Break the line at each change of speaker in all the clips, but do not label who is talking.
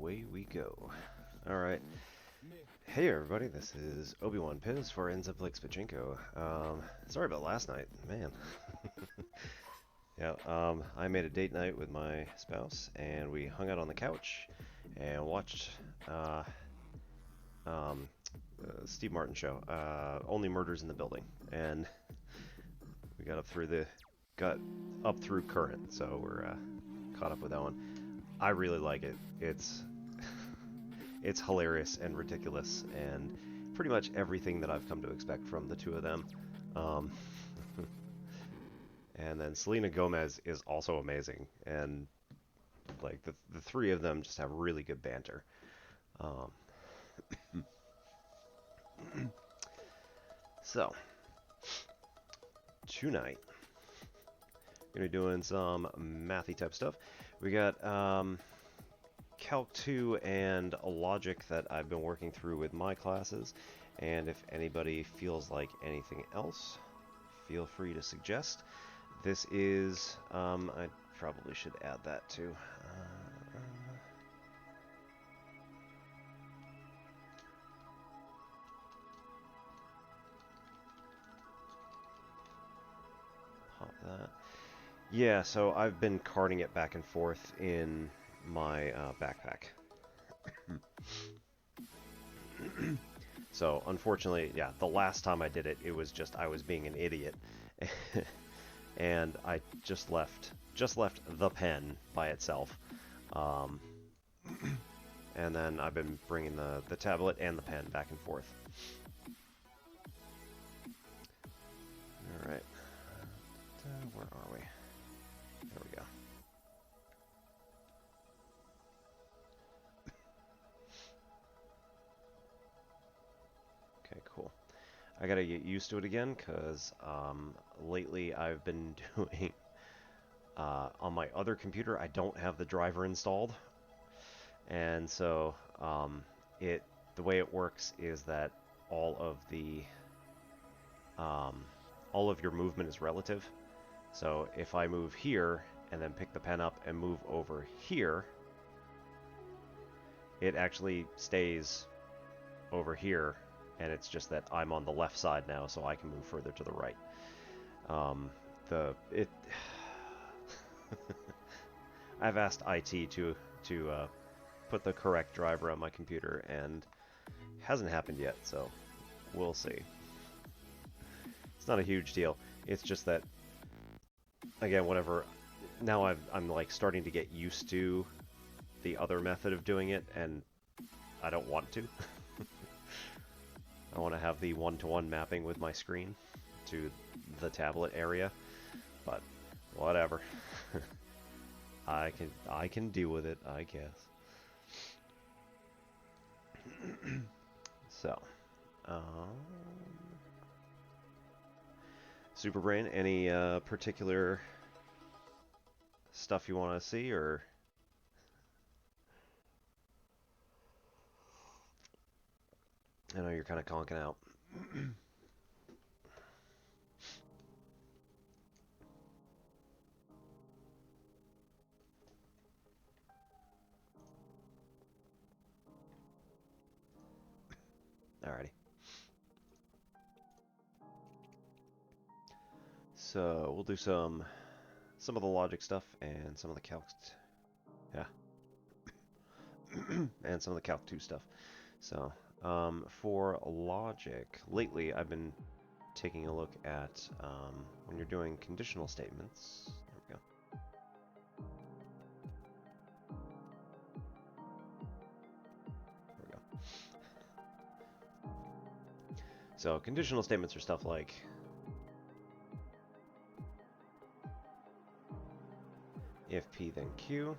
away we go. Alright. Hey everybody, this is Obi-Wan Piz for Ends Up Like Spachinko. Sorry about last night, man. Yeah, I made a date night with my spouse, and we hung out on the couch and watched Steve Martin show, Only Murders in the Building, and we got up through Current, so we're caught up with that one. I really like it. It's hilarious and ridiculous, and pretty much everything that I've come to expect from the two of them. Um, and then Selena Gomez is also amazing, and like the three of them just have really good banter. Um, so tonight we're gonna be doing some mathy type stuff. We got Calc 2 and a logic that I've been working through with my classes, and if anybody feels like anything else, feel free to suggest. This is, I probably should add that too. Pop that. Yeah, so I've been carting it back and forth in my backpack. So unfortunately, yeah, the last time I did it, it was just I was being an idiot, and I just left the pen by itself, um, and then I've been bringing the tablet and the pen back and forth. All right, where are we? There we go. Okay, cool. I gotta get used to it again, because lately I've been doing, on my other computer, I don't have the driver installed. And so the way it works is that all of the, all of your movement is relative. So if I move here and then pick the pen up and move over here, it actually stays over here, and it's just that I'm on the left side now, so I can move further to the right. I've asked IT to put the correct driver on my computer, and hasn't happened yet, so we'll see. It's not a huge deal. It's just that, again, whatever. Now I'm like starting to get used to the other method of doing it, and I don't want to. I want to have the one-to-one mapping with my screen to the tablet area, but whatever. I can deal with it, I guess. So, Superbrain, any particular stuff you want to see, or? I know you're kind of conking out. Alrighty. So we'll do some of the logic stuff and some of the calc, yeah, and some of the calc 2 stuff. So for logic, lately I've been taking a look at when you're doing conditional statements. There we go. There we go. So conditional statements are stuff like if P then Q,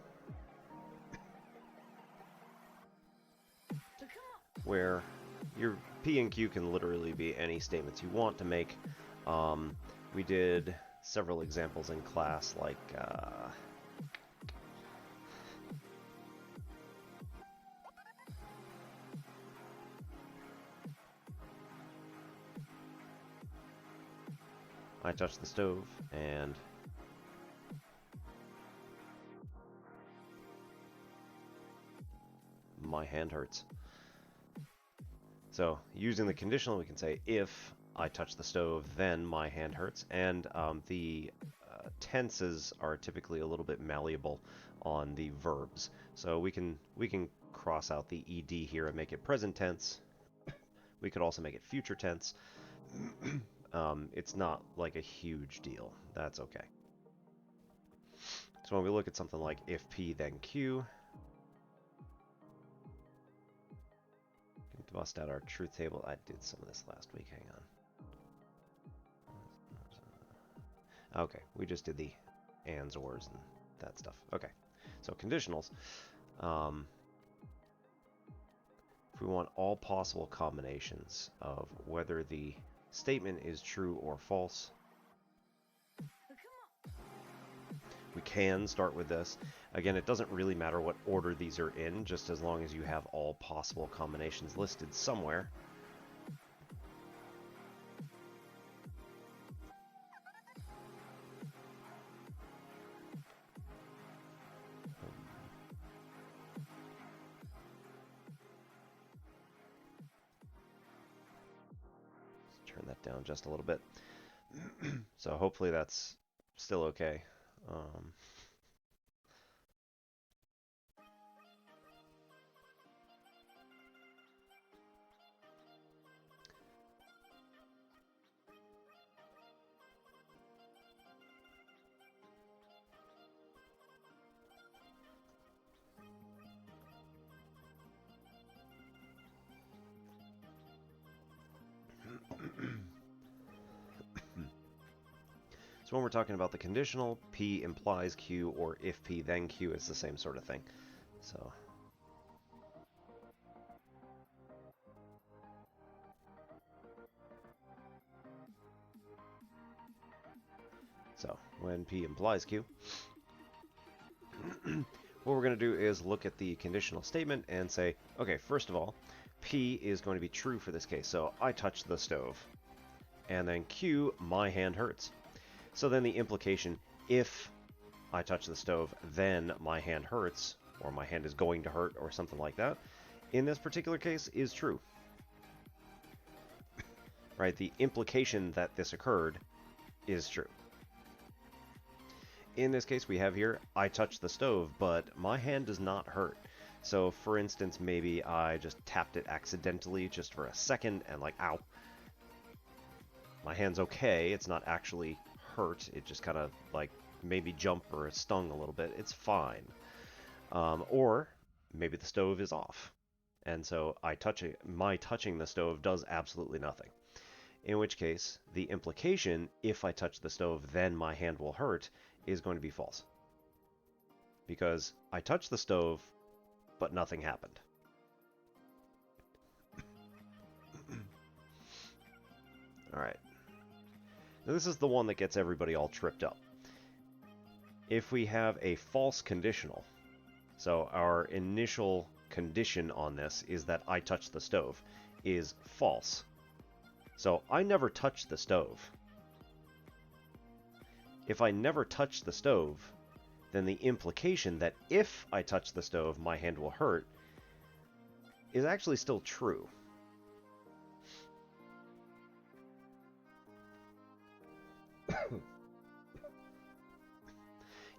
where your P and Q can literally be any statements you want to make. We did several examples in class, like I touched the stove, and my hand hurts. So using the conditional, we can say if I touch the stove, then my hand hurts. And the tenses are typically a little bit malleable on the verbs. So we can cross out the ed here and make it present tense. We could also make it future tense. It's not like a huge deal. That's okay. So when we look at something like if P then Q, we can bust out our truth table. I did some of this last week. Hang on. Okay, we just did the ands, ors, and that stuff. Okay, so conditionals. If we want all possible combinations of whether the statement is true or false, we can start with this. Again, it doesn't really matter what order these are in, just as long as you have all possible combinations listed somewhere. Turn that down just a little bit. So hopefully that's still okay. So when we're talking about the conditional, P implies Q, or if P then Q, is the same sort of thing. So when P implies Q, what we're going to do is look at the conditional statement and say, okay, first of all, P is going to be true for this case. So I touch the stove. And then Q, my hand hurts. So then the implication, if I touch the stove, then my hand hurts, or my hand is going to hurt, or something like that, in this particular case is true. Right? The implication that this occurred is true. In this case, we have here, I touch the stove, but my hand does not hurt. So, for instance, maybe I just tapped it accidentally just for a second, and like, ow. My hand's okay, it's not actually hurt, it just kind of like maybe jump or stung a little bit, it's fine. Or maybe the stove is off, and so my touching the stove does absolutely nothing. In which case, the implication, if I touch the stove, then my hand will hurt, is going to be false. Because I touched the stove, but nothing happened. Alright. Now this is the one that gets everybody all tripped up. If we have a false conditional, so our initial condition on this is that I touch the stove, is false. So I never touched the stove. If I never touch the stove, then the implication that if I touch the stove, my hand will hurt is actually still true.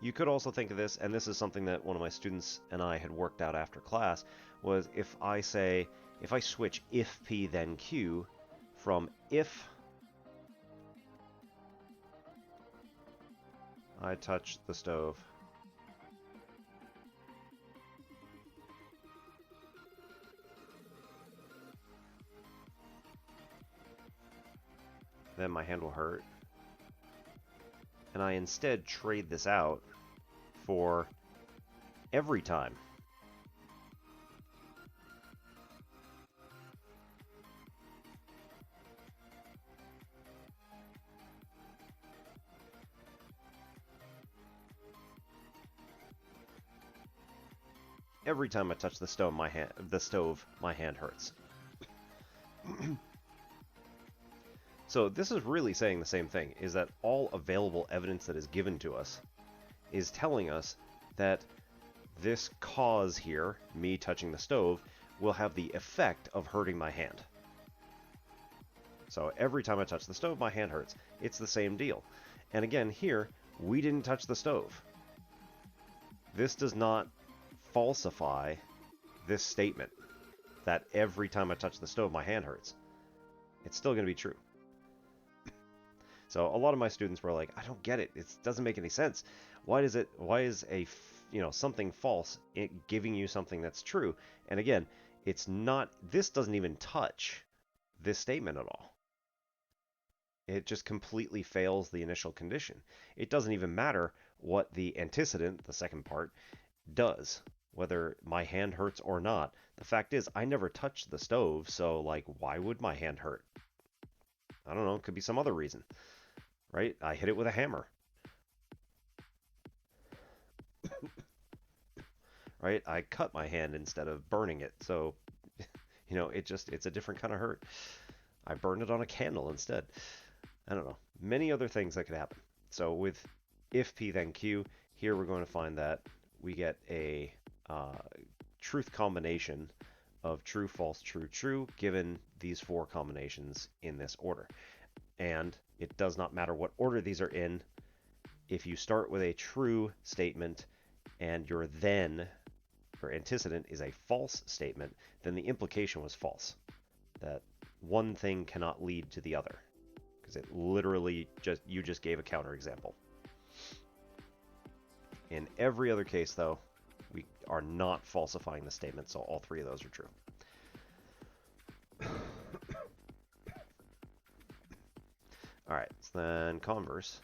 You could also think of this, and this is something that one of my students and I had worked out after class, was if I switch if P then Q from if I touch the stove then my hand will hurt, and I instead trade this out for every time. Every time I touch the stove, my hand hurts. So this is really saying the same thing, is that all available evidence that is given to us is telling us that this cause here, me touching the stove, will have the effect of hurting my hand. So every time I touch the stove, my hand hurts. It's the same deal. And again, here, we didn't touch the stove. This does not falsify this statement that every time I touch the stove, my hand hurts. It's still going to be true. So a lot of my students were like, I don't get it. It doesn't make any sense. Why is something false giving you something that's true? And again, it's not, this doesn't even touch this statement at all. It just completely fails the initial condition. It doesn't even matter what the antecedent, the second part, does, whether my hand hurts or not. The fact is, I never touched the stove, so like, why would my hand hurt? I don't know, it could be some other reason, right? I hit it with a hammer. Right? I cut my hand instead of burning it, so, it's a different kind of hurt. I burned it on a candle instead. I don't know. Many other things that could happen. So with if P then Q, here we're going to find that we get a truth combination of true, false, true, true, given these four combinations in this order. And it does not matter what order these are in. If you start with a true statement and your then, or antecedent, is a false statement, then the implication was false. That one thing cannot lead to the other. Because it literally you just gave a counterexample. In every other case, though, we are not falsifying the statement, so all three of those are true. All right, so then converse.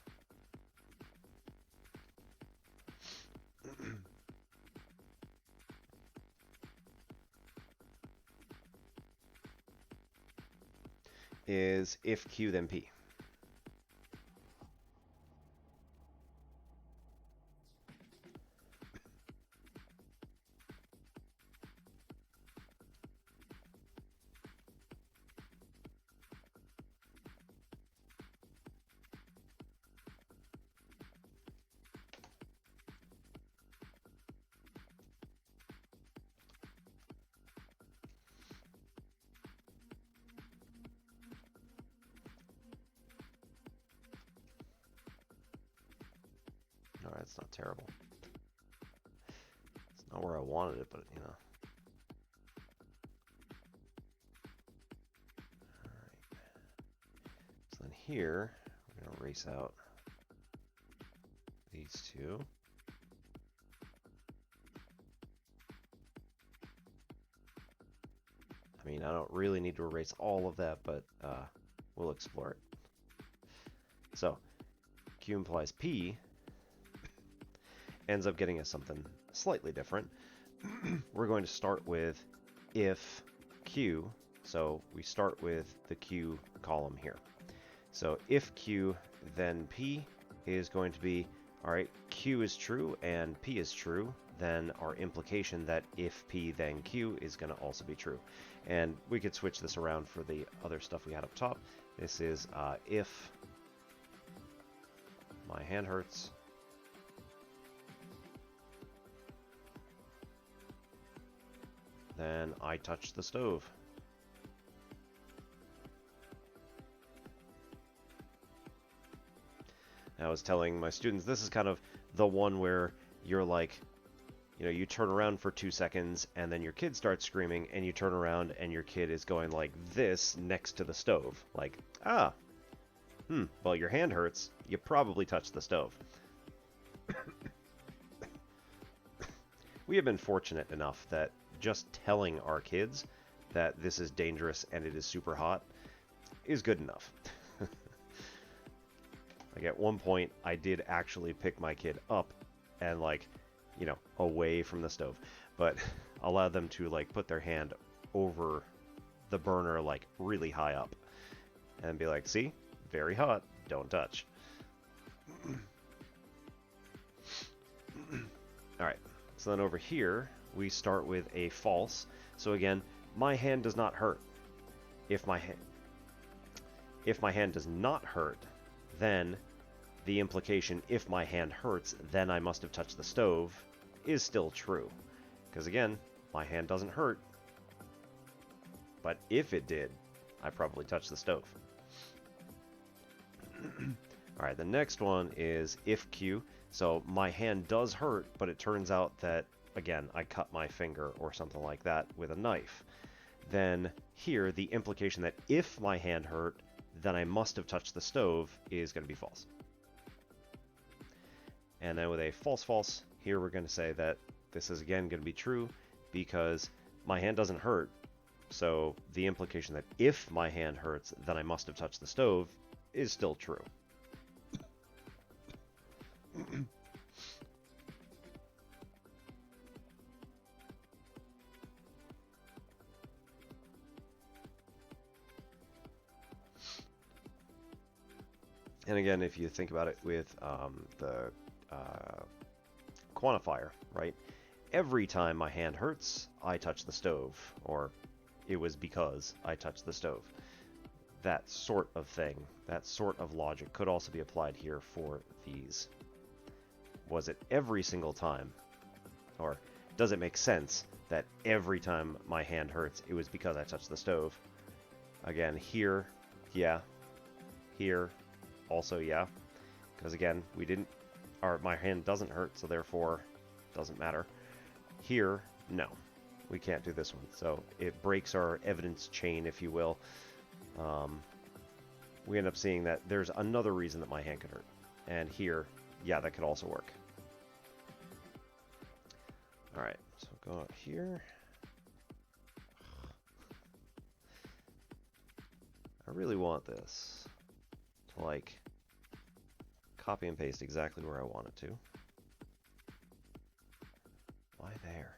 Is if Q then P. Alright, it's not terrible. It's not where I wanted it, but Alright. So then here, we're going to erase out these two. I mean, I don't really need to erase all of that, but we'll explore it. So, Q implies P ends up getting us something slightly different. We're going to start with if Q, so we start with the Q column here. So if Q, then P is going to be, all right, Q is true and P is true, then our implication that if P, then Q is going to also be true. And we could switch this around for the other stuff we had up top. This is if my hand hurts, then I touch the stove. I was telling my students, this is kind of the one where you're like, you turn around for 2 seconds and then your kid starts screaming and you turn around and your kid is going like this next to the stove. Like, well, your hand hurts. You probably touched the stove. We have been fortunate enough that just telling our kids that this is dangerous and it is super hot is good enough. Like at one point, I did actually pick my kid up and away from the stove, but allow them to put their hand over the burner really high up and be like, see, very hot, don't touch. All right, so then over here, we start with a false. So again, my hand does not hurt. If my hand does not hurt, then the implication, if my hand hurts, then I must have touched the stove, is still true. Because again, my hand doesn't hurt. But if it did, I probably touched the stove. Alright, the next one is if Q. So my hand does hurt, but it turns out that, again, I cut my finger or something like that with a knife. Then here, the implication that if my hand hurt, then I must have touched the stove is going to be false. And then with a false, here we're going to say that this is again going to be true because my hand doesn't hurt. So the implication that if my hand hurts, then I must have touched the stove is still true. And again, if you think about it with the quantifier, right? Every time my hand hurts, I touch the stove, or it was because I touched the stove. That sort of thing, that sort of logic could also be applied here for these. Was it every single time? Or does it make sense that every time my hand hurts, it was because I touched the stove? Again, here, yeah. Here, also yeah. Because again, my hand doesn't hurt, so therefore, doesn't matter. Here, no. We can't do this one. So it breaks our evidence chain, if you will. We end up seeing that there's another reason that my hand could hurt. And here, yeah, that could also work. Alright, so go out here. I really want this to, like, copy and paste exactly where I want it to. Why there?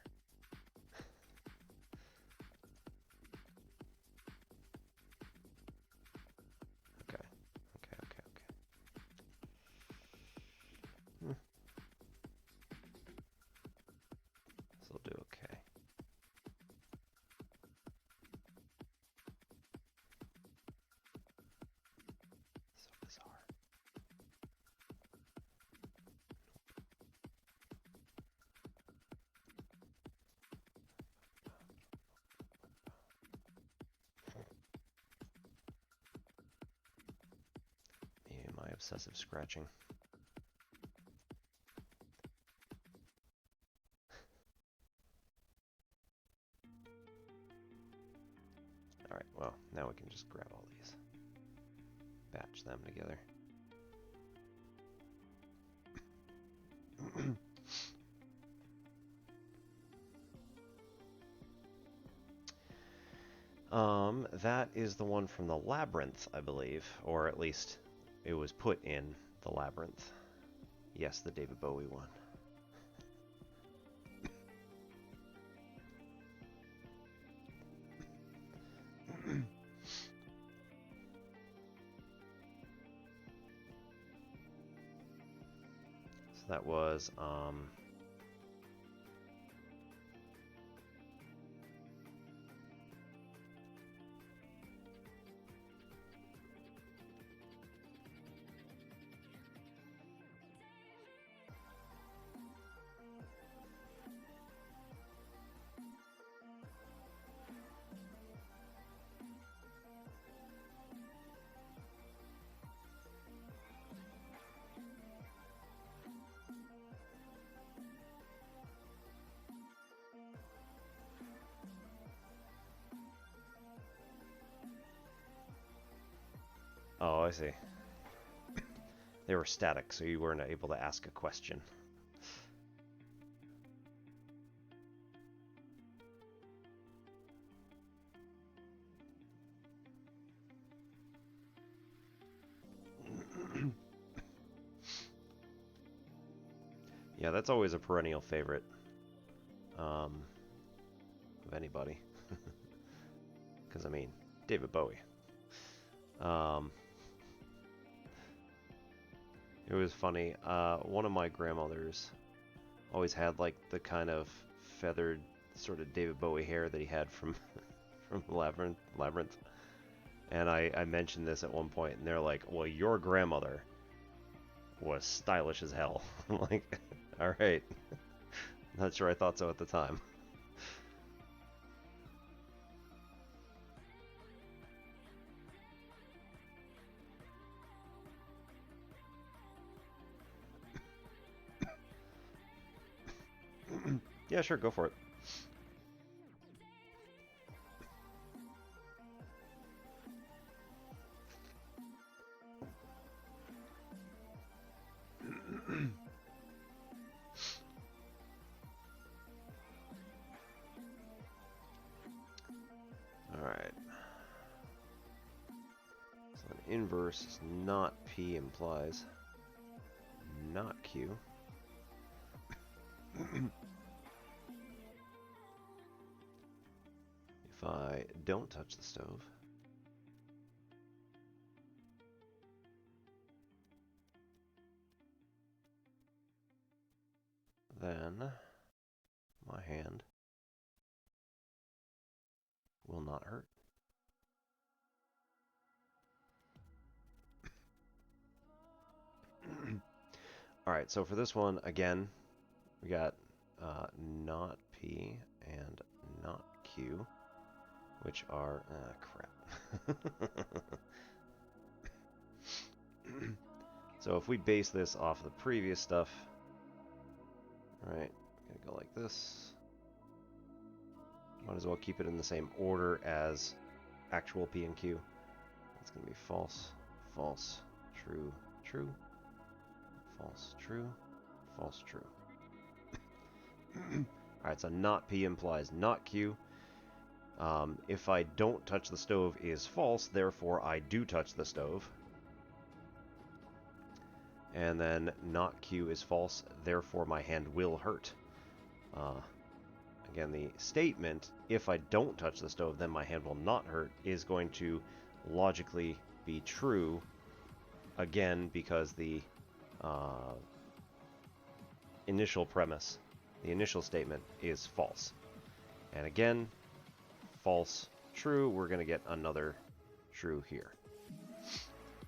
This'll do okay. So bizarre. Maybe my obsessive scratching. Alright, well, now we can just grab all these. Batch them together. That is the one from the Labyrinth, I believe. Or at least it was put in the Labyrinth. Yes, the David Bowie one. So that was, oh, I see. They were static, so you weren't able to ask a question. Yeah, that's always a perennial favorite of anybody. Because, I mean, David Bowie. It was funny. One of my grandmothers always had like the kind of feathered sort of David Bowie hair that he had from from Labyrinth. And I mentioned this at one point, and they're like, "Well, your grandmother was stylish as hell." I'm like, all right, Not sure I thought so at the time. Yeah, sure, go for it. Alright. So an inverse is not P implies not Q. If I don't touch the stove, then my hand will not hurt. Alright, so for this one, again, we got not P and not Q, which are, crap. So if we base this off the previous stuff, right, gonna go like this. Might as well keep it in the same order as actual P and Q. It's gonna be false, false, true, true, false, true, false, true. Alright, so not P implies not Q. If I don't touch the stove is false, therefore I do touch the stove. And then not Q is false, therefore my hand will hurt. Again, the statement, if I don't touch the stove, then my hand will not hurt, is going to logically be true, again, because the initial premise, the initial statement, is false. And again, false, true, we're going to get another true here.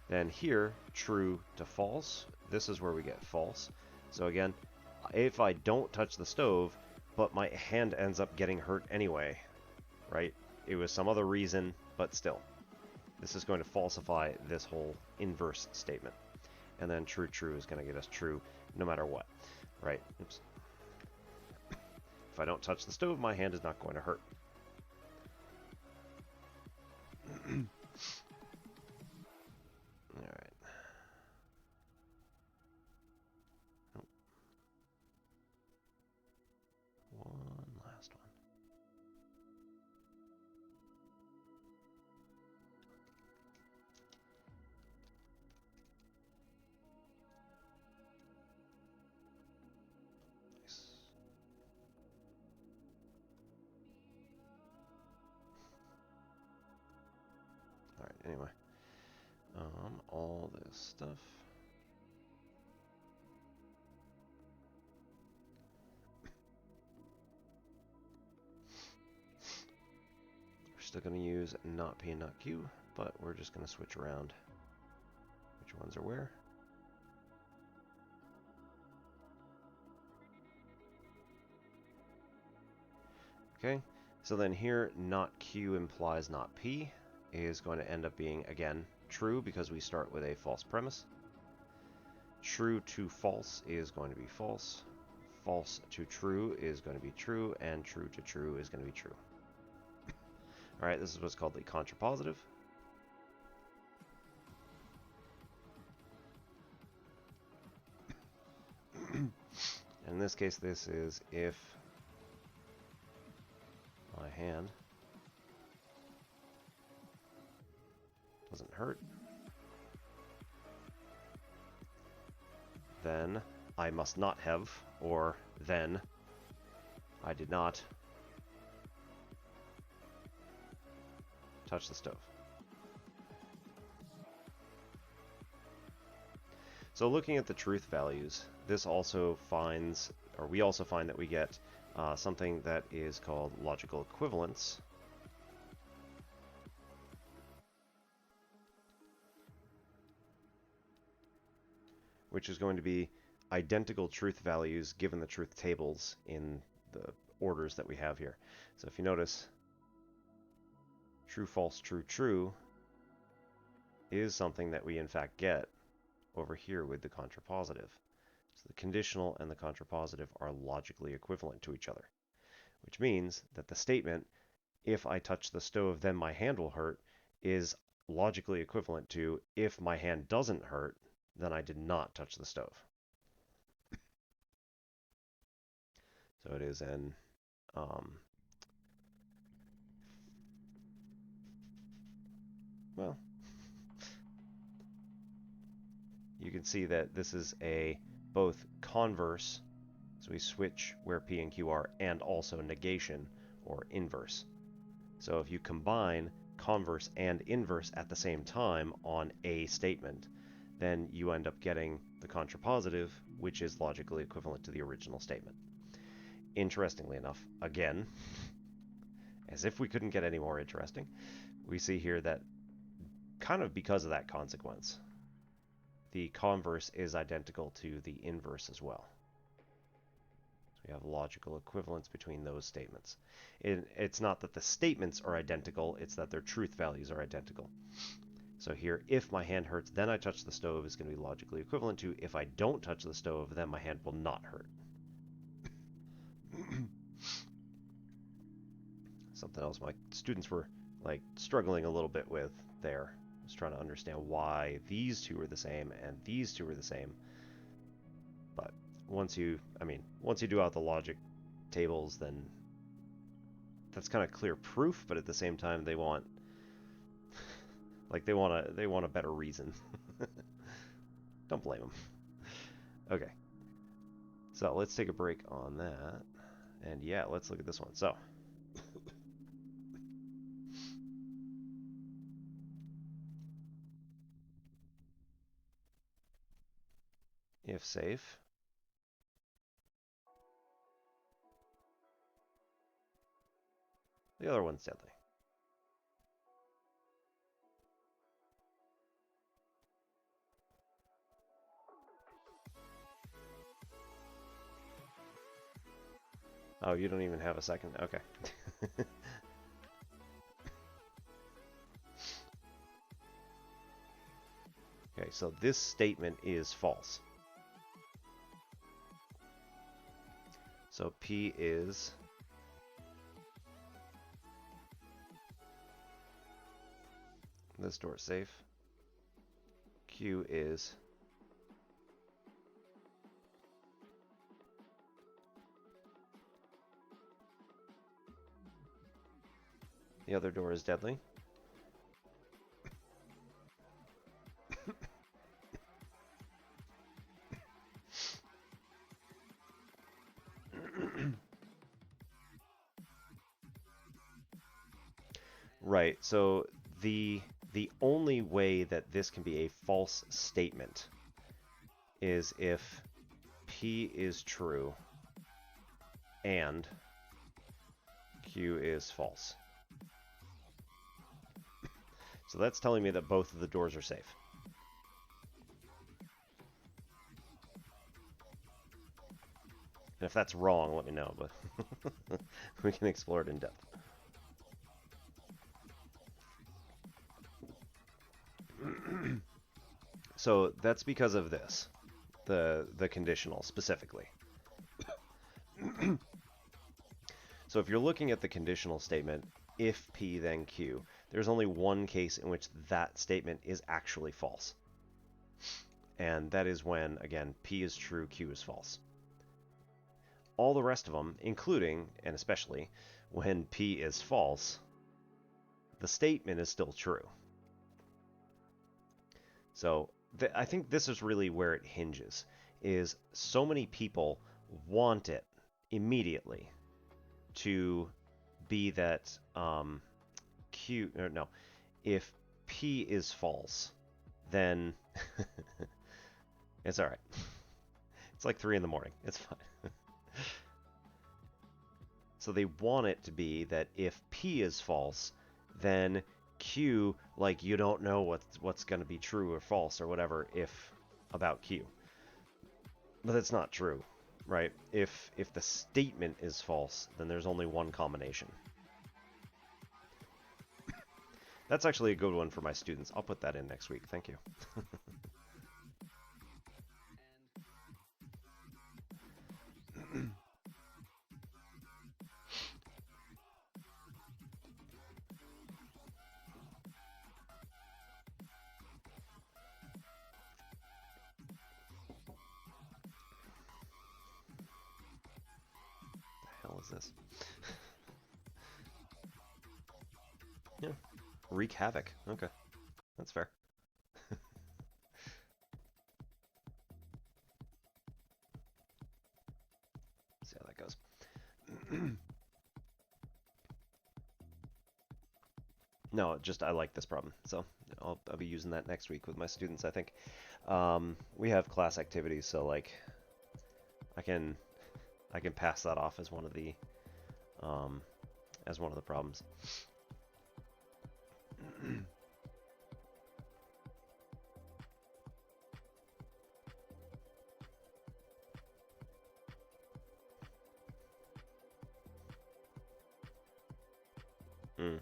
Then here, true to false, this is where we get false. So again, if I don't touch the stove, but my hand ends up getting hurt anyway, right? It was some other reason, but still. This is going to falsify this whole inverse statement. And then true, true is going to get us true no matter what, right? Oops. If I don't touch the stove, my hand is not going to hurt. Alright. Oh. One last one. Nice. Alright, anyway. All this stuff. We're still going to use not P and not Q, but we're just going to switch around which ones are where. Okay, so then here not Q implies not P is going to end up being, again, true because we start with a false premise. True to false is going to be false. False to true is going to be true, and true to true is going to be true. Alright, this is what's called the contrapositive. In this case, this is if my hand doesn't hurt, then I must not have, or then I did not touch the stove. So looking at the truth values, this also finds, or we also find that we get something that is called logical equivalence. Which is going to be identical truth values given the truth tables in the orders that we have here. So if you notice, true, false, true, true is something that we in fact get over here with the contrapositive. So the conditional and the contrapositive are logically equivalent to each other, which means that the statement, if I touch the stove, then my hand will hurt, is logically equivalent to, if my hand doesn't hurt, then I did not touch the stove. So it is an well, you can see that this is a both converse, so we switch where P and Q are, and also negation or inverse. So if you combine converse and inverse at the same time on a statement, then you end up getting the contrapositive, which is logically equivalent to the original statement. Interestingly enough, again, as if we couldn't get any more interesting, we see here that kind of because of that consequence, the converse is identical to the inverse as well. So we have logical equivalence between those statements. It's not that the statements are identical, it's that their truth values are identical. So here, if my hand hurts, then I touch the stove is going to be logically equivalent to, if I don't touch the stove, then my hand will not hurt. Something else my students were like struggling a little bit with there. I was trying to understand why these two are the same and these two are the same. But once you do out the logic tables, then that's kind of clear proof, but at the same time they want a better reason. Don't blame them. Okay. So let's take a break on that. And yeah, let's look at this one. So if safe, the other one's deadly. Oh, you don't even have a second? Okay. Okay, so this statement is false. So P is this door is safe. Q is the other door is deadly. Right, so the only way that this can be a false statement is if P is true and Q is false. So that's telling me that both of the doors are safe. And if that's wrong, let me know, but we can explore it in depth. So that's because of this, the conditional specifically. So if you're looking at the conditional statement, if P then Q, there's only one case in which that statement is actually false. And that is when, again, P is true, Q is false. All the rest of them, including, and especially, when P is false, the statement is still true. So I think this is really where it hinges, is so many people want it immediately to be that Q, or no, if P is false, then it's all right. It's like 3 in the morning. It's fine. So they want it to be that if P is false, then Q, like, you don't know what's going to be true or false or whatever if about Q. But that's not true, right? If the statement is false, then there's only one combination. That's actually a good one for my students. I'll put that in next week. Thank you. The hell is this? Yeah. Wreak havoc. Okay. That's fair. See how that goes. No, just I like this problem, so I'll be using that next week with my students, I think. We have class activities, so like I can pass that off as one of the problems. Mm.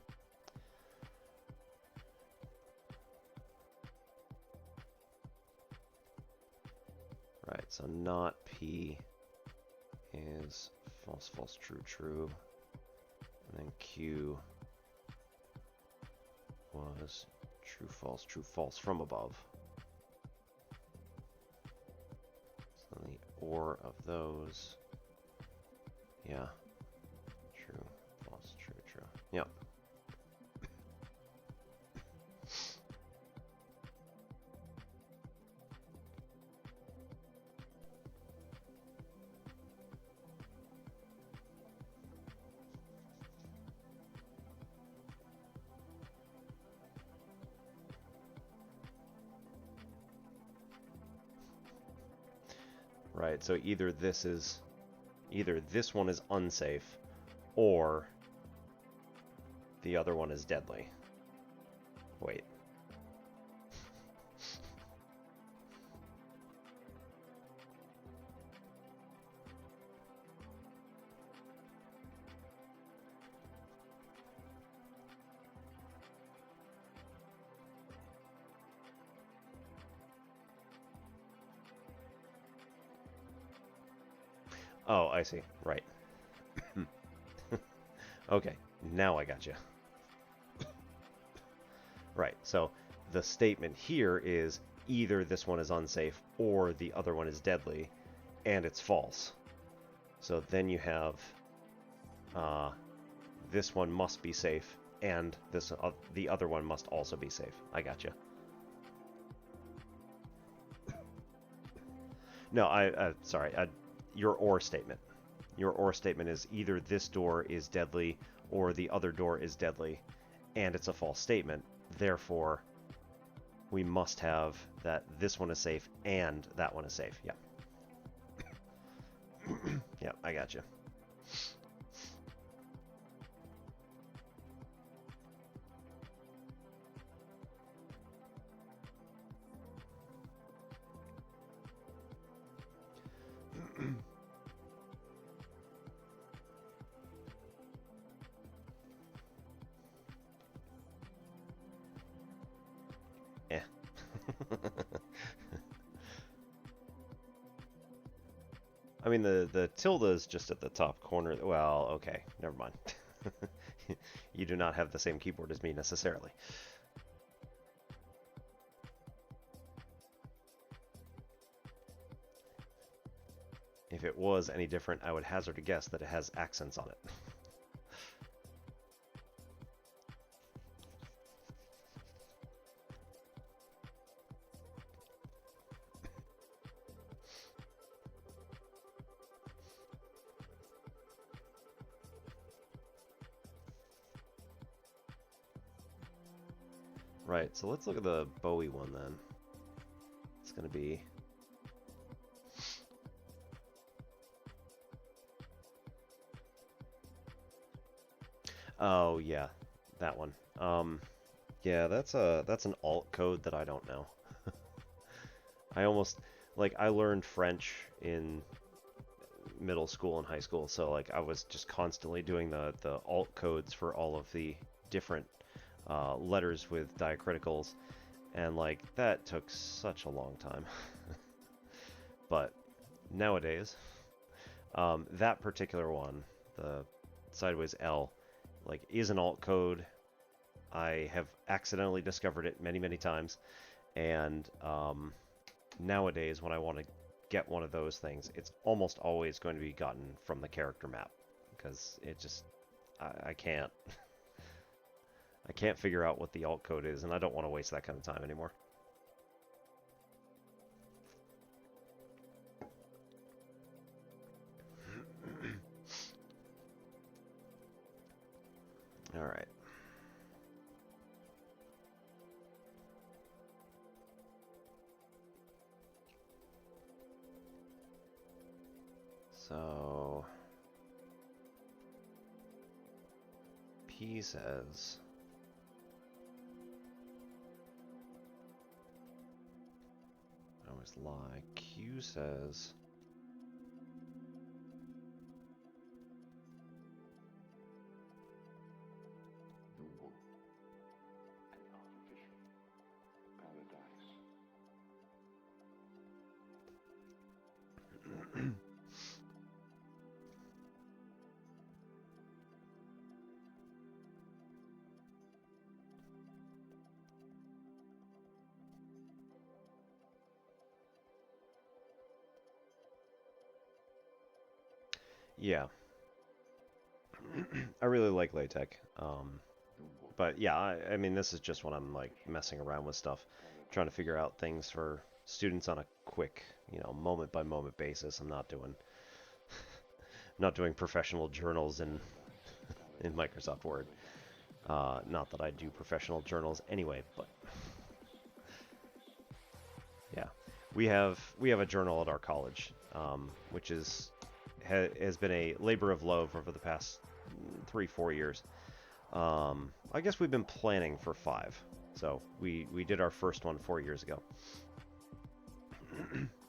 Right, so not P is false, false, true, true. And then Q was true, false from above. So the OR of those, yeah, true, false, true, true. Yep. Right, so either this one is unsafe, or the other one is deadly. Wait. Oh, I see. Right. Okay, now I got you. Right, so the statement here is either this one is unsafe or the other one is deadly, and it's false. So then you have this one must be safe, and the other one must also be safe. I got you. No, sorry. Your or statement. Your or statement is either this door is deadly or the other door is deadly, and it's a false statement. Therefore, we must have that this one is safe and that one is safe. Yeah. Yeah, I got you. Eh. I mean, the tilde is just at the top corner. Well, okay, never mind. You do not have the same keyboard as me necessarily. If it was any different, I would hazard a guess that it has accents on it. Right, so let's look at the Bowie one then. It's going to be... Oh, yeah, that one. Yeah, that's an alt code that I don't know. I almost... like I learned French in middle school and high school, so like I was just constantly doing the alt codes for all of the different letters with diacriticals, and like that took such a long time. But nowadays, that particular one, the sideways L, like is an alt code. I have accidentally discovered it many, many times, and nowadays when I want to get one of those things, it's almost always going to be gotten from the character map, because it just, I can't. I can't figure out what the alt code is, and I don't want to waste that kind of time anymore. All right. So P says I always lie. Q says yeah. I really like LaTeX. But yeah, I mean, this is just when I'm like messing around with stuff, trying to figure out things for students on a quick, moment by moment basis. I'm not doing professional journals in Microsoft Word. Not that I do professional journals anyway, but yeah, we have a journal at our college, which has been a labor of love over the past 3-4 years. I guess we've been planning for 5. So we did our first one 4 years ago,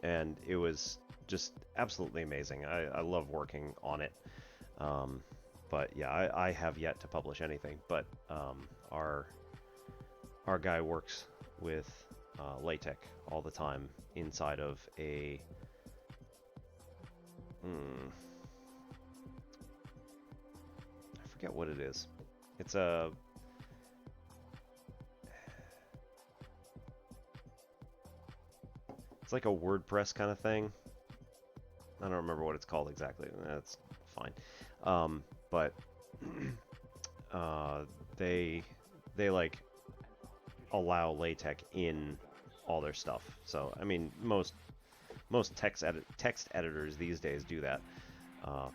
and it was just absolutely amazing. I love working on it. But yeah, I have yet to publish anything. But our guy works with LaTeX all the time inside of a I forget what it is. It's like a WordPress kind of thing. I don't remember what it's called exactly. That's fine. But they like allow LaTeX in all their stuff. So I mean, most text editors these days do that.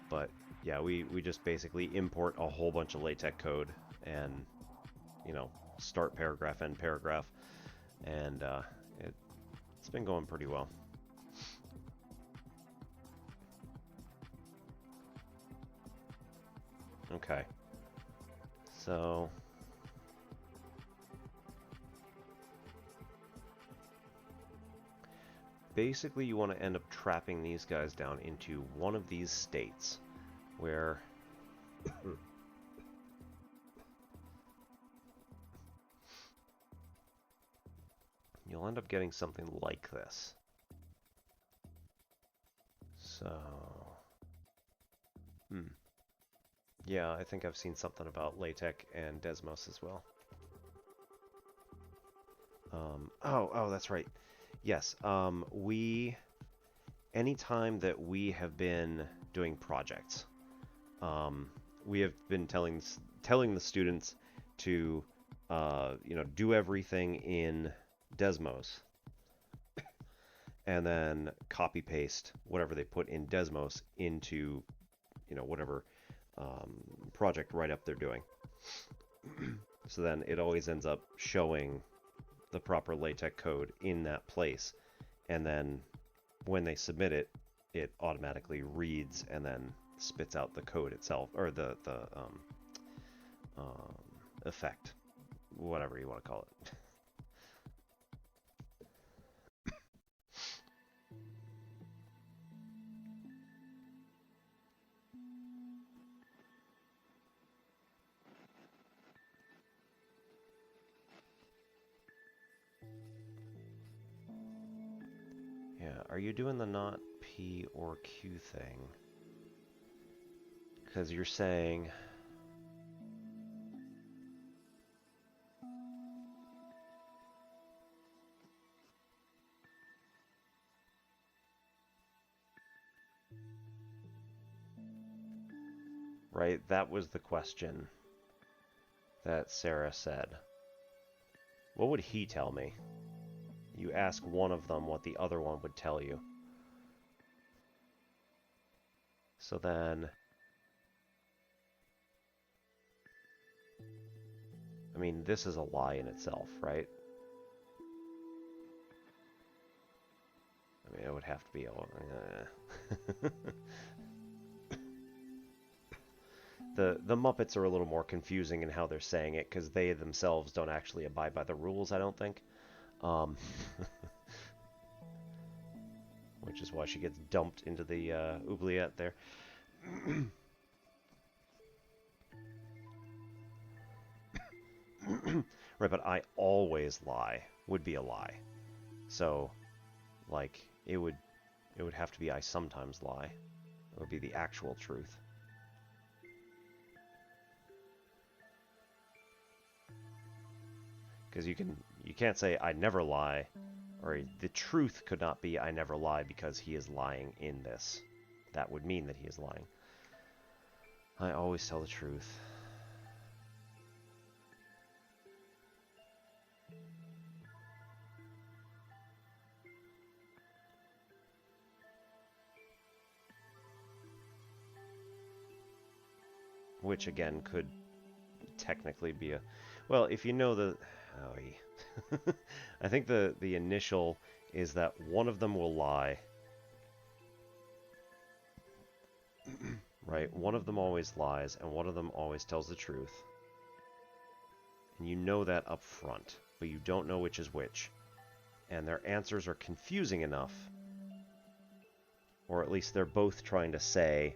But yeah, we just basically import a whole bunch of LaTeX code and start paragraph, end paragraph, and it's been going pretty well. Okay, so basically you want to end up trapping these guys down into one of these states where you'll end up getting something like this. So, yeah, I think I've seen something about LaTeX and Desmos as well. Oh, that's right. Yes, anytime that we have been doing projects, we have been telling the students to, do everything in Desmos, and then copy paste whatever they put in Desmos into, whatever project write-up they're doing. So then it always ends up showing the proper LaTeX code in that place, and then when they submit it, it automatically reads and then spits out the code itself, or the effect, whatever you want to call it. are you doing the not P or Q thing? Because you're saying... Right, that was the question that Sarah said. What would he tell me? You ask one of them what the other one would tell you. So then... I mean, this is a lie in itself, right? I mean, it would have to be... The Muppets are a little more confusing in how they're saying it, because they themselves don't actually abide by the rules, I don't think. Which is why she gets dumped into the oubliette there. Right, but I always lie would be a lie. So, like, it would have to be I sometimes lie. It would be the actual truth. Because you can't say I never lie, or the truth could not be I never lie because he is lying in this. That would mean that he is lying. I always tell the truth. Which again could technically be a... Well, if you know the... I think the initial is that one of them will lie. Right? One of them always lies, and one of them always tells the truth. And you know that up front, but you don't know which is which. And their answers are confusing enough, or at least they're both trying to say,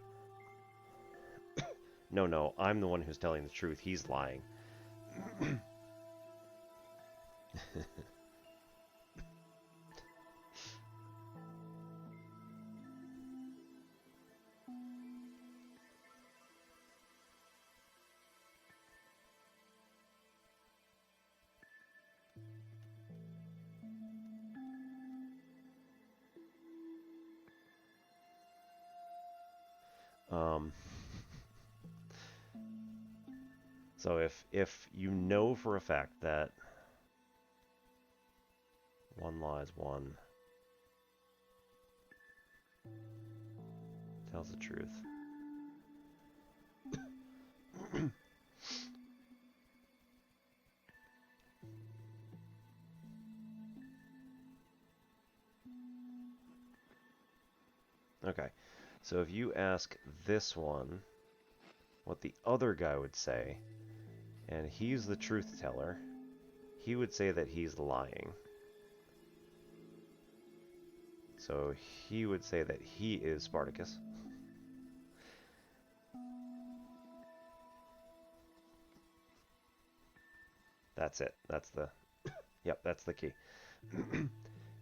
no, I'm the one who's telling the truth, he's lying. So if you know for a fact that one lies, one tells the truth. Okay, so if you ask this one what the other guy would say, and he's the truth teller, he would say that he's lying. So he would say that he is Spartacus. That's it. That's the... Yep, that's the key.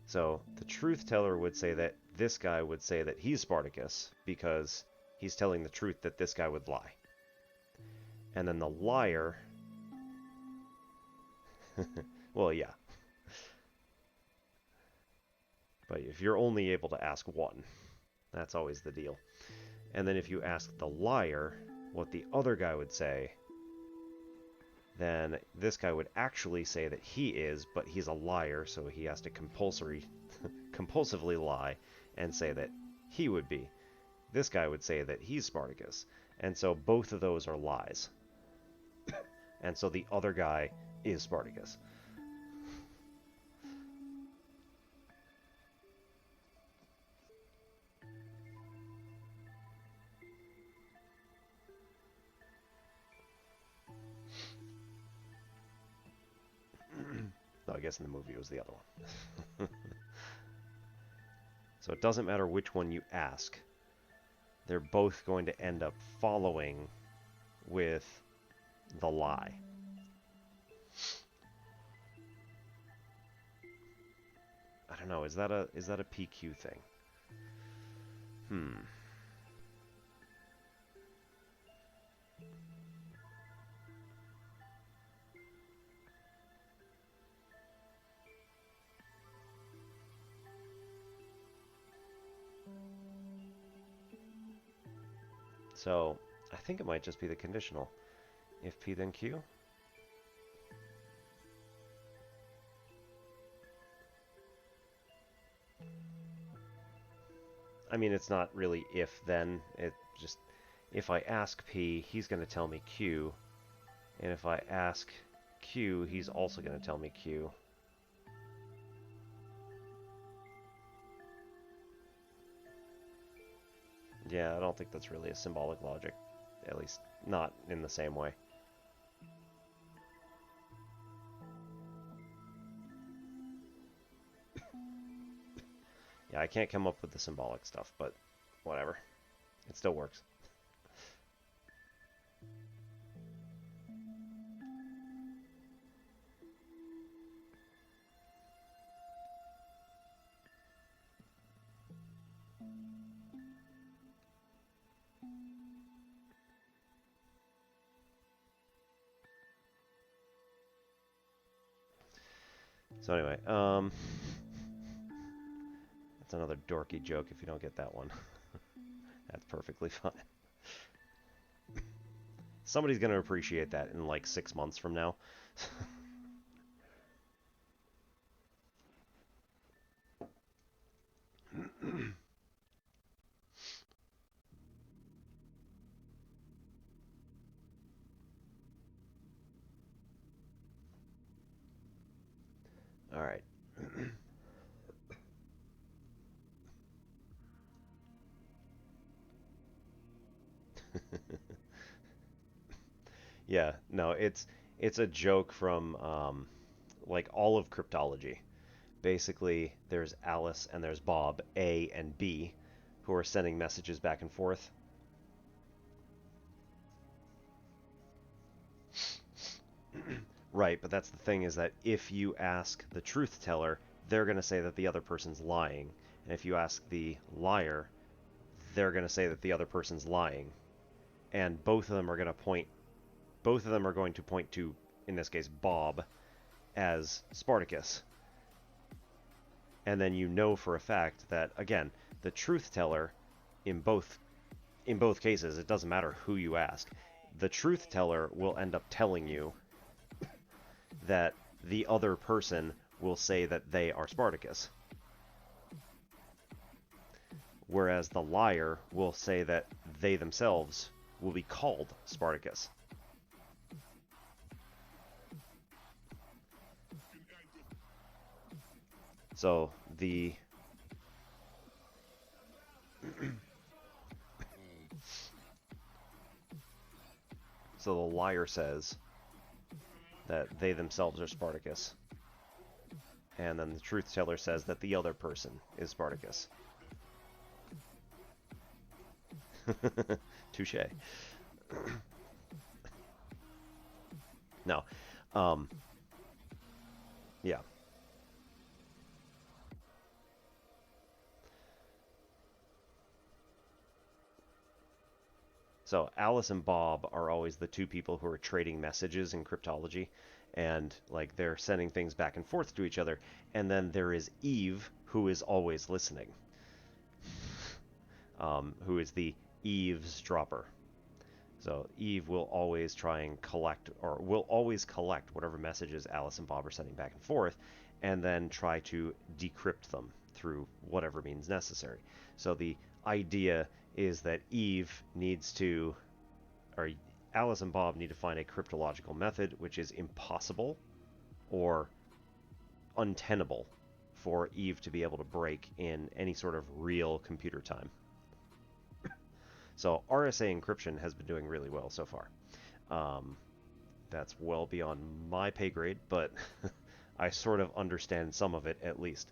So the truth teller would say that this guy would say that he's Spartacus because he's telling the truth that this guy would lie. And then the liar... Well, yeah. But if you're only able to ask one, that's always the deal. And then if you ask the liar what the other guy would say, then this guy would actually say that he is, but he's a liar, so he has to compulsively lie and say that he would be. This guy would say that he's Spartacus. And so both of those are lies. And so the other guy is Spartacus. No, I guess in the movie it was the other one. So it doesn't matter which one you ask. They're both going to end up following with the lie. don't know. Is that a PQ thing? So I think it might just be the conditional. If P then Q. I mean, it's not really if then. It just, if I ask P, he's going to tell me Q. And if I ask Q, he's also going to tell me Q. Yeah, I don't think that's really a symbolic logic. At least not in the same way. Yeah, I can't come up with the symbolic stuff, but whatever. It still works. So anyway, that's another dorky joke if you don't get that one. That's perfectly fine. Somebody's going to appreciate that in like 6 months from now. All right. Yeah, no, it's a joke from like all of cryptology. Basically, there's Alice and there's Bob, A and B, who are sending messages back and forth. Right, but that's the thing, is that if you ask the truth teller, they're going to say that the other person's lying. And if you ask the liar, they're going to say that the other person's lying. And both of them are going to point to, in this case, Bob as Spartacus. And then you know for a fact that, again, the truth teller in both cases, it doesn't matter who you ask, the truth teller will end up telling you that the other person will say that they are Spartacus. Whereas the liar will say that they themselves will be called Spartacus. So the liar says that they themselves are Spartacus. And then the truth teller says that the other person is Spartacus. Touche. No. Yeah. So Alice and Bob are always the two people who are trading messages in cryptology, and like they're sending things back and forth to each other. And then there is Eve, who is always listening, who is the eavesdropper. So Eve will always try and collect, or will always collect whatever messages Alice and Bob are sending back and forth, and then try to decrypt them through whatever means necessary. So the idea is that Eve needs to, or Alice and Bob need to find a cryptological method which is impossible or untenable for Eve to be able to break in any sort of real computer time. So RSA encryption has been doing really well so far. That's well beyond my pay grade, but I sort of understand some of it at least.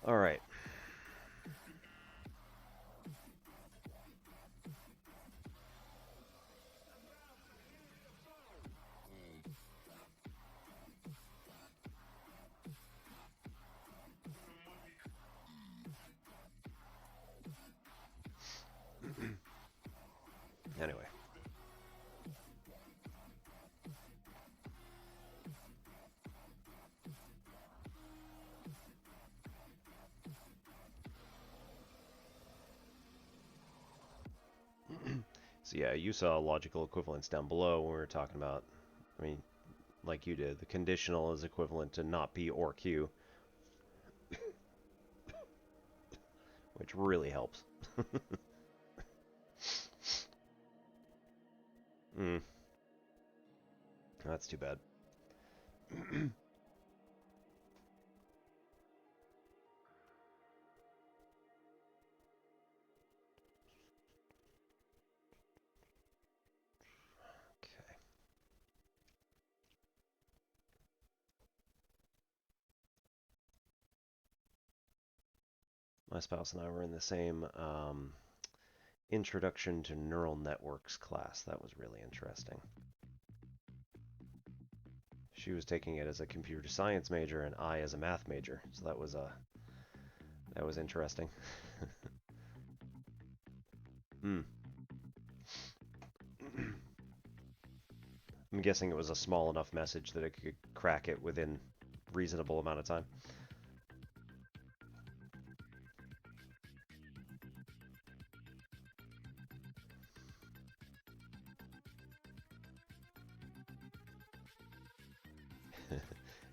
All right. Anyway. So yeah, you saw logical equivalence down below when we were talking about, I mean, like you did, the conditional is equivalent to not P or Q, which really helps. Mm, that's too bad. Okay. My spouse and I were in the same Introduction to Neural Networks class. That was really interesting. She was taking it as a computer science major and I as a math major, so that was interesting. Hmm. I'm guessing it was a small enough message that it could crack it within reasonable amount of time.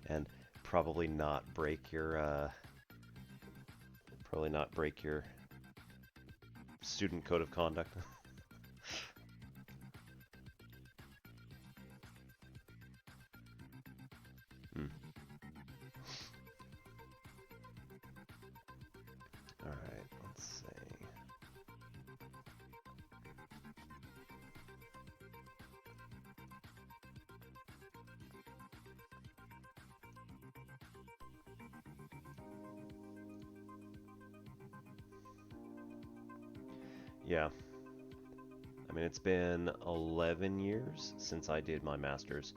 And probably not break your student code of conduct. Hmm. All right, let's see. Yeah. I mean, it's been 11 years since I did my master's,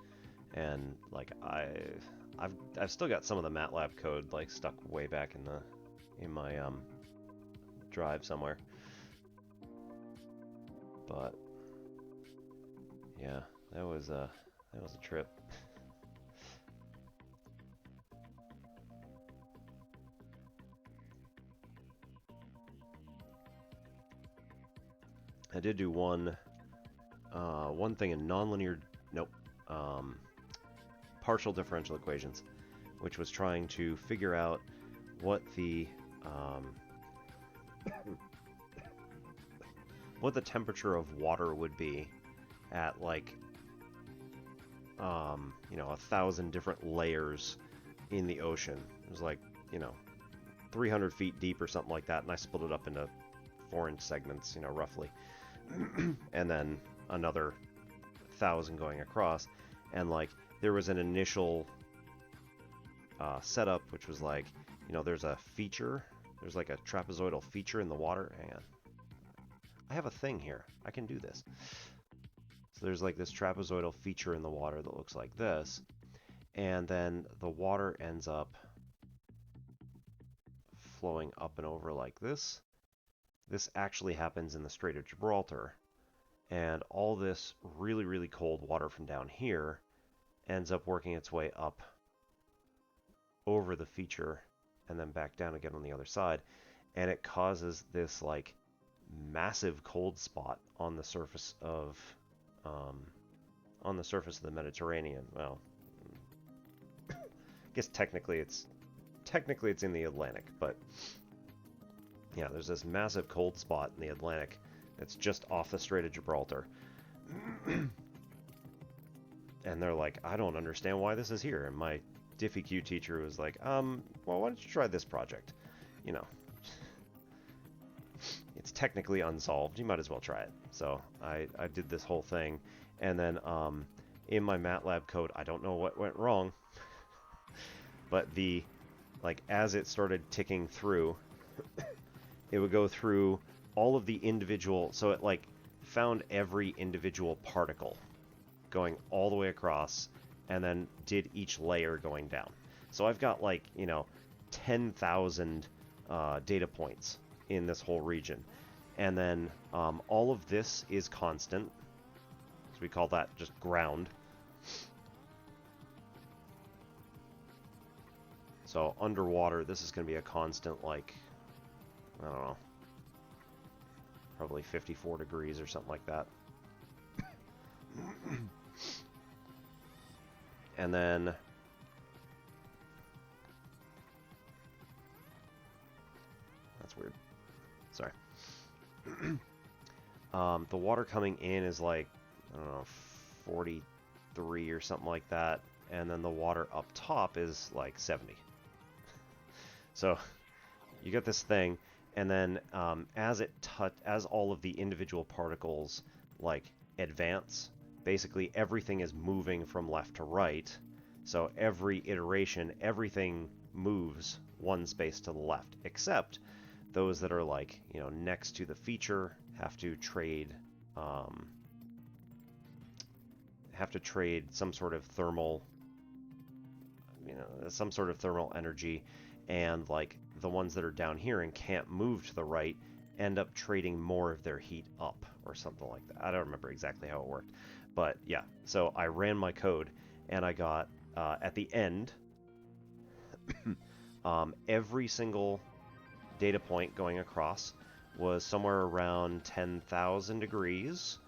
and like I've still got some of the MATLAB code like stuck way back in my drive somewhere. But yeah, that was a trip. I did do one thing in nonlinear, nope, um, partial differential equations, which was trying to figure out what the um, what the temperature of water would be at like 1,000 different layers in the ocean. It was like 300 feet deep or something like that, and I split it up into 4-inch segments, roughly, and then another 1,000 going across, and like there was an initial setup which was like, there's a feature, there's like a trapezoidal feature in the water. Hang on, I have a thing here, I can do this. So there's like this trapezoidal feature in the water that looks like this, and then the water ends up flowing up and over like this. This actually happens in the Strait of Gibraltar, and all this really, really cold water from down here ends up working its way up over the feature and then back down again on the other side, and it causes this like massive cold spot on the surface of the Mediterranean. Well, I guess technically it's in the Atlantic, but yeah, there's this massive cold spot in the Atlantic that's just off the Strait of Gibraltar. And they're like, I don't understand why this is here. And my DiffyQ teacher was like, well, why don't you try this project? It's technically unsolved. You might as well try it. So I did this whole thing. And then in my MATLAB code, I don't know what went wrong, but the like as it started ticking through, it would go through all of the individual, so it like found every individual particle going all the way across, and then did each layer going down. So I've got like, 10,000 data points in this whole region. And then all of this is constant. So we call that just ground. So underwater, this is going to be a constant, like, I don't know, probably 54 degrees or something like that. And then that's weird. Sorry. The water coming in is like, I don't know, 43 or something like that. And then the water up top is like 70. So you get this thing, and then as all of the individual particles like advance, basically everything is moving from left to right. So every iteration, everything moves one space to the left, except those that are like, next to the feature have to trade some sort of thermal, energy, and like the ones that are down here and can't move to the right end up trading more of their heat up or something like that. I don't remember exactly how it worked, but yeah. So I ran my code, and I got at the end every single data point going across was somewhere around 10,000 degrees,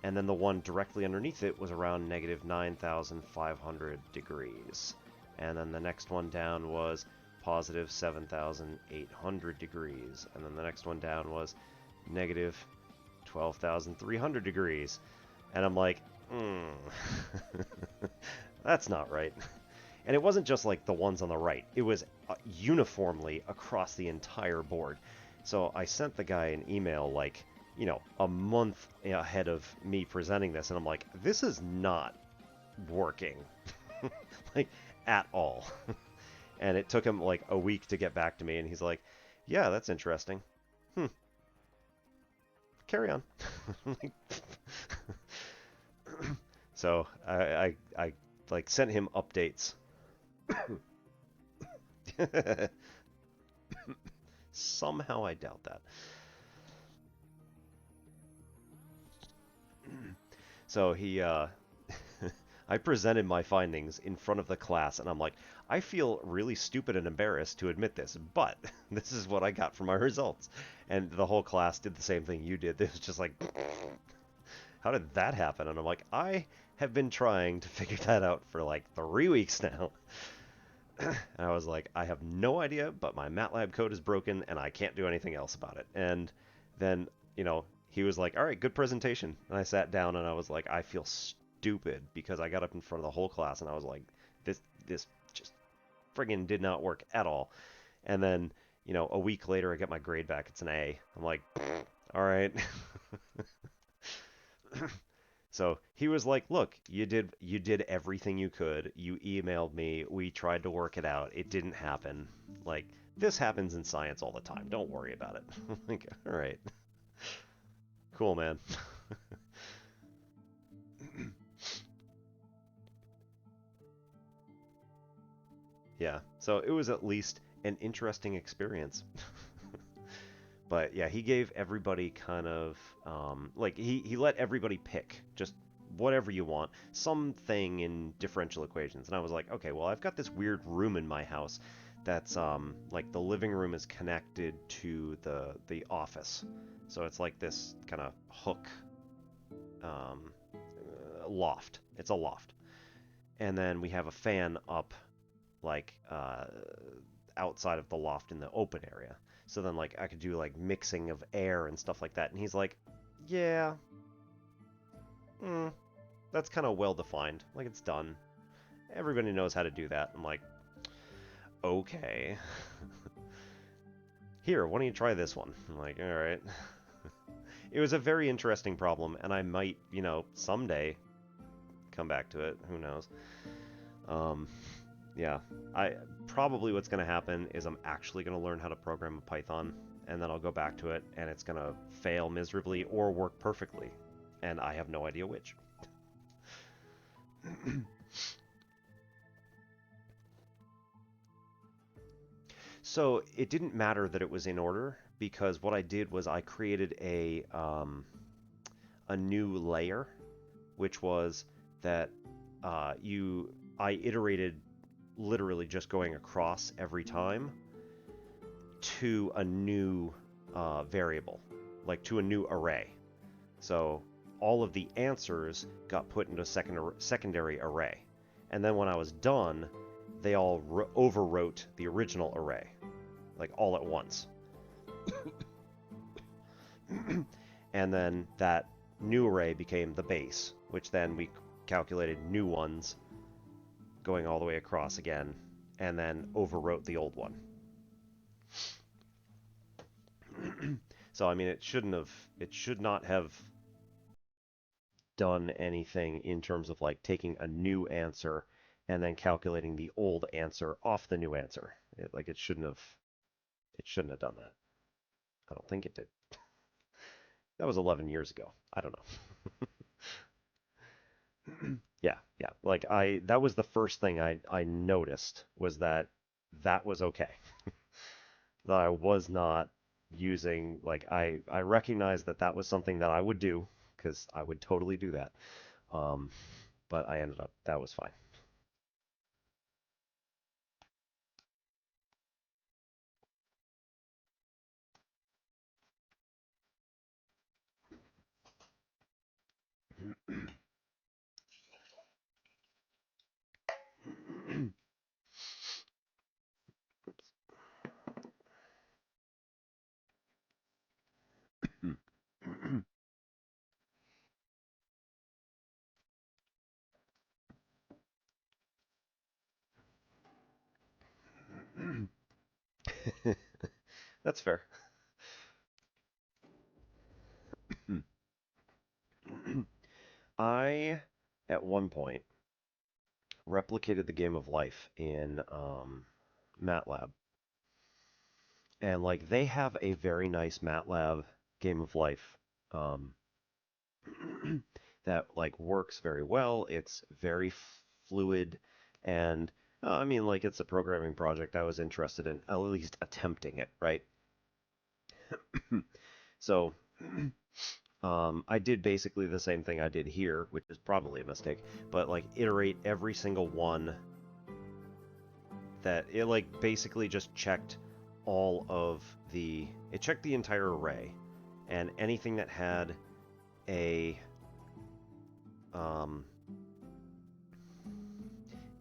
and then the one directly underneath it was around negative 9,500 degrees. And then the next one down was positive 7,800 degrees. And then the next one down was negative 12,300 degrees. And I'm like, that's not right. And it wasn't just like the ones on the right. It was uniformly across the entire board. So I sent the guy an email like, a month ahead of me presenting this. And I'm like, this is not working. Like, at all. And it took him like a week to get back to me. And he's like, yeah, that's interesting. Carry on. So I like sent him updates. Somehow I doubt that. So he I presented my findings in front of the class, and I'm like, I feel really stupid and embarrassed to admit this, but this is what I got from my results. And the whole class did the same thing you did. It was just like, how did that happen? And I'm like, I have been trying to figure that out for like 3 weeks now. And I was like, I have no idea, but my MATLAB code is broken, and I can't do anything else about it. And then, he was like, all right, good presentation. And I sat down, and I was like, I feel stupid, because I got up in front of the whole class, and I was like, this just friggin' did not work at all. And then, a week later, I get my grade back. It's an A. I'm like, all right. So he was like, look, you did everything you could. You emailed me. We tried to work it out. It didn't happen. Like, this happens in science all the time. Don't worry about it. I'm like, all right. Cool, man. Yeah, so it was at least an interesting experience. But yeah, he gave everybody kind of, like, he let everybody pick just whatever you want, something in differential equations. And I was like, okay, well, I've got this weird room in my house that's, like, the living room is connected to the office. So it's like this kind of hook loft. It's a loft. And then we have a fan up, like, outside of the loft in the open area. So then, like, I could do, like, mixing of air and stuff like that. And he's like, yeah, that's kind of well-defined. Like, it's done. Everybody knows how to do that. I'm like, okay. Here, why don't you try this one? I'm like, all right. It was a very interesting problem, and I might, someday come back to it. Who knows? Yeah, probably what's going to happen is I'm actually going to learn how to program a Python, and then I'll go back to it, and it's going to fail miserably or work perfectly, and I have no idea which. So it didn't matter that it was in order because what I did was I created a new layer, which was that I iterated literally just going across every time to a new variable, like to a new array. So all of the answers got put into a secondary array. And then when I was done, they all overwrote the original array, like all at once. And then that new array became the base, which then we calculated new ones going all the way across again, and then overwrote the old one. So I mean, it should not have done anything in terms of like taking a new answer and then calculating the old answer off the new answer. It shouldn't have done that. I don't think it did. That was 11 years ago. I don't know. Yeah, yeah. Like that was the first thing I noticed was that that was okay. That I was not using like I recognized that that was something that I would do because I would totally do that. Um, but I ended up that was fine. That's fair. I, at one point, replicated the game of life in MATLAB. And like they have a very nice MATLAB game of life um, that like works very well. It's very fluid, and I mean like it's a programming project I was interested in at least attempting it, right? So I did basically the same thing I did here, which is probably a mistake, but like iterate every single one that it like basically just checked all of it checked the entire array and anything that had a um,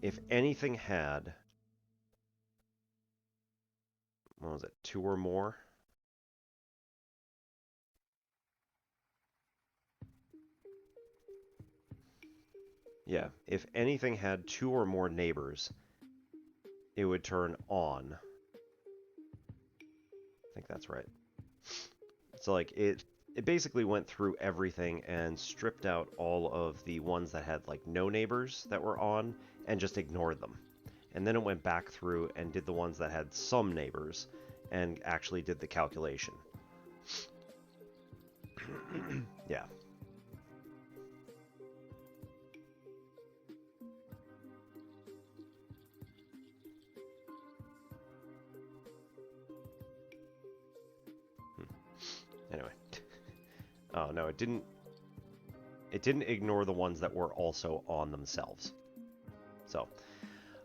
if anything had what was it, two or more. Yeah, if anything had two or more neighbors, it would turn on. I think that's right. So like it basically went through everything and stripped out all of the ones that had like no neighbors that were on and just ignored them. And then it went back through and did the ones that had some neighbors and actually did the calculation. Yeah. Anyway. Oh no, it didn't. It didn't ignore the ones that were also on themselves. So,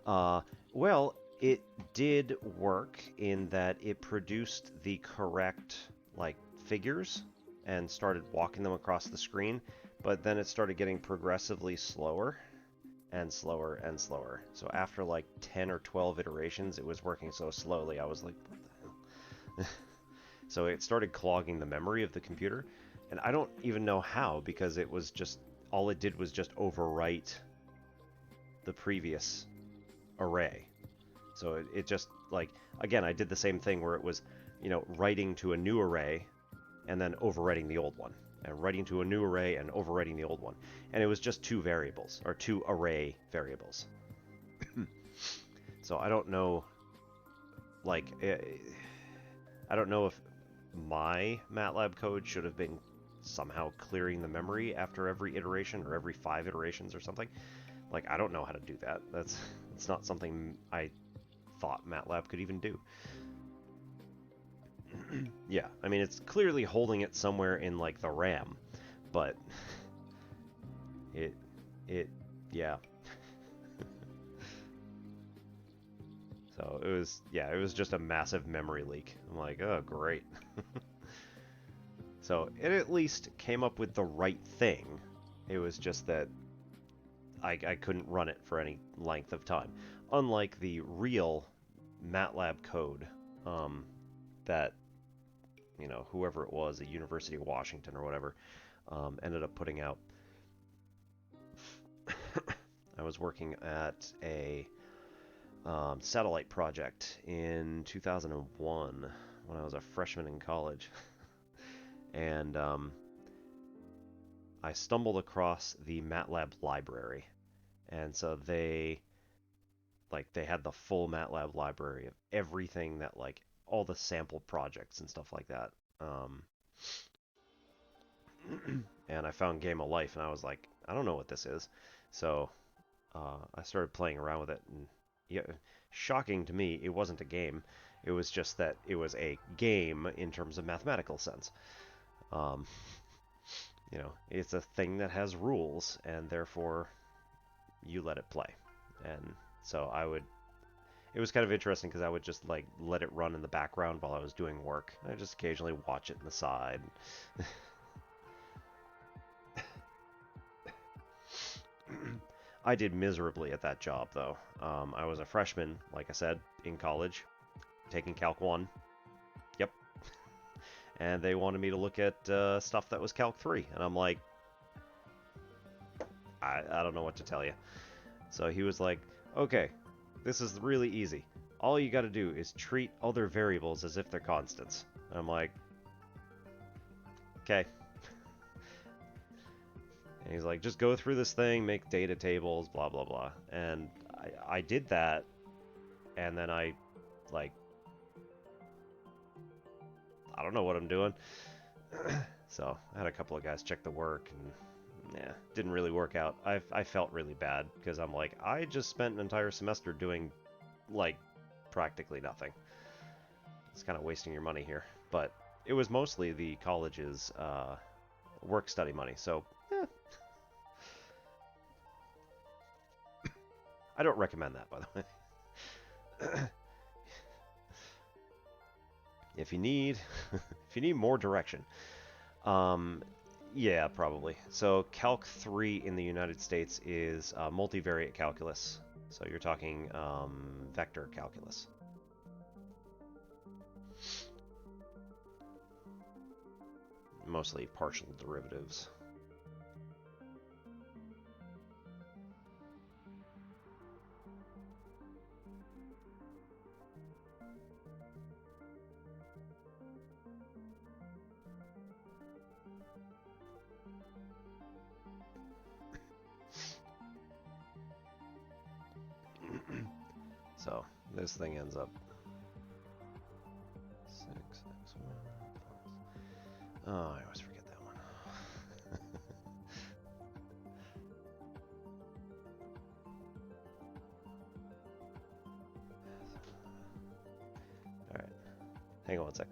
uh, well, it did work in that it produced the correct like figures and started walking them across the screen, but then it started getting progressively slower and slower and slower. So after like 10 or 12 iterations, it was working so slowly. I was like, what the hell? So it started clogging the memory of the computer, and I don't even know how because it was just all it did was just overwrite the previous array. So it just like again, I did the same thing where it was, writing to a new array and then overwriting the old one, and writing to a new array and overwriting the old one, and it was just two variables or two array variables. So I don't know, like, I don't know if my MATLAB code should have been somehow clearing the memory after every iteration or every 5 iterations or something. Like, I don't know how to do that. It's not something I thought MATLAB could even do. Yeah, I mean, it's clearly holding it somewhere in, like, the RAM, but yeah. So it was just a massive memory leak. I'm like, oh, great. So it at least came up with the right thing. It was just that I couldn't run it for any length of time. Unlike the real MATLAB code that, you know, whoever it was, the University of Washington or whatever, ended up putting out. I was working at a satellite project in 2001 when I was a freshman in college. And I stumbled across the MATLAB library. And so they had the full MATLAB library of everything that, like, all the sample projects and stuff like that. And I found Game of Life, and I was like, I don't know what this is. So I started playing around with it, and yeah, shocking to me, it wasn't a game. It was just that it was a game in terms of mathematical sense. You know, it's a thing that has rules, and therefore you let it play. And so it was kind of interesting because I would just, like, let it run in the background while I was doing work. I just occasionally watch it in the side. I did miserably at that job, though. I was a freshman, like I said, in college, taking Calc 1. Yep. And they wanted me to look at stuff that was Calc 3. And I'm like, I don't know what to tell you. So he was like, okay, this is really easy. All you got to do is treat other variables as if they're constants. And I'm like, okay. And he's like, just go through this thing, make data tables, blah, blah, blah. And I did that, and then I don't know what I'm doing. So I had a couple of guys check the work, and yeah, didn't really work out. I felt really bad, because I'm like, I just spent an entire semester doing, like, practically nothing. It's kind of wasting your money here. But it was mostly the college's work study money, so I don't recommend that, by the way. If you need more direction, yeah, probably. So Calc 3 in the United States is multivariate calculus. So you're talking vector calculus. Mostly partial derivatives. So this thing ends up 6x1. Oh, I always forget that one. All right, hang on one sec.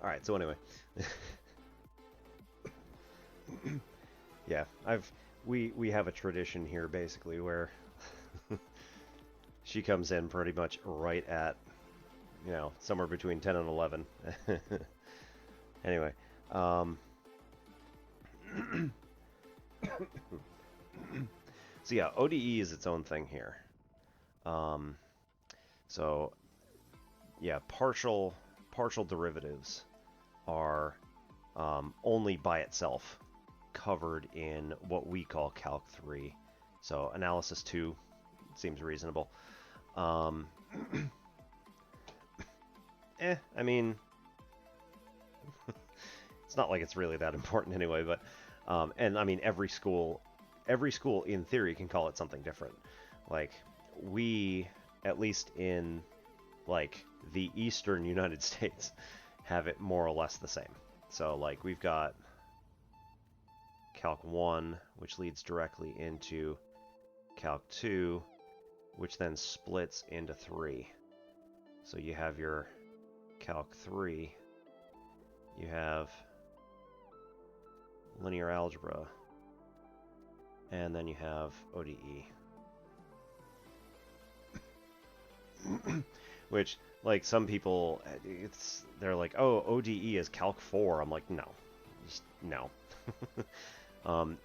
All right. So anyway, yeah, we have a tradition here basically where she comes in pretty much right at, somewhere between 10 and 11. Anyway, um, so yeah, ODE is its own thing here. Um, so yeah, partial derivatives are only by itself covered in what we call Calc 3. So analysis 2 seems reasonable. Um, I mean, it's not like it's really that important anyway, but and I mean every school in theory can call it something different. Like we, at least in like the eastern United States, have it more or less the same. So like we've got Calc 1, which leads directly into Calc 2, which then splits into 3. So you have your Calc 3, you have linear algebra, and then you have ODE. Which, like, some people, they're like, oh, ODE is Calc 4. I'm like, no. Just no.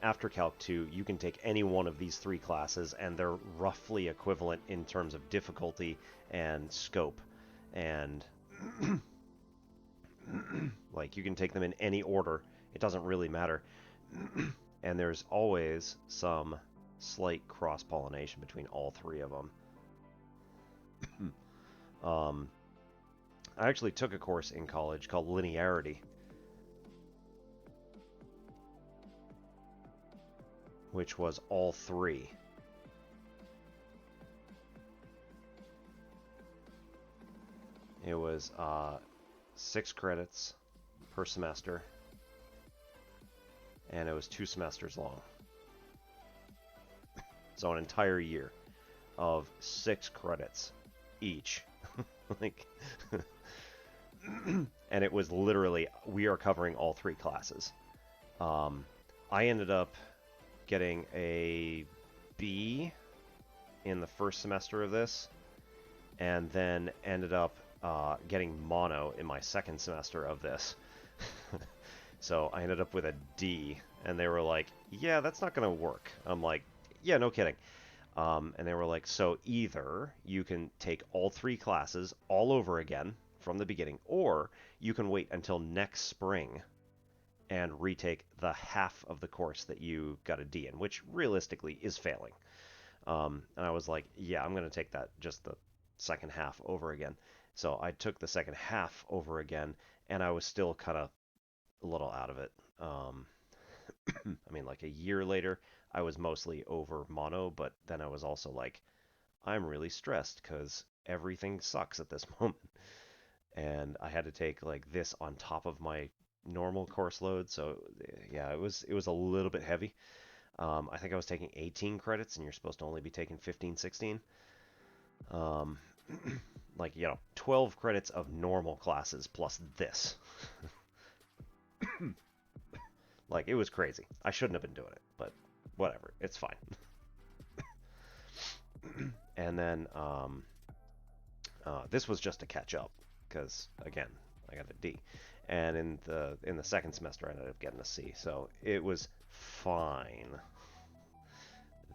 After Calc 2, you can take any one of these 3 classes, and they're roughly equivalent in terms of difficulty and scope. And, like, you can take them in any order. It doesn't really matter. And there's always some slight cross-pollination between all 3 of them. I actually took a course in college called linearity, which was all 3. It was 6 credits per semester, and it was 2 semesters long. So an entire year of 6 credits each. Like, and it was literally, we are covering all 3 classes. I ended up getting a B in the first semester of this, and then ended up getting mono in my second semester of this. So I ended up with a D, and they were like, yeah, that's not going to work. I'm like, yeah, no kidding. And they were like, so either you can take all 3 classes all over again from the beginning, or you can wait until next spring and retake the half of the course that you got a D in, which realistically is failing. And I was like, yeah, I'm going to take that, just the second half over again. So I took the second half over again, and I was still kind of a little out of it. I mean, like a year later, I was mostly over mono, but then I was also like, I'm really stressed because everything sucks at this moment. And I had to take like this on top of my normal course load. So yeah, it was a little bit heavy. I think I was taking 18 credits, and you're supposed to only be taking 15, 16. Like, 12 credits of normal classes plus this. Like, it was crazy. I shouldn't have been doing it, but whatever. It's fine. And then this was just to catch up, because again, I got a D, and in the second semester I ended up getting a C, so it was fine.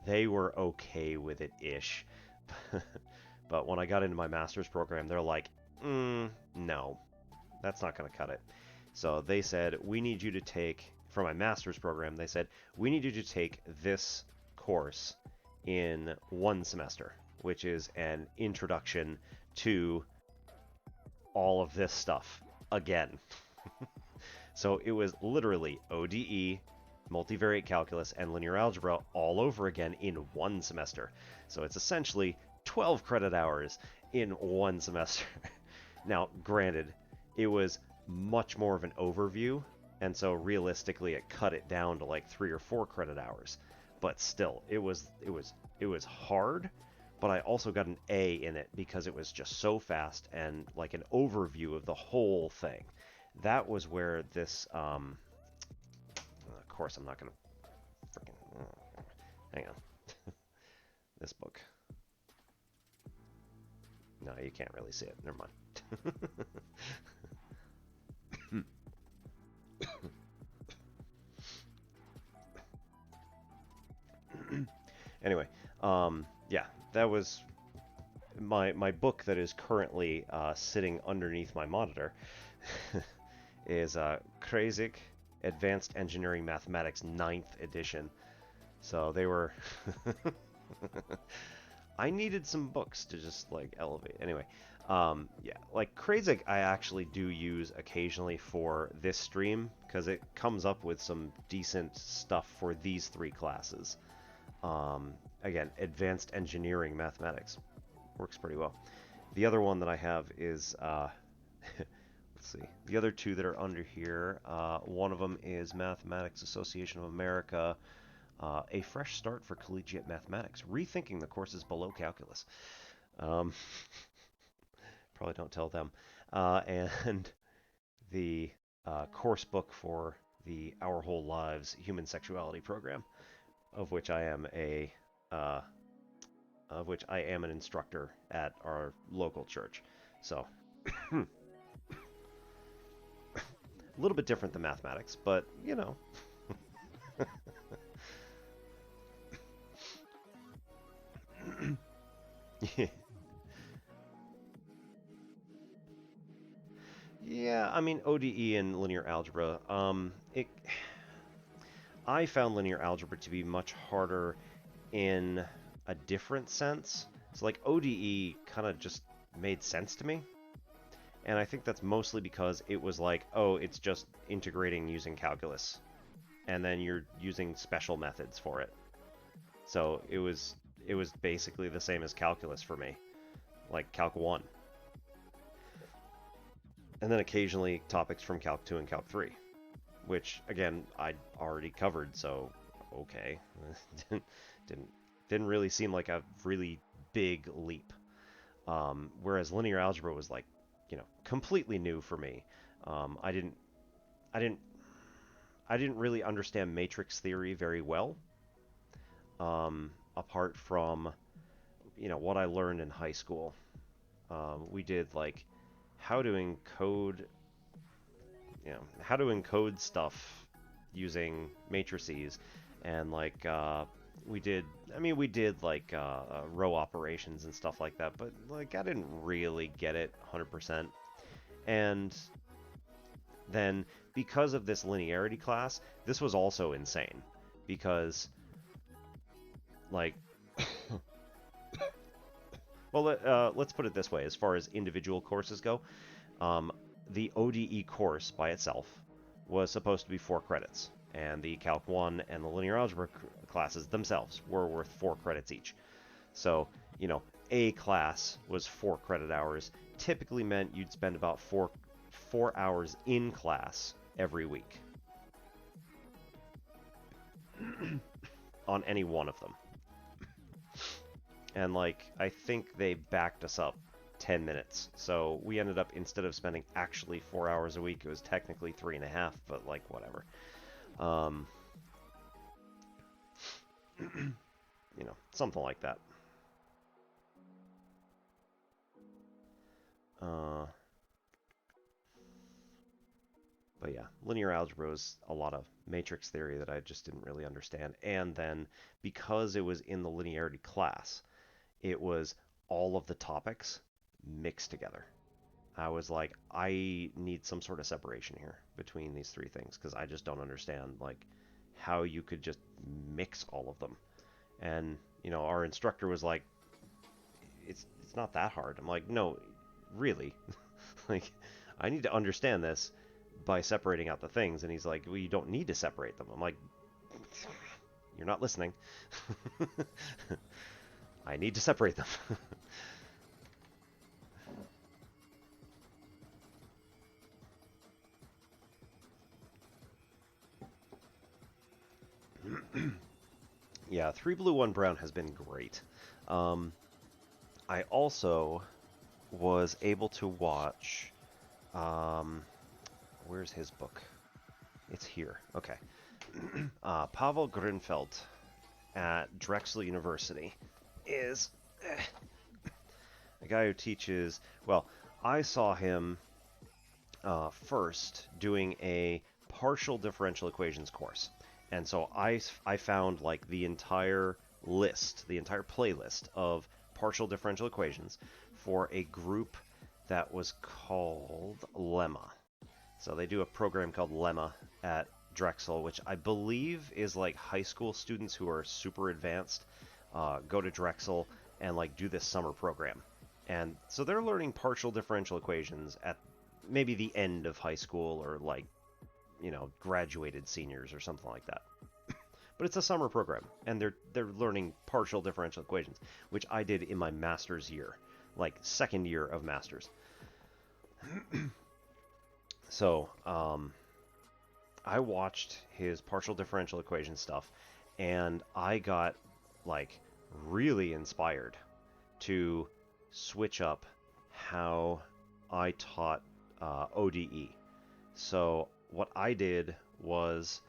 They were okay with it ish. But when I got into my master's program, they're like, no, that's not going to cut it. So they said, we need you to take, for my master's program, they said, we need you to take this course in 1 semester, which is an introduction to all of this stuff again. So it was literally ODE, multivariate calculus, and linear algebra all over again in 1 semester. So it's essentially 12 credit hours in 1 semester. Now, granted, it was much more of an overview, and so realistically it cut it down to like 3 or 4 credit hours. But still, it was hard, but I also got an A in it because it was just so fast and like an overview of the whole thing. that was where this, of course I'm not going to freaking, hang on, this book. No, you can't really see it. Never mind. Anyway, yeah, that was my book that is currently sitting underneath my monitor is Krasik Advanced Engineering Mathematics Ninth Edition. So they were I needed some books to just like elevate. Anyway, yeah, like Krasik I actually do use occasionally for this stream because it comes up with some decent stuff for these three classes. Again, Advanced Engineering Mathematics works pretty well. The other one that I have is, let's see, the other two that are under here. One of them is Mathematics Association of America, A Fresh Start for Collegiate Mathematics, Rethinking the Courses Below Calculus. Um, Probably don't tell them. And the course book for the Our Whole Lives Human Sexuality program, of which I am uh, an instructor at our local church. So, a little bit different than mathematics, but you know. Yeah, I mean ODE and linear algebra. I found linear algebra to be much harder in a different sense. So like ODE kind of just made sense to me. And I think that's mostly because it was like, oh, it's just integrating using calculus. And then you're using special methods for it. So it was basically the same as calculus for me, like Calc 1. And then occasionally topics from Calc 2 and Calc 3, which again I'd already covered, so okay. didn't didn't really seem like a really big leap. Whereas linear algebra was like, completely new for me. I didn't I didn't I didn't really understand matrix theory very well, apart from what I learned in high school. We did like how to encode how to encode stuff using matrices, and like we did like row operations and stuff like that, but like I didn't really get it 100%. And then because of this linearity class, this was also insane because like well let's put it this way: as far as individual courses go, um, the ODE course by itself was supposed to be 4 credits, and the Calc 1 and the linear algebra classes themselves were worth 4 credits each. So, a class was 4 credit hours, typically meant you'd spend about four hours in class every week on any one of them. And like I think they backed us up 10 minutes. So we ended up, instead of spending actually 4 hours a week, it was technically 3.5, but like whatever. Um, Something like that. But yeah, linear algebra was a lot of matrix theory that I just didn't really understand. And then because it was in the linearity class, it was all of the topics mixed together. I was like, I need some sort of separation here between these three things because I just don't understand like how you could just mix all of them. And our instructor was like, it's not that hard. I'm like, no, really, like I need to understand this by separating out the things. And he's like, well, you don't need to separate them. I'm like, you're not listening. I need to separate them. Yeah, 3 blue, 1 brown has been great. I also was able to watch, where's his book? It's here. Okay. Pavel Grinfeld at Drexel University is a guy who teaches, well, I saw him first doing a partial differential equations course. And so I found like the entire list, the entire playlist of partial differential equations for a group that was called Lemma. So they do a program called Lemma at Drexel, which I believe is like high school students who are super advanced go to Drexel and like do this summer program. And so they're learning partial differential equations at maybe the end of high school or like, you know, graduated seniors or something like that. But it's a summer program, and they're learning partial differential equations, which I did in my master's year, like second year of master's. So, I watched his partial differential equation stuff, and I got like really inspired to switch up how I taught ODE. So what I did was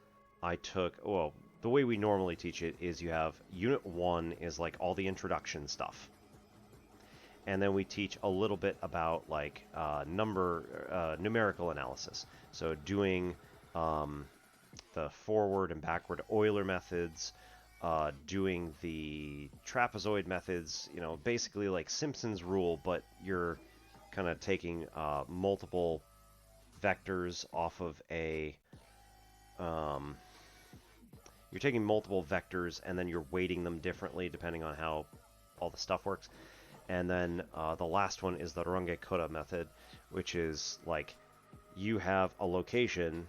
I took, well, the way we normally teach it is you have Unit 1 is like all the introduction stuff. And then we teach a little bit about like numerical analysis. So doing the forward and backward Euler methods, doing the trapezoid methods, you know, basically like Simpson's rule, but you're kind of taking multiple vectors off of a you're taking multiple vectors and then you're weighting them differently depending on how all the stuff works. And then the last one is the Runge-Kutta method, which is like you have a location,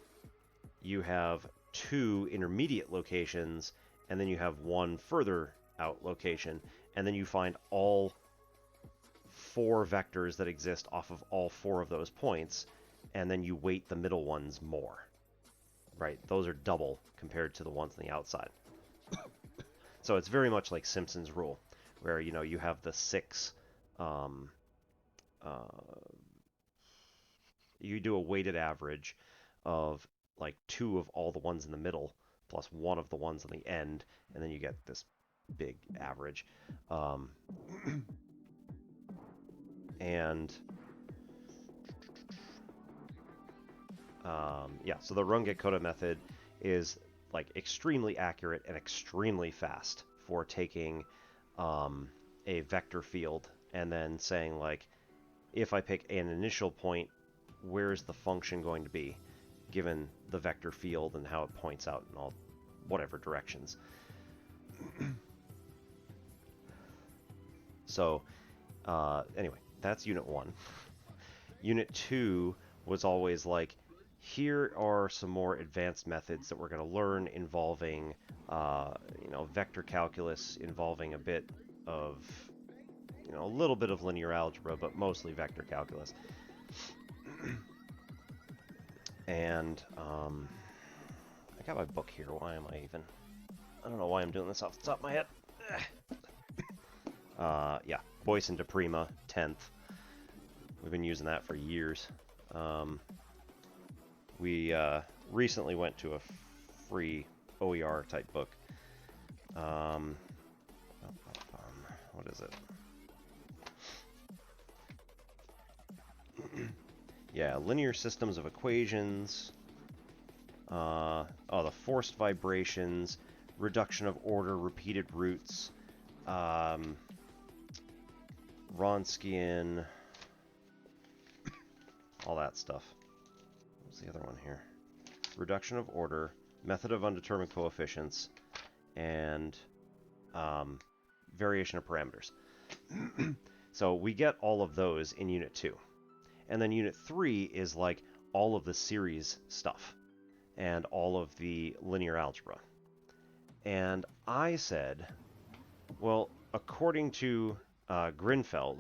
you have two intermediate locations, and then you have one further out location, and then you find all four vectors that exist off of all four of those points, and then you weight the middle ones more. Right? Those are double compared to the ones on the outside. So it's very much like Simpson's rule, where, you know, you have the six, you do a weighted average of like two of all the ones in the middle plus one of the ones on the end, and then you get this big average. Yeah, so the Runge-Kutta method is like extremely accurate and extremely fast for taking a vector field and then saying like, if I pick an initial point, where's the function going to be given the vector field and how it points out in all whatever directions. So anyway, that's Unit 1. Unit 2 was always like, here are some more advanced methods that we're going to learn involving, vector calculus, involving a bit of, a little bit of linear algebra, but mostly vector calculus. And I got my book here. Why am I even? I don't know why I'm doing this off the top of my head. Yeah, Boyce and DePrima, 10th. We've been using that for years. We recently went to a free OER type book. What is it? Yeah, linear systems of equations. The forced vibrations, reduction of order, repeated roots, Wronskian, all that stuff. What's the other one here? Reduction of order, method of undetermined coefficients, and variation of parameters. So we get all of those in Unit 2. And then Unit 3 is like all of the series stuff and all of the linear algebra. And I said, well, according to Grinfeld,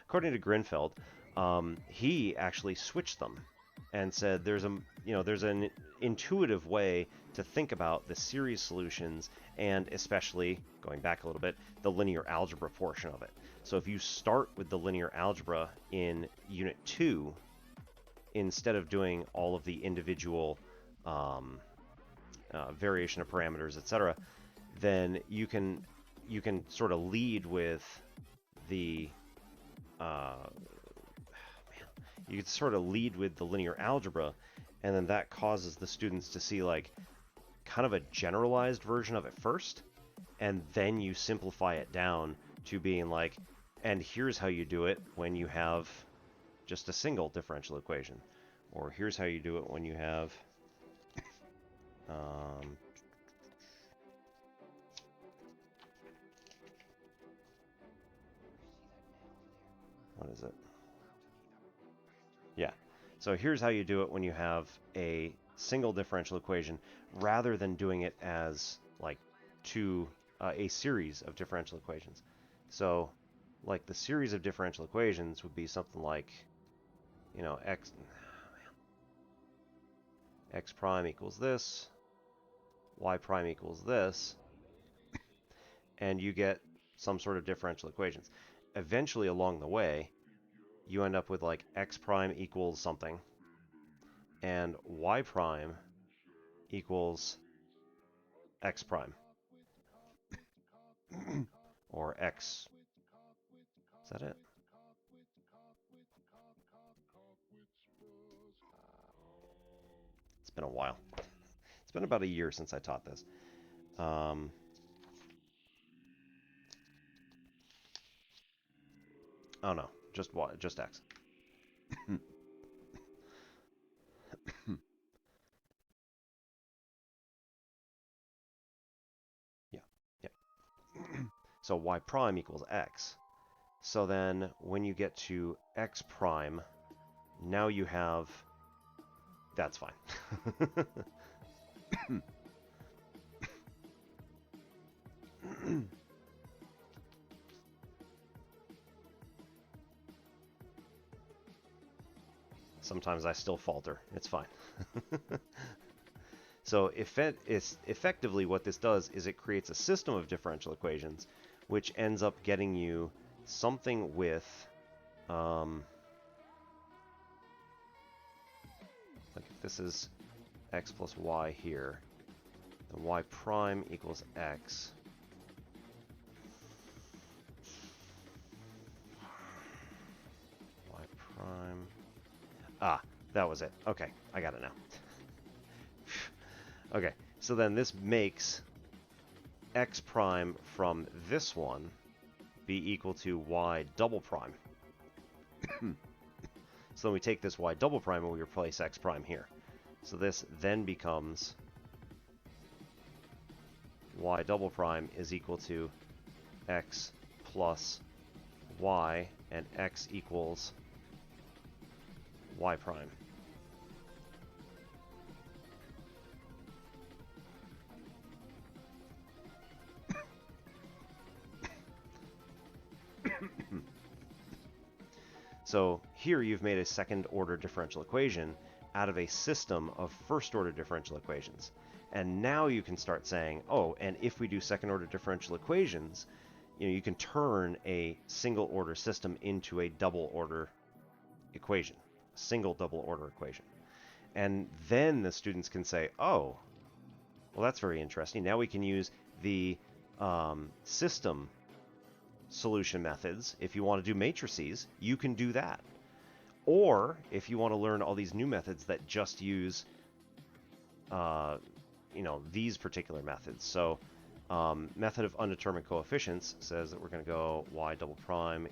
according to Grinfeld, he actually switched them and said there's an intuitive way to think about the series solutions, and especially, going back a little bit, the linear algebra portion of it. So if you start with the linear algebra in Unit 2, instead of doing all of the individual variation of parameters, etc., then you can sort of lead with the you can sort of lead with the linear algebra, and then that causes the students to see like kind of a generalized version of it first, and then you simplify it down to being like, and here's how you do it when you have just a single differential equation, or here's how you do it when you have what is it? Yeah. So here's how you do it when you have a single differential equation rather than doing it as like a series of differential equations. So like the series of differential equations would be something like, you know, x prime equals this, y prime equals this, and you get some sort of differential equations. Eventually along the way, you end up with like x prime equals something, and y prime equals x prime. Or x. Is that it? It's been a while. It's been about a year since I taught this. Oh no, just y, just x. Yeah, yeah. So y prime equals x. So then when you get to x prime, now you have... That's fine. Sometimes I still falter. It's fine. So effectively what this does is it creates a system of differential equations which ends up getting you something with like if this is x plus y here, then y prime equals x. Y prime... Ah, that was it. Okay, I got it now. Okay, so then this makes x prime from this one be equal to y double prime. So then we take this y double prime and we replace x prime here. So this then becomes y double prime is equal to x plus y, and x equals y prime. So here you've made a second order differential equation out of a system of first order differential equations. And now you can start saying, oh, and if we do second order differential equations, you can turn a single order system into a double order equation, a single double order equation. And then the students can say, oh, well, that's very interesting. Now we can use the system solution methods. If you want to do matrices, you can do that. Or if you want to learn all these new methods that just use these particular methods. So method of undetermined coefficients says that we're going to go y double prime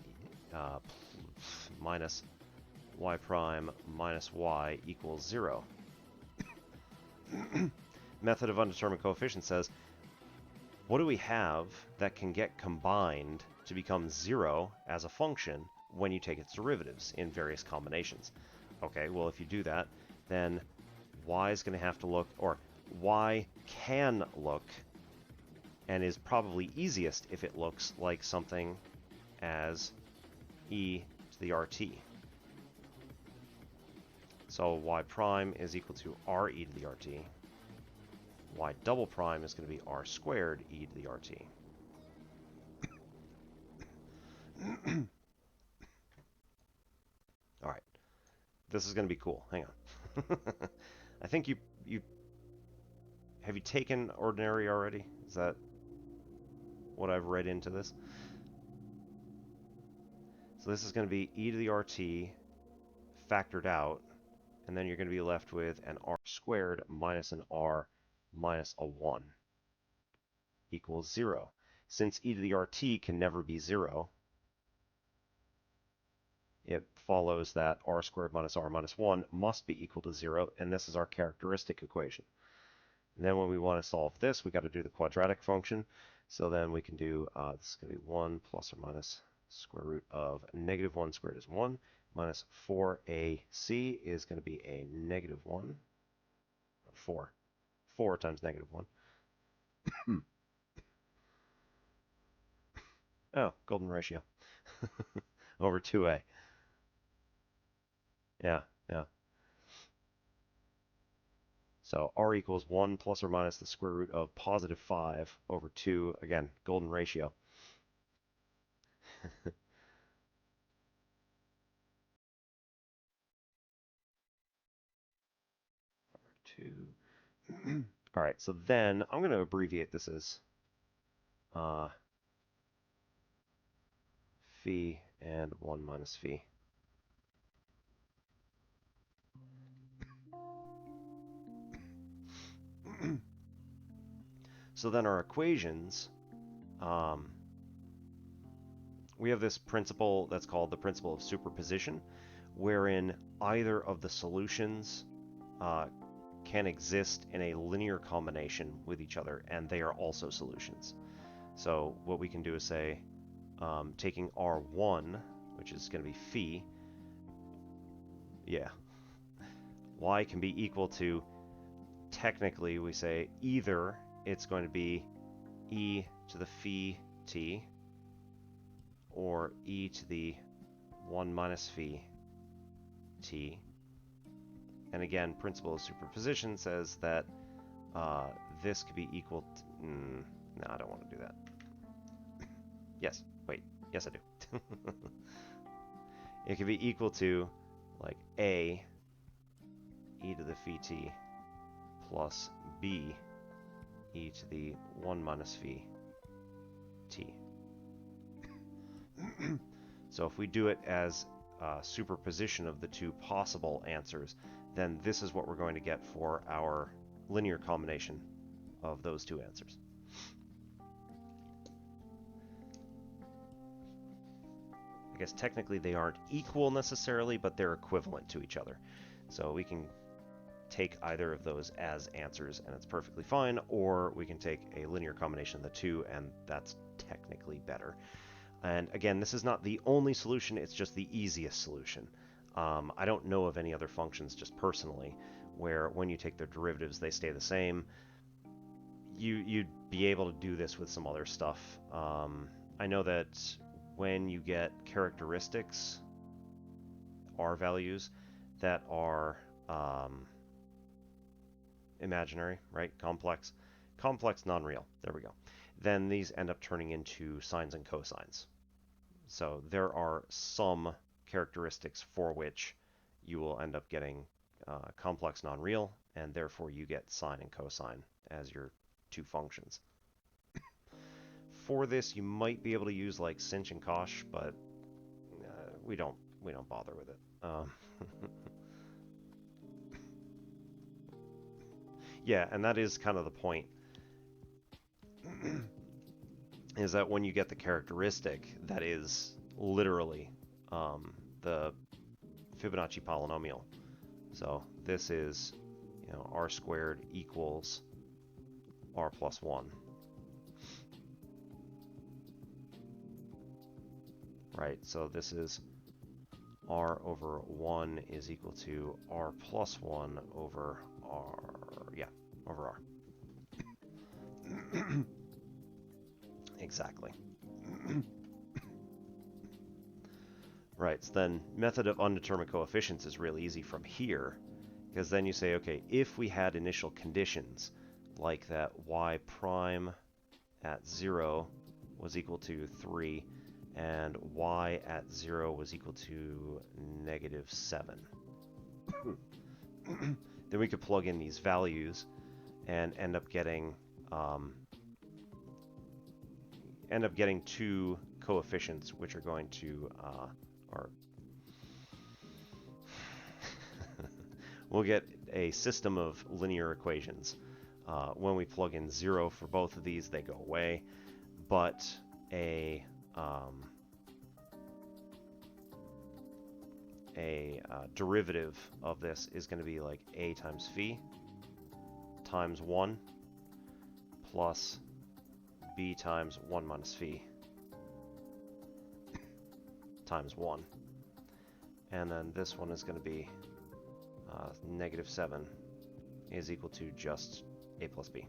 minus y prime minus y equals 0. Method of undetermined coefficients says, what do we have that can get combined to become 0 as a function when you take its derivatives in various combinations? Okay, well, if you do that, then y is going to have to look, or y can look, and is probably easiest if it looks like something as e to the rt. So y prime is equal to re to the rt. Y double prime is going to be r squared e to the rt. All right. This is going to be cool. Hang on. I think you have you taken ordinary already? Is that what I've read into this? So this is going to be e to the RT factored out, and then you're going to be left with an r squared minus an r minus a 1 equals 0. Since e to the RT can never be 0, it follows that r squared minus r minus 1 must be equal to 0, and this is our characteristic equation. And then when we want to solve this, we got to do the quadratic function. So then we can do, this is going to be 1 plus or minus square root of negative 1 squared is 1, minus 4ac is going to be a negative 1, 4. 4 times negative 1. Oh, golden ratio. Over 2a. Yeah, yeah. So r equals 1 plus or minus the square root of positive 5 over 2. Again, golden ratio. 2. All right, so then I'm going to abbreviate this as phi and 1 minus phi. So then our equations, we have this principle that's called the principle of superposition, wherein either of the solutions can exist in a linear combination with each other, and they are also solutions. So what we can do is say, taking R1, which is going to be phi, yeah, y can be equal to, technically we say either it's going to be e to the phi t, or e to the 1 minus phi t. And again, principle of superposition says that this could be equal to... no, I don't want to do that. Yes, wait. Yes, I do. It could be equal to, like, a e to the phi t plus b e to the 1 minus phi t. So if we do it as superposition of the two possible answers, then this is what we're going to get for our linear combination of those two answers. I guess technically they aren't equal necessarily, but they're equivalent to each other. So we can take either of those as answers and it's perfectly fine, or we can take a linear combination of the two and that's technically better. And again, this is not the only solution, it's just the easiest solution. I don't know of any other functions, just personally, where when you take their derivatives, they stay the same. You'd be able to do this with some other stuff. I know that when you get characteristics, R values, that are imaginary, right? Complex, non-real, there we go. Then these end up turning into sines and cosines. So there are some characteristics for which you will end up getting complex non-real, and therefore you get sine and cosine as your two functions. For this, you might be able to use like sinh and cosh, but we don't bother with it. Yeah, and that is kind of the point. Is that when you get the characteristic that is literally the Fibonacci polynomial. So this is, r squared equals r plus 1. Right, so this is r over 1 is equal to r plus 1 over r, over r. Exactly. Right, so then method of undetermined coefficients is really easy from here, because then you say, okay, if we had initial conditions like that y prime at 0 was equal to 3 and y at 0 was equal to -7, then we could plug in these values and end up getting two coefficients, which are going to or we'll get a system of linear equations. When we plug in 0 for both of these, they go away, but a derivative of this is going to be like a times phi times 1 plus b times 1 minus phi times 1. And then this one is going to be -7 is equal to just a plus b.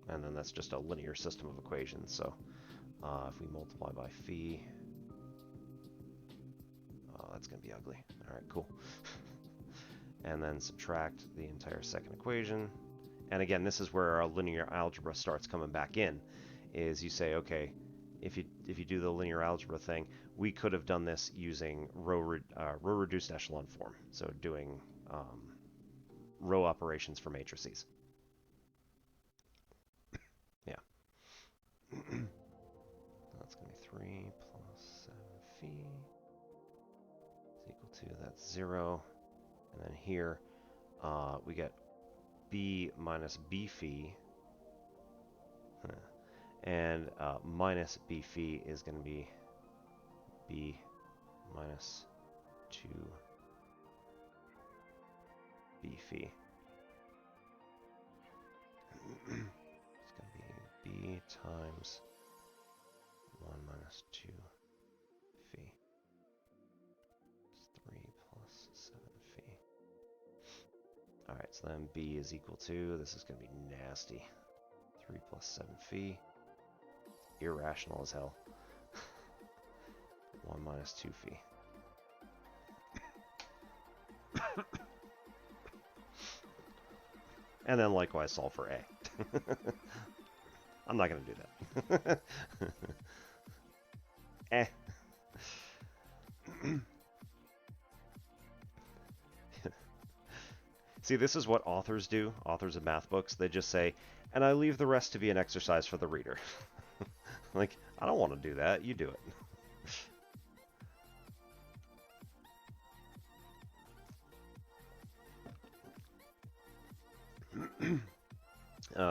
And then that's just a linear system of equations. So if we multiply by phi, that's going to be ugly. All right, cool. And then subtract the entire second equation. And again, this is where our linear algebra starts coming back in, is you say, okay, if you do the linear algebra thing, we could have done this using row reduced echelon form, so doing row operations for matrices. Yeah. That's going to be 3 plus 7 phi is equal to, that's 0. And then here we get b minus b phi. And minus b phi is going to be b minus 2 b phi. It's going to be b times 1 minus 2 phi. It's 3 plus 7 phi. Alright, so then b is equal to, this is going to be nasty, 3 plus 7 phi. Irrational as hell. 1 minus 2 phi. And then likewise solve for a. I'm not going to do that. Eh. See, this is what authors do, authors of math books. They just say, and I leave the rest to be an exercise for the reader. Like, I don't want to do that. You do it.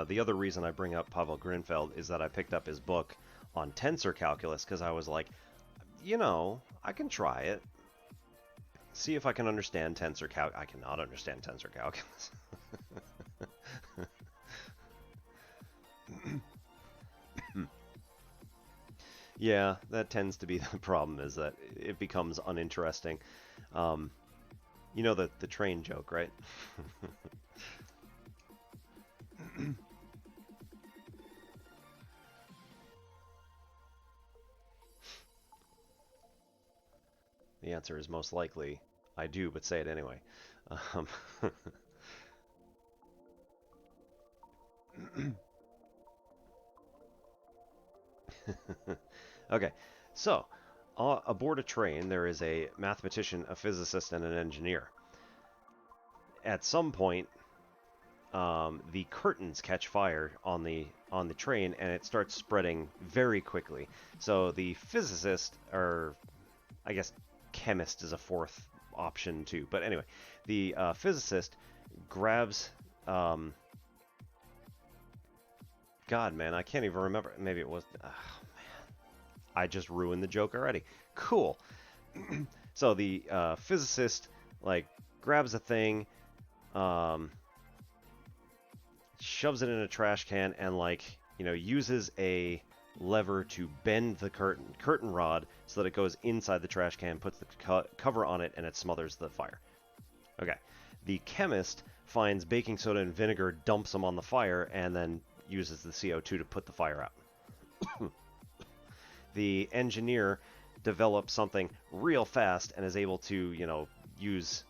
The other reason I bring up Pavel Grinfeld is that I picked up his book on tensor calculus because I was like, you know, I can try it. See if I can understand tensor calculus. I cannot understand tensor calculus. Yeah, that tends to be the problem, is that it becomes uninteresting. You know the train joke, right? The answer is most likely, I do, but say it anyway. Okay, so aboard a train there is a mathematician, a physicist, and an engineer. At some point, the curtains catch fire on the train, and it starts spreading very quickly. So the physicist, or I guess chemist is a fourth option too, but anyway, the physicist grabs. God, man, I can't even remember. Maybe it was. Oh, man, I just ruined the joke already. Cool. So the physicist like grabs a thing, shoves it in a trash can, and uses a lever to bend the curtain rod so that it goes inside the trash can, puts the cover on it, and it smothers the fire. Okay. The chemist finds baking soda and vinegar, dumps them on the fire, and then uses the CO2 to put the fire out. The engineer develops something real fast and is able to, use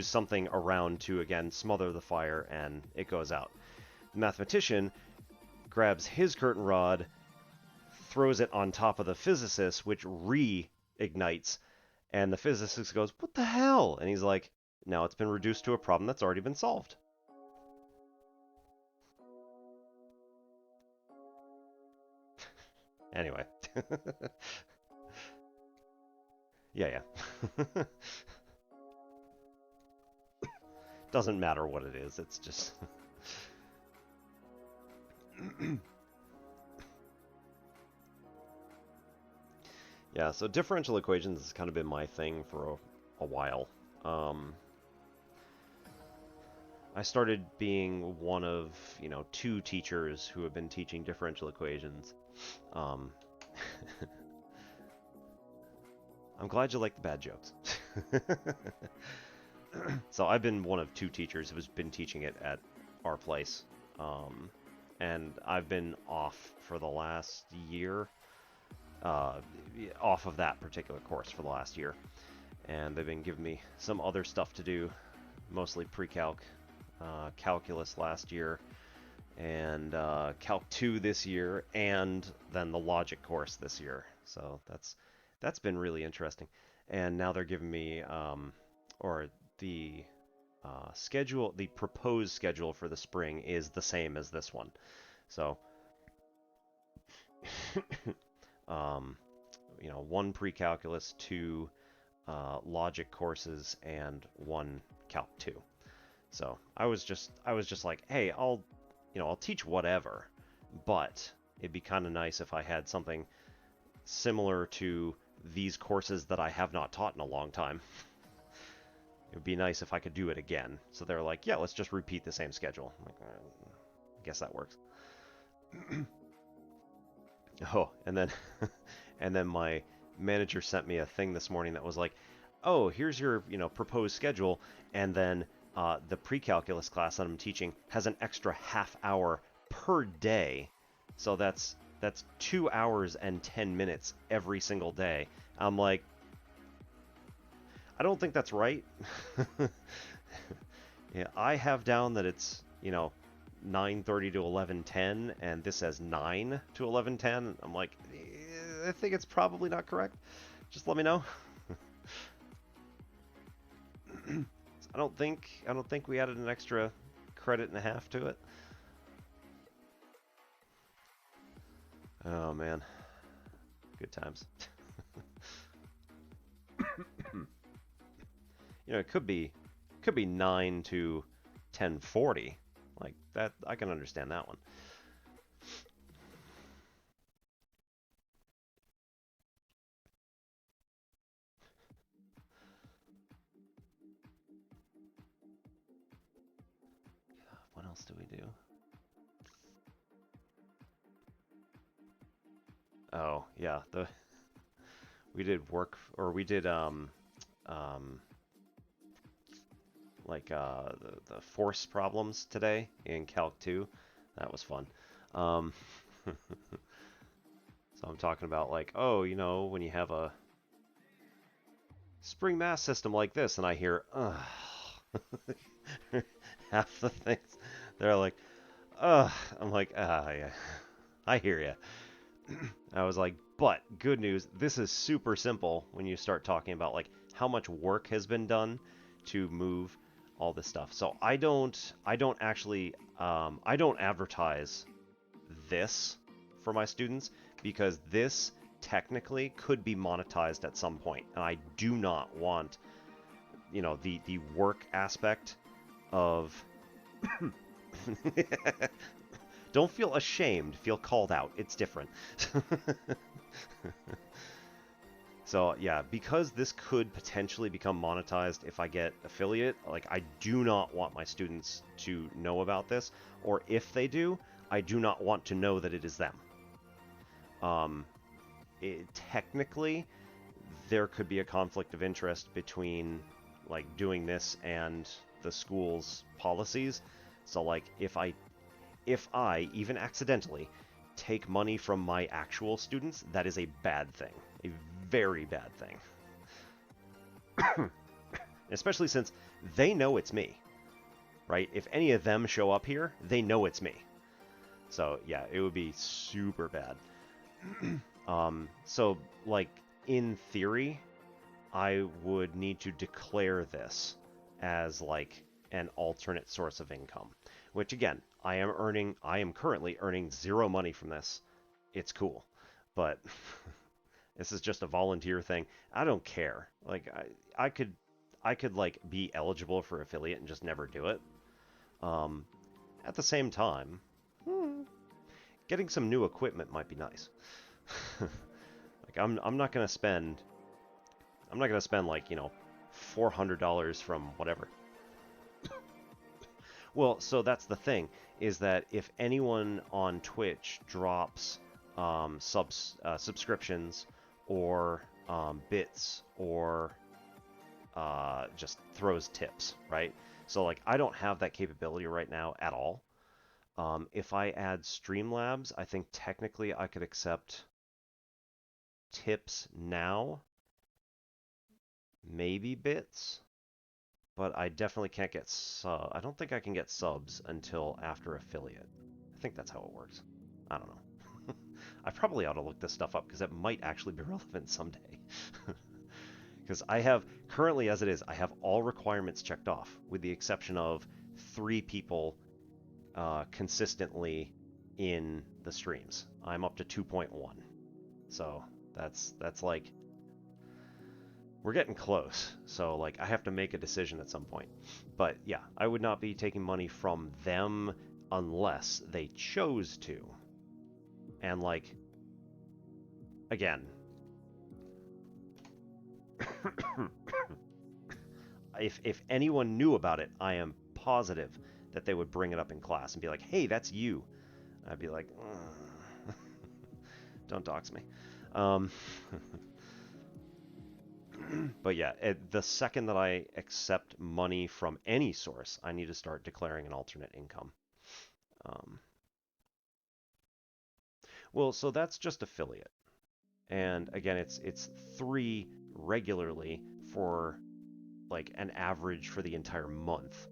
something around to, again, smother the fire, and it goes out. The mathematician grabs his curtain rod, throws it on top of the physicist, which reignites, and the physicist goes, "What the hell?" And he's like, "Now it's been reduced to a problem that's already been solved." Anyway. Yeah. Doesn't matter what it is, it's just... Yeah, so differential equations has kind of been my thing for a while. I started being one of, 2 teachers who have been teaching differential equations. Um, I'm glad you like the bad jokes. So I've been one of 2 teachers who's been teaching it at our place. And I've been off for the last year, off of that particular course for the last year. And they've been giving me some other stuff to do, mostly pre-calc, calculus last year, and Calc 2 this year, and then the logic course this year. So that's been really interesting. And now they're giving me, or the schedule, the proposed schedule for the spring is the same as this one. So, 1 pre-calculus, 2 logic courses, and 1 Calc 2. So I was just like, hey, I'll teach whatever, but it'd be kind of nice if I had something similar to these courses that I have not taught in a long time. It would be nice if I could do it again. So they're like, yeah, let's just repeat the same schedule. I'm like, I guess that works. Oh, and then my manager sent me a thing this morning that was like, oh, here's your proposed schedule, and then the pre-calculus class that I'm teaching has an extra half hour per day, so that's 2 hours and 10 minutes every single day. I'm like, I don't think that's right. Yeah, I have down that it's 9:30 to 11:10, and this says 9 to 11:10. I'm like, I think it's probably not correct. Just let me know. I don't think we added an extra credit and a half to it. Oh man, good times. It could be 9 to 10:40, like that. I can understand that one. What else do we do? Oh yeah, we did work, or we did the force problems today in Calc 2. That was fun. So I'm talking about like, oh, when you have a spring mass system like this, and I hear, half the things, they're like, I'm like, yeah, I hear you. I was like, but good news, this is super simple when you start talking about like how much work has been done to move all this stuff. So I don't actually I don't advertise this for my students because this technically could be monetized at some point, and I do not want the work aspect of Don't feel ashamed, feel called out. It's different. So yeah, because this could potentially become monetized if I get affiliate, like I do not want my students to know about this, or if they do, I do not want to know that it is them. Technically, there could be a conflict of interest between like doing this and the school's policies. So like if I even accidentally take money from my actual students, that is a bad thing. A very bad thing. Especially since they know it's me, right? If any of them show up here, they know it's me. So yeah, it would be super bad. So like in theory, I would need to declare this as like an alternate source of income, which again, I am currently earning zero money from this. It's cool, but this is just a volunteer thing. I don't care. Like I could like be eligible for affiliate and just never do it. Um, at the same time, getting some new equipment might be nice. Like I'm not gonna spend like, $400 from whatever. Well, so that's the thing, is that if anyone on Twitch drops subscriptions or bits or just throws tips, right? So like I don't have that capability right now at all. If I add Streamlabs, I think technically I could accept tips now, maybe bits, but I definitely can't get I don't think I can get subs until after affiliate. I think that's how it works. I don't know. I probably ought to look this stuff up because it might actually be relevant someday. Because I have, currently as it is, I have all requirements checked off, with the exception of 3 people consistently in the streams. I'm up to 2.1. So that's like we're getting close. So like I have to make a decision at some point. But yeah, I would not be taking money from them unless they chose to. And like again, if anyone knew about it, I am positive that they would bring it up in class and be like, "Hey, that's you." I'd be like, "Don't dox me." Um, but yeah, the second that I accept money from any source, I need to start declaring an alternate income. Um, well, so that's just affiliate, and again, it's 3 regularly for like an average for the entire month,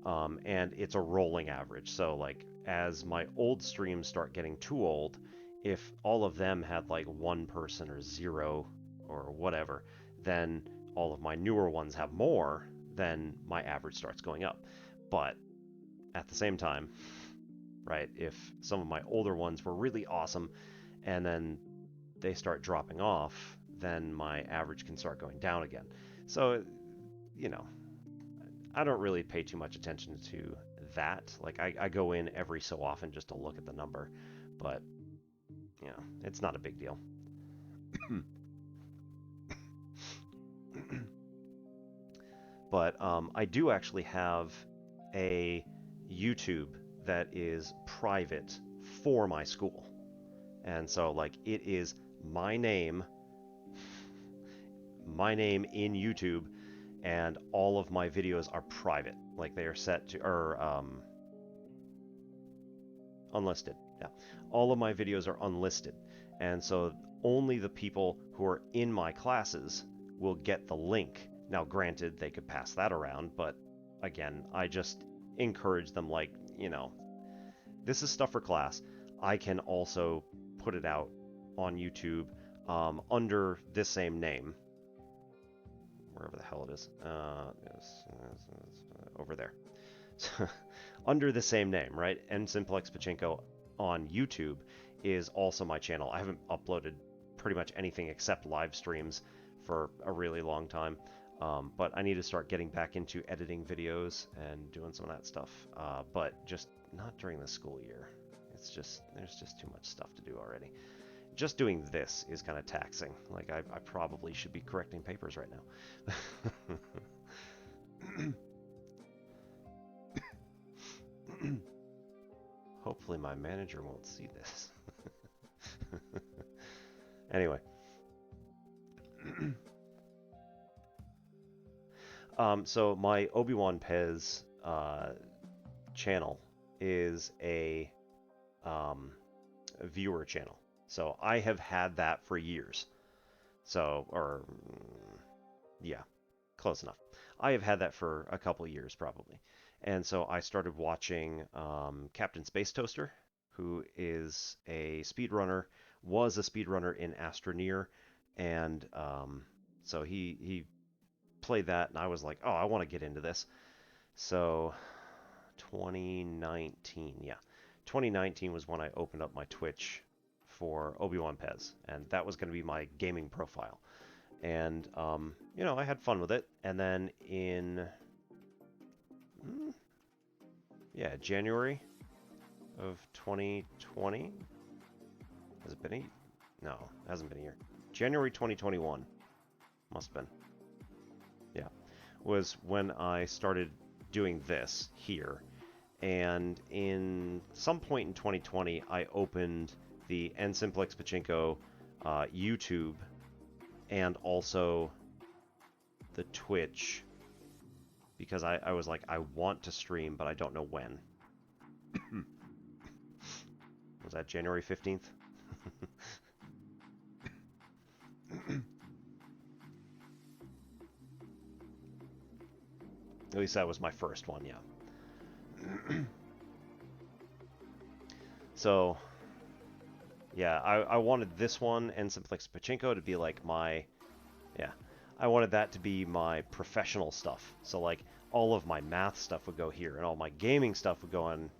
and it's a rolling average. So like as my old streams start getting too old, if all of them had like 1 person or 0 or whatever, then all of my newer ones have more, then my average starts going up. But at the same time, right, if some of my older ones were really awesome and then they start dropping off, then my average can start going down again. So, you know, I don't really pay too much attention to that. Like, I go in every so often just to look at the number, but, it's not a big deal. But I do actually have a YouTube that is private for my school. And so, like, it is my name, in YouTube, and all of my videos are private. Like, they are set to, or unlisted. Yeah. All of my videos are unlisted. And so only the people who are in my classes will get the link. Now, granted, they could pass that around, but again, I just encourage them, like, this is stuff for class. I can also put it out on YouTube under this same name, wherever the hell it is. Over there. Under the same name, right? And Simplex Pachinko on YouTube is also my channel. I haven't uploaded pretty much anything except live streams for a really long time. But I need to start getting back into editing videos and doing some of that stuff. But just not during the school year. There's just too much stuff to do already. Just doing this is kind of taxing. Like, I probably should be correcting papers right now. Hopefully my manager won't see this. Anyway. So my Obi-Wan Pez channel is a viewer channel. So I have had that for years. So, or yeah, close enough. I have had that for a couple years probably. And so I started watching Captain Space Toaster. who is a speedrunner, was a speedrunner in Astroneer, and so he played that, and I was like, oh, I want to get into this. So 2019, yeah. 2019 was when I opened up my Twitch for Obi-Wan Pez, and that was going to be my gaming profile. And, you know, I had fun with it. And then in, yeah, January of 2020, has it been a, no, it hasn't been a year. January 2021, must have been, yeah, was when I started doing this here. And in some point in 2020, I opened the N-Simplex Pachinko YouTube and also the Twitch because I was like, I want to stream, but I don't know when. Was that January 15th? At least that was my first one, yeah. So, yeah, I wanted this one and Simplex Pachinko to be like my, yeah, I wanted that to be my professional stuff. So like all of my math stuff would go here and all my gaming stuff would go on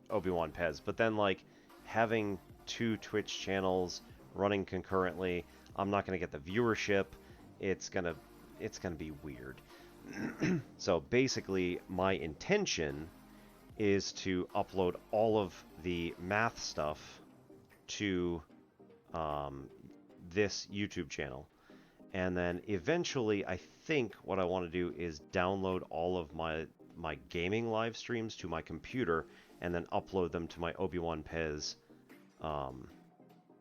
Obi-Wan Pez. But then like having two Twitch channels running concurrently, I'm not going to get the viewership. It's going to be weird. So basically my intention is to upload all of the math stuff to this YouTube channel. And then eventually, I think what I want to do is download all of my gaming live streams to my computer and then upload them to my Obi-Wan Pez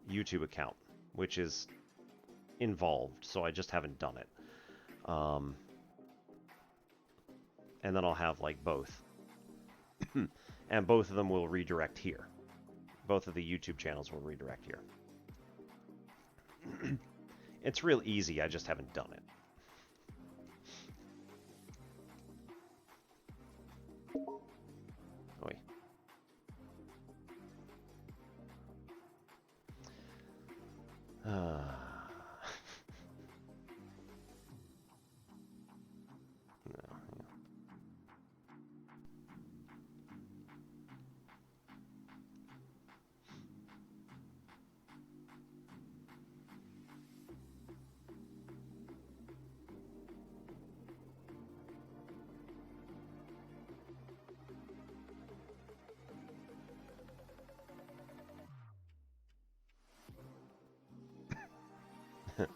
YouTube account, which is involved, so I just haven't done it. And then I'll have like both. And both of them will redirect here. Both of the YouTube channels will redirect here. It's real easy, I just haven't done it. Oi.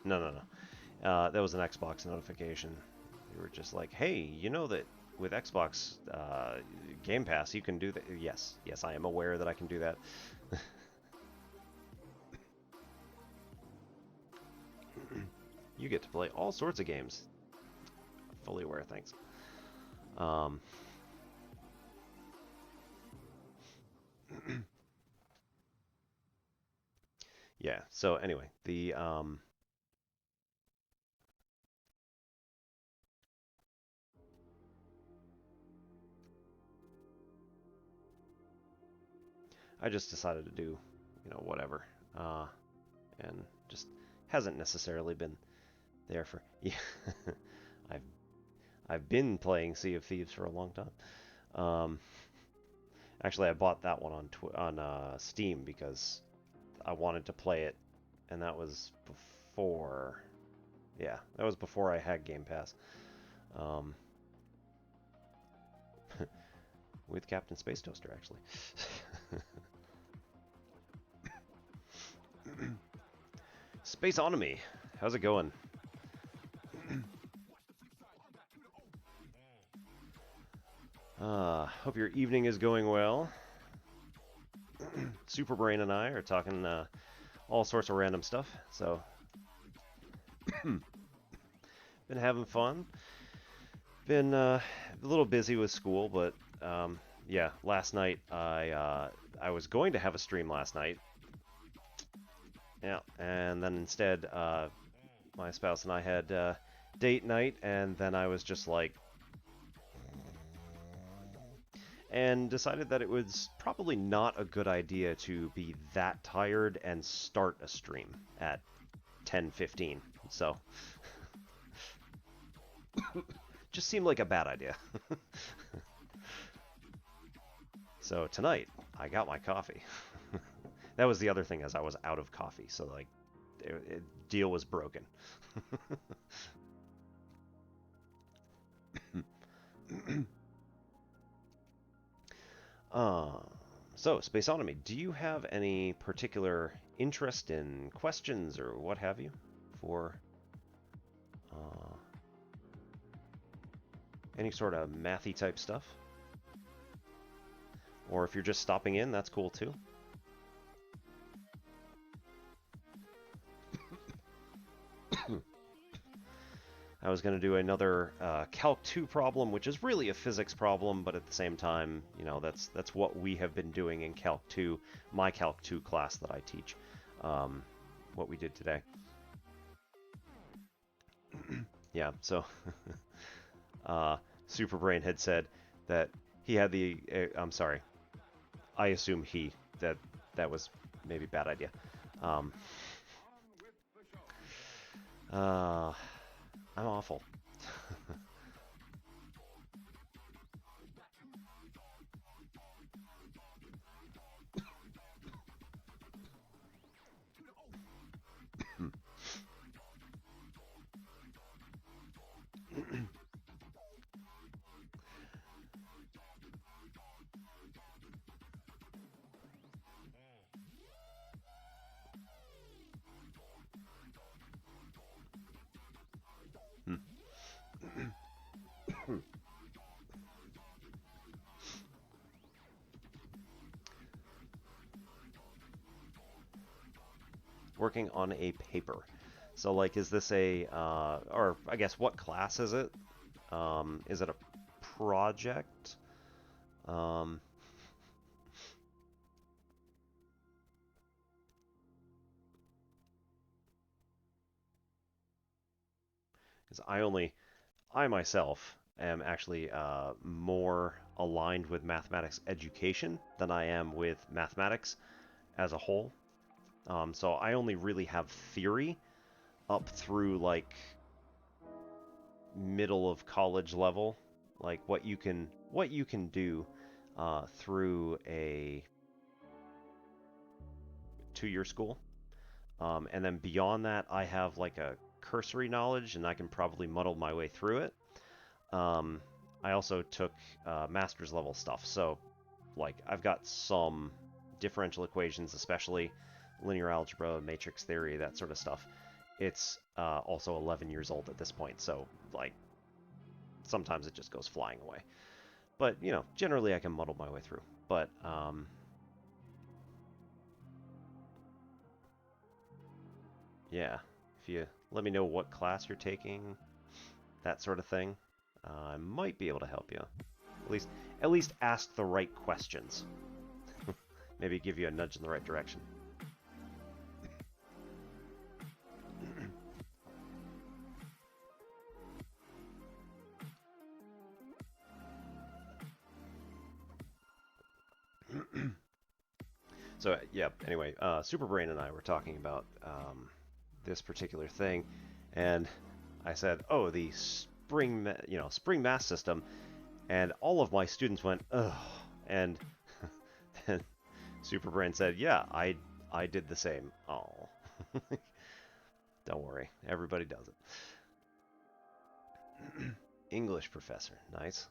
No. No. That was an Xbox notification. They were just like, hey, you know that with Xbox Game Pass, you can do that. Yes, I am aware that I can do that. You get to play all sorts of games. Fully aware, thanks. Yeah, so anyway, the I just decided to do, you know, whatever, and just hasn't necessarily been there for. Yeah, I've been playing Sea of Thieves for a long time. Actually, I bought that one on Steam because I wanted to play it, and that was before. Yeah, that was before I had Game Pass. With Captain Space Toaster, actually. Space Onomy, how's it going? Hope your evening is going well. Superbrain and I are talking all sorts of random stuff, so been having fun. Been a little busy with school, but yeah, last night I was going to have a stream last night. Yeah, and then instead my spouse and I had date night, and then I was just like, and decided that it was probably not a good idea to be that tired and start a stream at 10:15. So, just seemed like a bad idea. So tonight, I got my coffee. That was the other thing, as I was out of coffee, so like, deal was broken. uh, so, Spaceonomy, do you have any particular interest in questions or what have you for any sort of mathy type stuff? Or if you're just stopping in, that's cool too. I was going to do another Calc 2 problem, which is really a physics problem, but at the same time, you know, that's what we have been doing in Calc 2, my Calc 2 class that I teach, what we did today. Yeah, so Superbrain had said that he had the, I'm sorry, I assume that was maybe a bad idea. I'm awful. Working on a paper. So, like, is this a, or I guess, what class is it? Is it a project? Um, Because I myself am actually more aligned with mathematics education than I am with mathematics as a whole. So I only really have theory up through like middle of college level, like what you can do through a 2-year school. And then beyond that, I have like a cursory knowledge, and I can probably muddle my way through it. I also took master's level stuff, so like I've got some differential equations, especially linear algebra, matrix theory, that sort of stuff. It's also 11 years old at this point, so like sometimes it just goes flying away. But you know, generally I can muddle my way through. But yeah, if you let me know what class you're taking, that sort of thing, I might be able to help you. At least ask the right questions. Maybe give you a nudge in the right direction. So yeah. Anyway, Superbrain and I were talking about this particular thing, and I said, "Oh, the spring mass system," and all of my students went, "Ugh," and then Superbrain said, "Yeah, I did the same." Oh, don't worry, everybody does it. English professor, nice.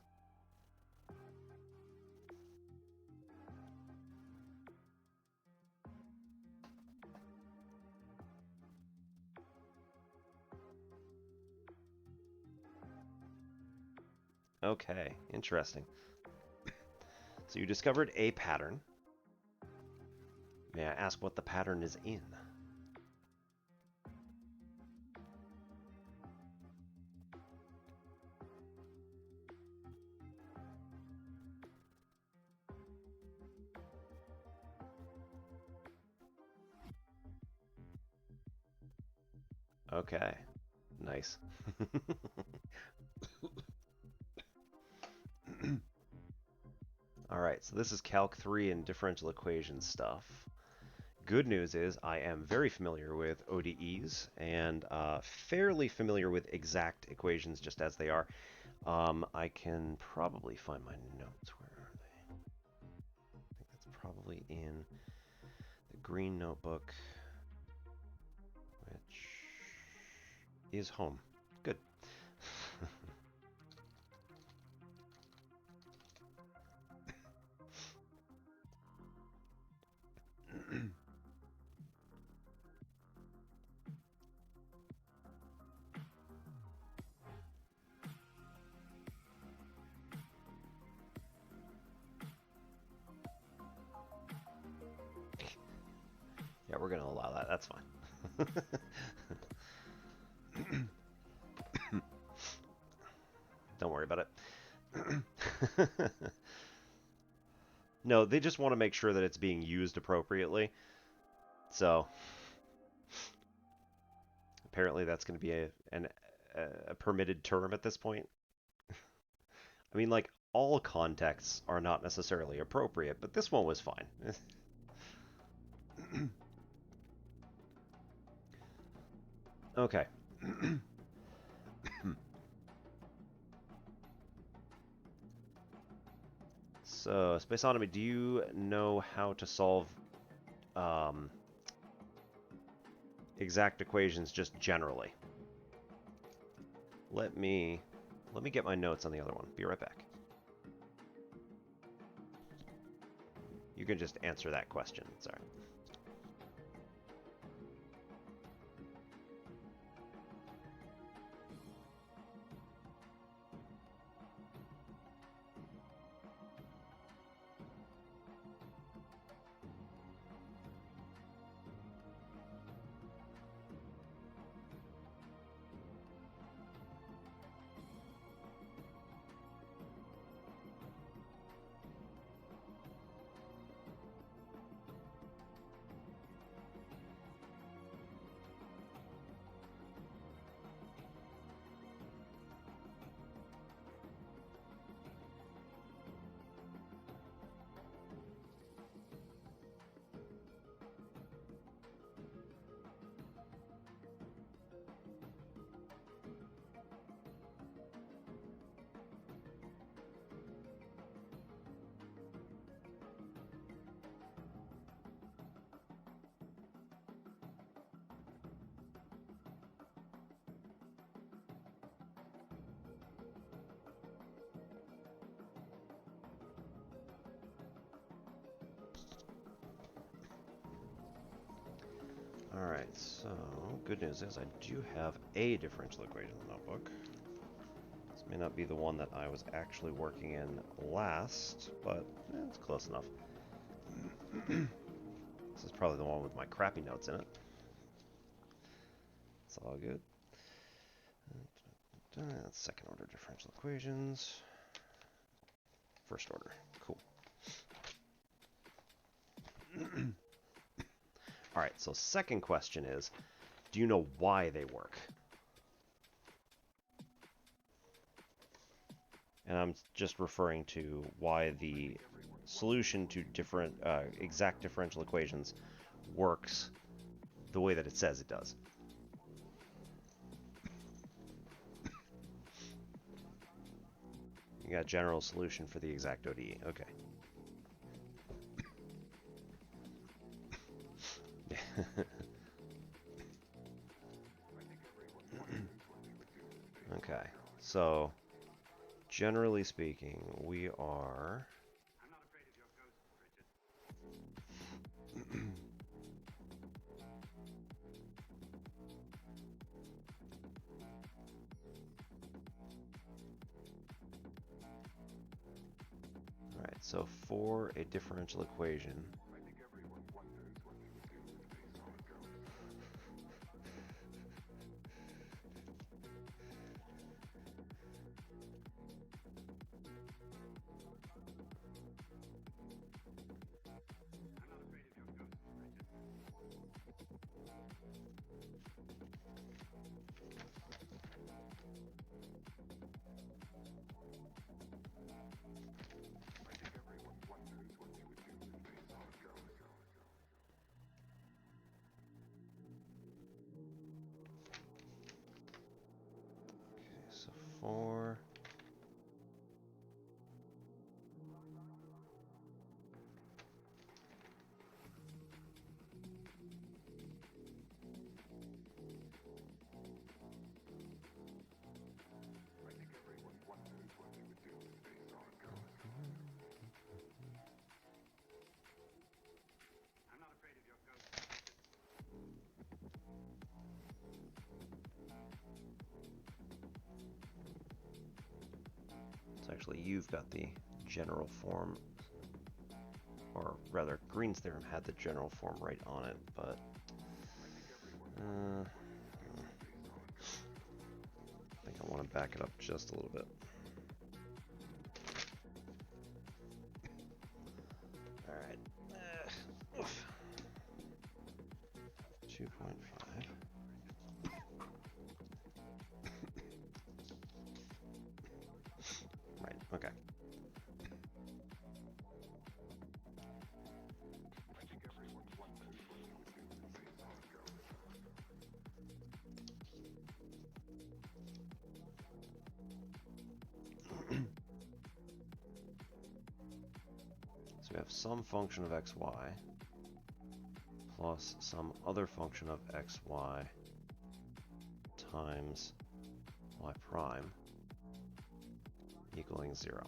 Okay, interesting. So you discovered a pattern. May I ask what the pattern is in? Okay, nice. All Alright, so this is Calc 3 and differential equation stuff. Good news is I am very familiar with ODEs and fairly familiar with exact equations just as they are. I can probably find my notes. Where are they? I think that's probably in the green notebook, which is home. Good. Yeah, we're going to allow that. That's fine. Don't worry about it. No, they just want to make sure that it's being used appropriately. So apparently that's going to be a permitted term at this point. I mean, like, all contexts are not necessarily appropriate, but this one was fine. Okay. So, Spaceonomy, do you know how to solve exact equations just generally? Let me get my notes on the other one. Be right back. You can just answer that question. Sorry. Alright, so good news is I do have a differential equation in the notebook. This may not be the one that I was actually working in last, but it's close enough. This is probably the one with my crappy notes in it. It's all good. That's second order differential equations. First order. Cool. Alright, so second question is, do you know why they work? And I'm just referring to why the solution to different exact differential equations works the way that it says it does. You got a general solution for the exact ODE. Okay. Okay, so generally speaking, we are Alright, so for a differential equation, So actually, you've got the general form, or rather, Green's theorem had the general form right on it, but I think I want to back it up just a little bit. All right. 2.5. Right, okay. So we have some function of xy plus some other function of xy times y prime equaling 0.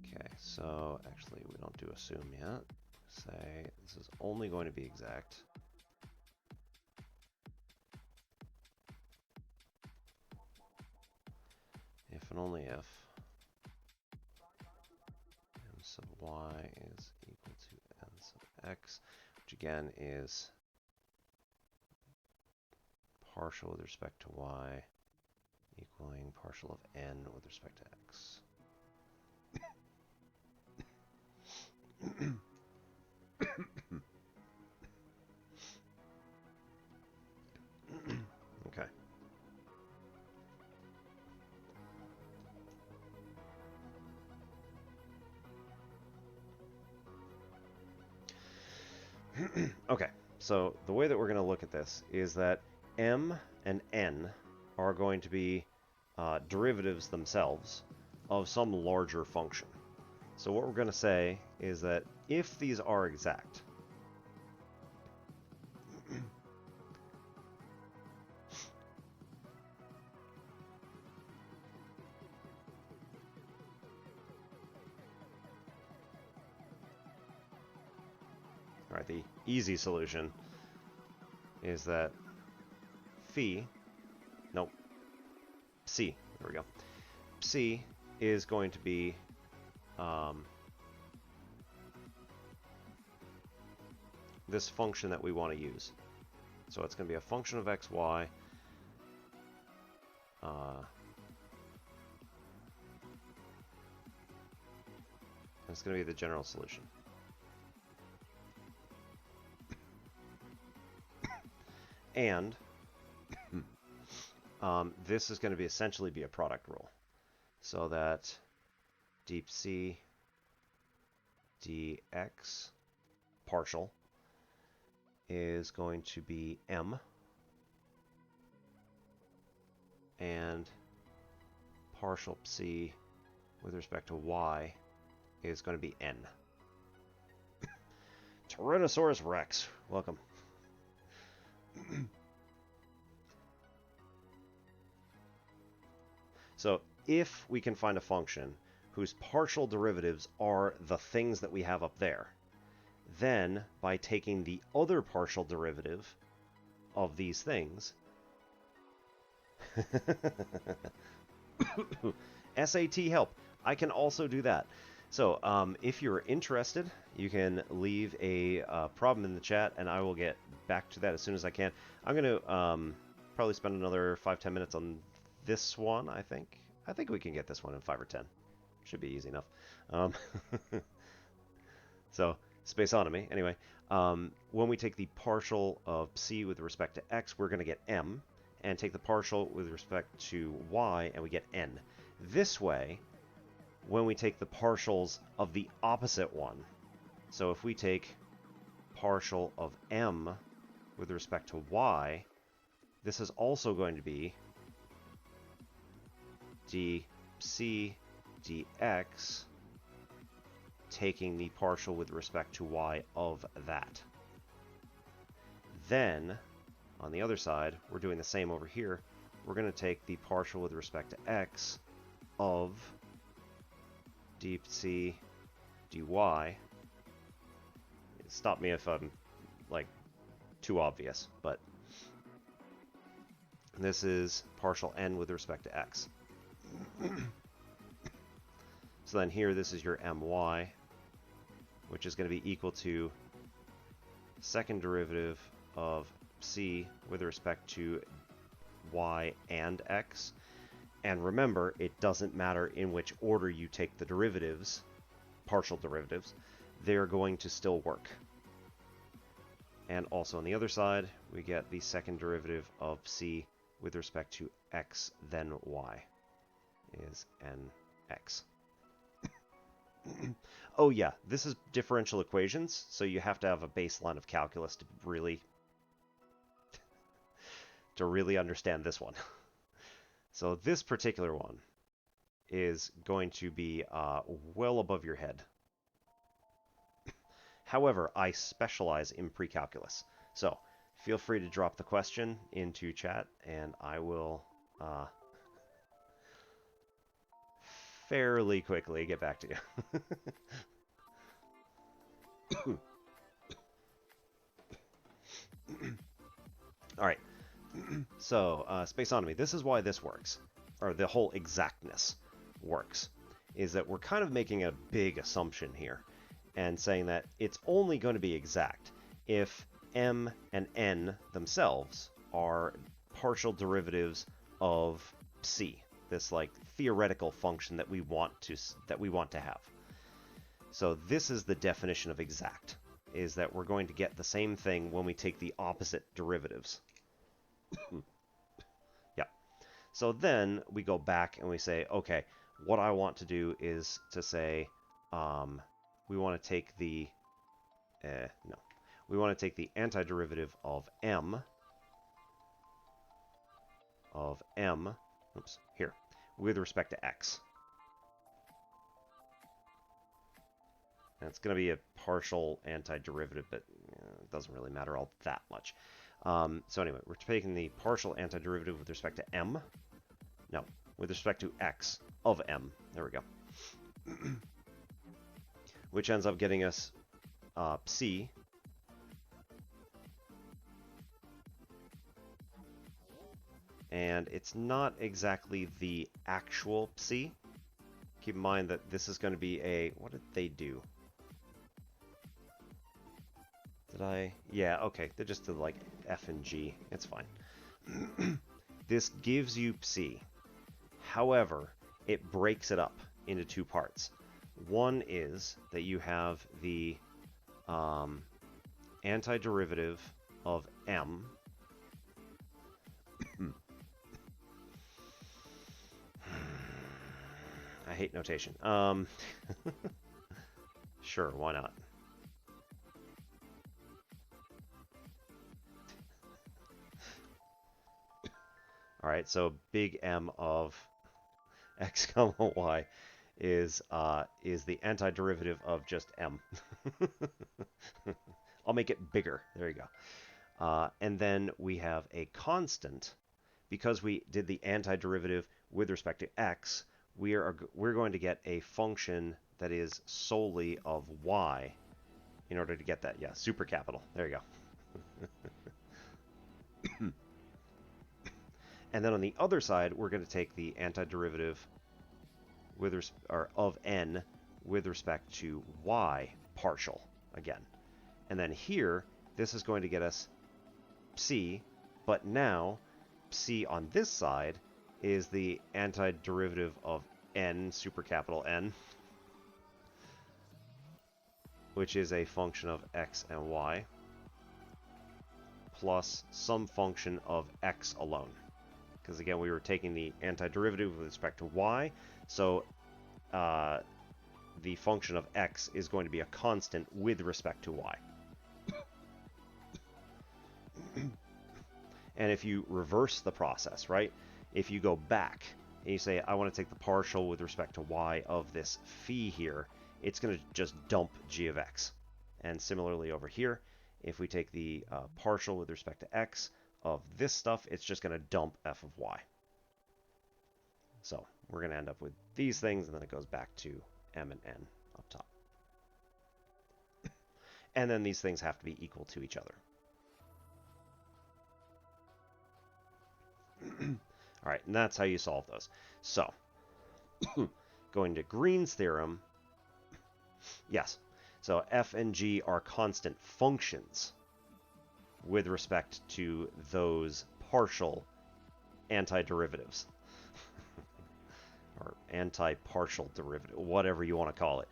Okay, so actually we don't do assume yet. Say this is only going to be exact. If and only if m sub y is equal to n sub x, which again is partial with respect to y equaling partial of n with respect to x. Okay. Okay, so the way that we're going to look at this is that m and n are going to be derivatives themselves of some larger function. So what we're going to say is that if these are exact, all right, the easy solution is that phi, nope, psi, there we go. Psi is going to be this function that we want to use. So it's going to be a function of xy it's going to be the general solution. And this is going to be essentially be a product rule. So that deep C dx partial is going to be m, and partial psi with respect to y is going to be n. Tyrannosaurus Rex, welcome. So if we can find a function whose partial derivatives are the things that we have up there, then by taking the other partial derivative of these things, SAT help, I can also do that. So if you're interested, you can leave a problem in the chat, and I will get back to that as soon as I can. I'm going to probably spend another 5-10 minutes on this one, I think. I think we can get this one in 5 or 10. Should be easy enough. So, spaceonomy. Anyway, when we take the partial of psi with respect to x, we're going to get m, and take the partial with respect to y, and we get n. This way, when we take the partials of the opposite one, so if we take partial of m with respect to y, this is also going to be d psi dx taking the partial with respect to y of that. Then, on the other side, we're doing the same over here. We're going to take the partial with respect to x of d psi dy. Stop me if I'm, like, too obvious, but This is partial n with respect to x. So then here, this is your my, which is going to be equal to second derivative of c with respect to y and x. And remember, it doesn't matter in which order you take the derivatives, partial derivatives, they're going to still work. And also on the other side, we get the second derivative of c with respect to x, then y is nx. Oh yeah, this is differential equations, so you have to have a baseline of calculus to really understand this one. So this particular one is going to be well above your head. However, I specialize in pre-calculus, so feel free to drop the question into chat, and I will fairly quickly get back to you. All right. So, spaceonomy, this is why this works, or the whole exactness works, is that we're kind of making a big assumption here and saying that it's only going to be exact if m and n themselves are partial derivatives of c, this like theoretical function that we want to have. So this is the definition of exact, is that we're going to get the same thing when we take the opposite derivatives. Yeah. So then we go back and we say, okay, what I want to do is to say, we want to take the, we want to take the antiderivative of m, oops, here, with respect to x. And it's going to be a partial antiderivative, but it doesn't really matter all that much. So anyway, we're taking the partial antiderivative with respect to m. No, with respect to x of m. There we go. Which ends up getting us c and it's not exactly the actual c. Keep in mind that this is going to be a, what did they do? Did I? Yeah, okay. They just did like F and G. It's fine. This gives you C. However, it breaks it up into two parts. One is that you have the antiderivative of m. I hate notation. Sure, why not? All right, so big M of x comma y is the antiderivative of just m. I'll make it bigger. There you go. And then we have a constant. Because we did the antiderivative with respect to x, we're going to get a function that is solely of y in order to get that. Yeah, super capital. There you go. And then on the other side, we're going to take the antiderivative with of n with respect to y partial again. And then here, this is going to get us c, but now c on this side is the antiderivative of n, super capital N, which is a function of x and y, plus some function of x alone. Because again, we were taking the antiderivative with respect to y, so the function of x is going to be a constant with respect to y. And if you reverse the process, right? If you go back and you say, I want to take the partial with respect to y of this phi here, it's going to just dump g of x. And similarly over here, if we take the partial with respect to x of this stuff, it's just going to dump f of y. So we're going to end up with these things, and then it goes back to m and n up top. And then these things have to be equal to each other. All right, and that's how you solve those. So, going to Green's theorem, yes. So f and g are constant functions with respect to those partial antiderivatives. Or anti-partial derivative, whatever you want to call it.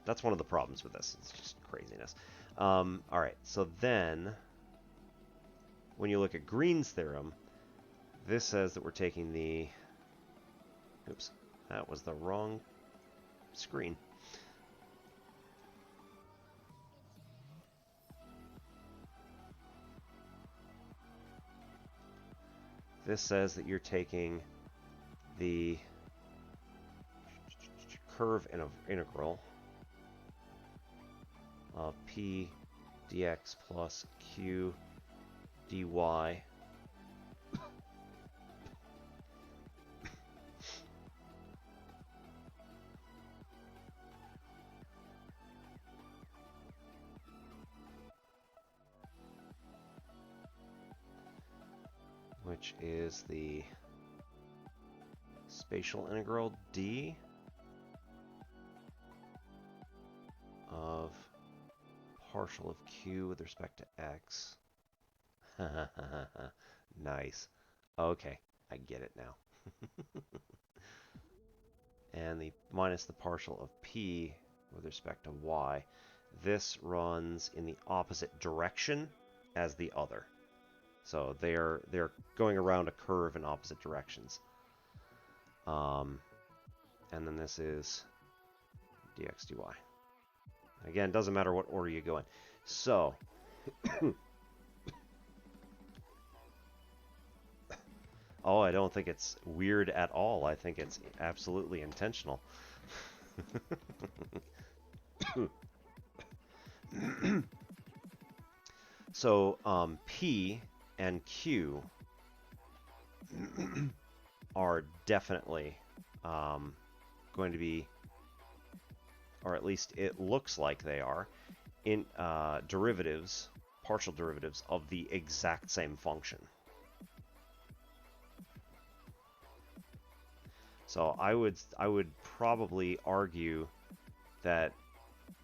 That's one of the problems with this. It's just craziness. All right, so then when you look at Green's theorem, this says that we're taking the... Oops, that was the wrong screen. This says that you're taking the curve integral of p dx plus q dy which is the spatial integral d of partial of q with respect to x. Nice. Okay, I get it now. And the minus the partial of p with respect to y. This runs in the opposite direction as the other. So they're going around a curve in opposite directions. And then this is dx dy. Again, doesn't matter what order you go in. So, oh, I don't think it's weird at all. I think it's absolutely intentional. So, P and Q are definitely going to be, or at least it looks like they are, in derivatives, partial derivatives of the exact same function. So I would probably argue that,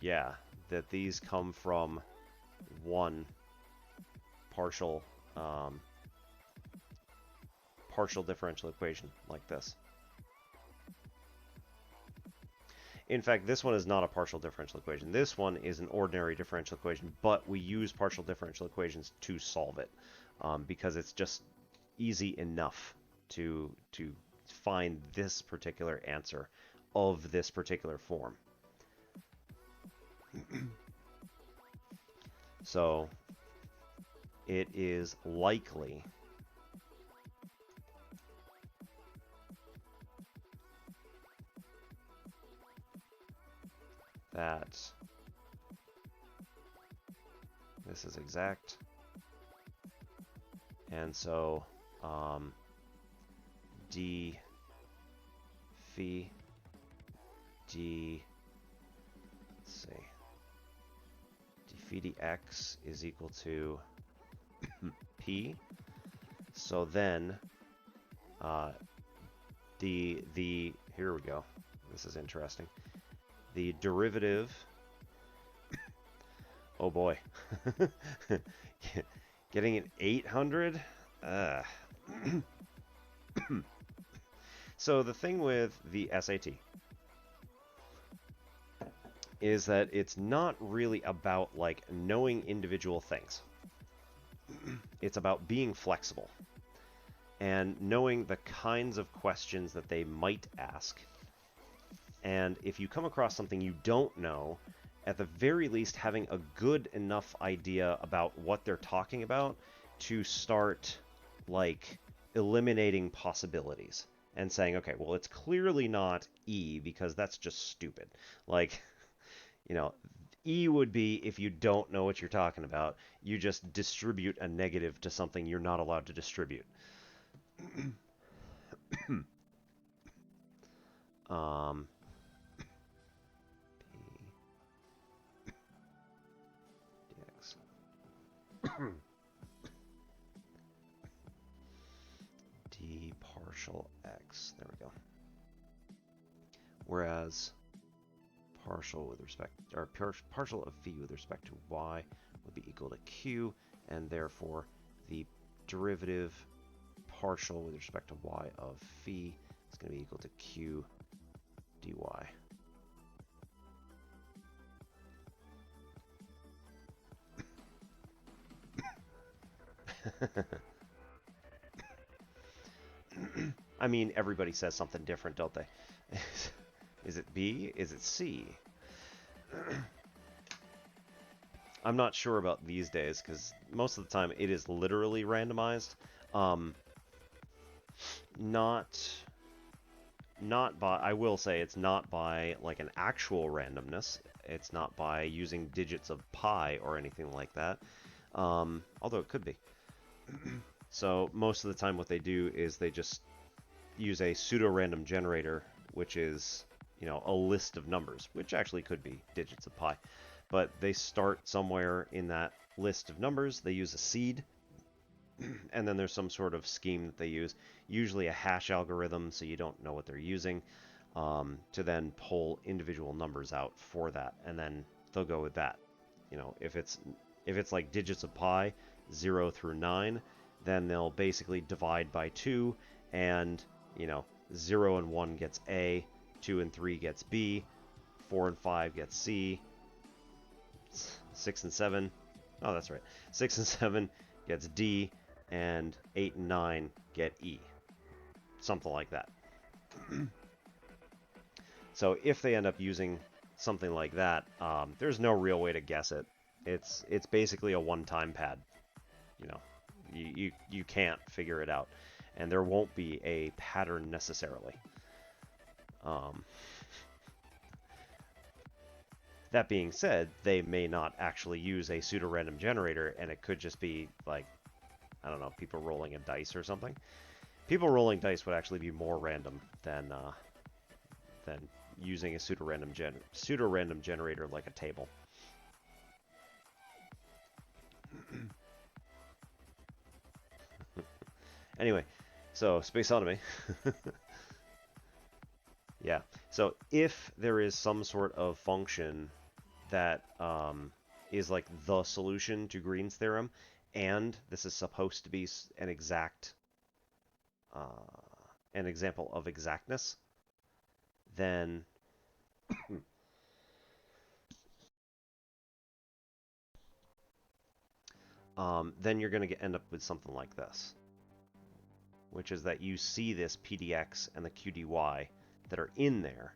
yeah, that these come from one partial partial differential equation like this. In fact, this one is not a partial differential equation. This one is an ordinary differential equation, but we use partial differential equations to solve it because it's just easy enough to find this particular answer of this particular form. So it is likely that this is exact, and so d phi d, let's see, d phi dx is equal to p. So then the here we go. This is interesting. The derivative, oh boy, getting an 800? So the thing with the SAT is that it's not really about like knowing individual things. It's about being flexible and knowing the kinds of questions that they might ask. And if you come across something you don't know, at the very least having a good enough idea about what they're talking about to start like eliminating possibilities and saying, okay, well, it's clearly not E because that's just stupid. Like, you know, E would be if you don't know what you're talking about, you just distribute a negative to something you're not allowed to distribute. partial x. There we go. Whereas partial with respect, or partial of phi with respect to y would be equal to q, and therefore the derivative partial with respect to y of phi is going to be equal to q dy. I mean, everybody says something different, don't they? Is it B? Is it C? I'm not sure about these days, because most of the time it is literally randomized. Not by, I will say it's not by like an actual randomness. It's not by using digits of pi or anything like that. Although it could be. So most of the time what they do is they just use a pseudo-random generator, which is, you know, a list of numbers, which actually could be digits of pi. But they start somewhere in that list of numbers. They use a seed, and then there's some sort of scheme that they use, usually a hash algorithm, so you don't know what they're using, to then pull individual numbers out for that, and then they'll go with that. You know, if it's like digits of pi, 0 through 9, then they'll basically divide by 2, and, you know, 0 and 1 gets A, 2 and 3 gets B, 4 and 5 gets C, 6 and 7, oh, that's right, 6 and 7 gets D, and 8 and 9 get E. Something like that. So if they end up using something like that, there's no real way to guess it. It's basically a one-time pad. You know, you can't figure it out, and there won't be a pattern necessarily. That being said, they may not actually use a pseudo-random generator, and it could just be like, I don't know, people rolling a dice or something. People rolling dice would actually be more random than using a pseudo-random generator like a table. Anyway, so spaceotomy. Yeah. So if there is some sort of function that is like the solution to Green's theorem, and this is supposed to be an example of exactness, then then you're going to end up with something like this, which is that you see this PDX and the QDY that are in there,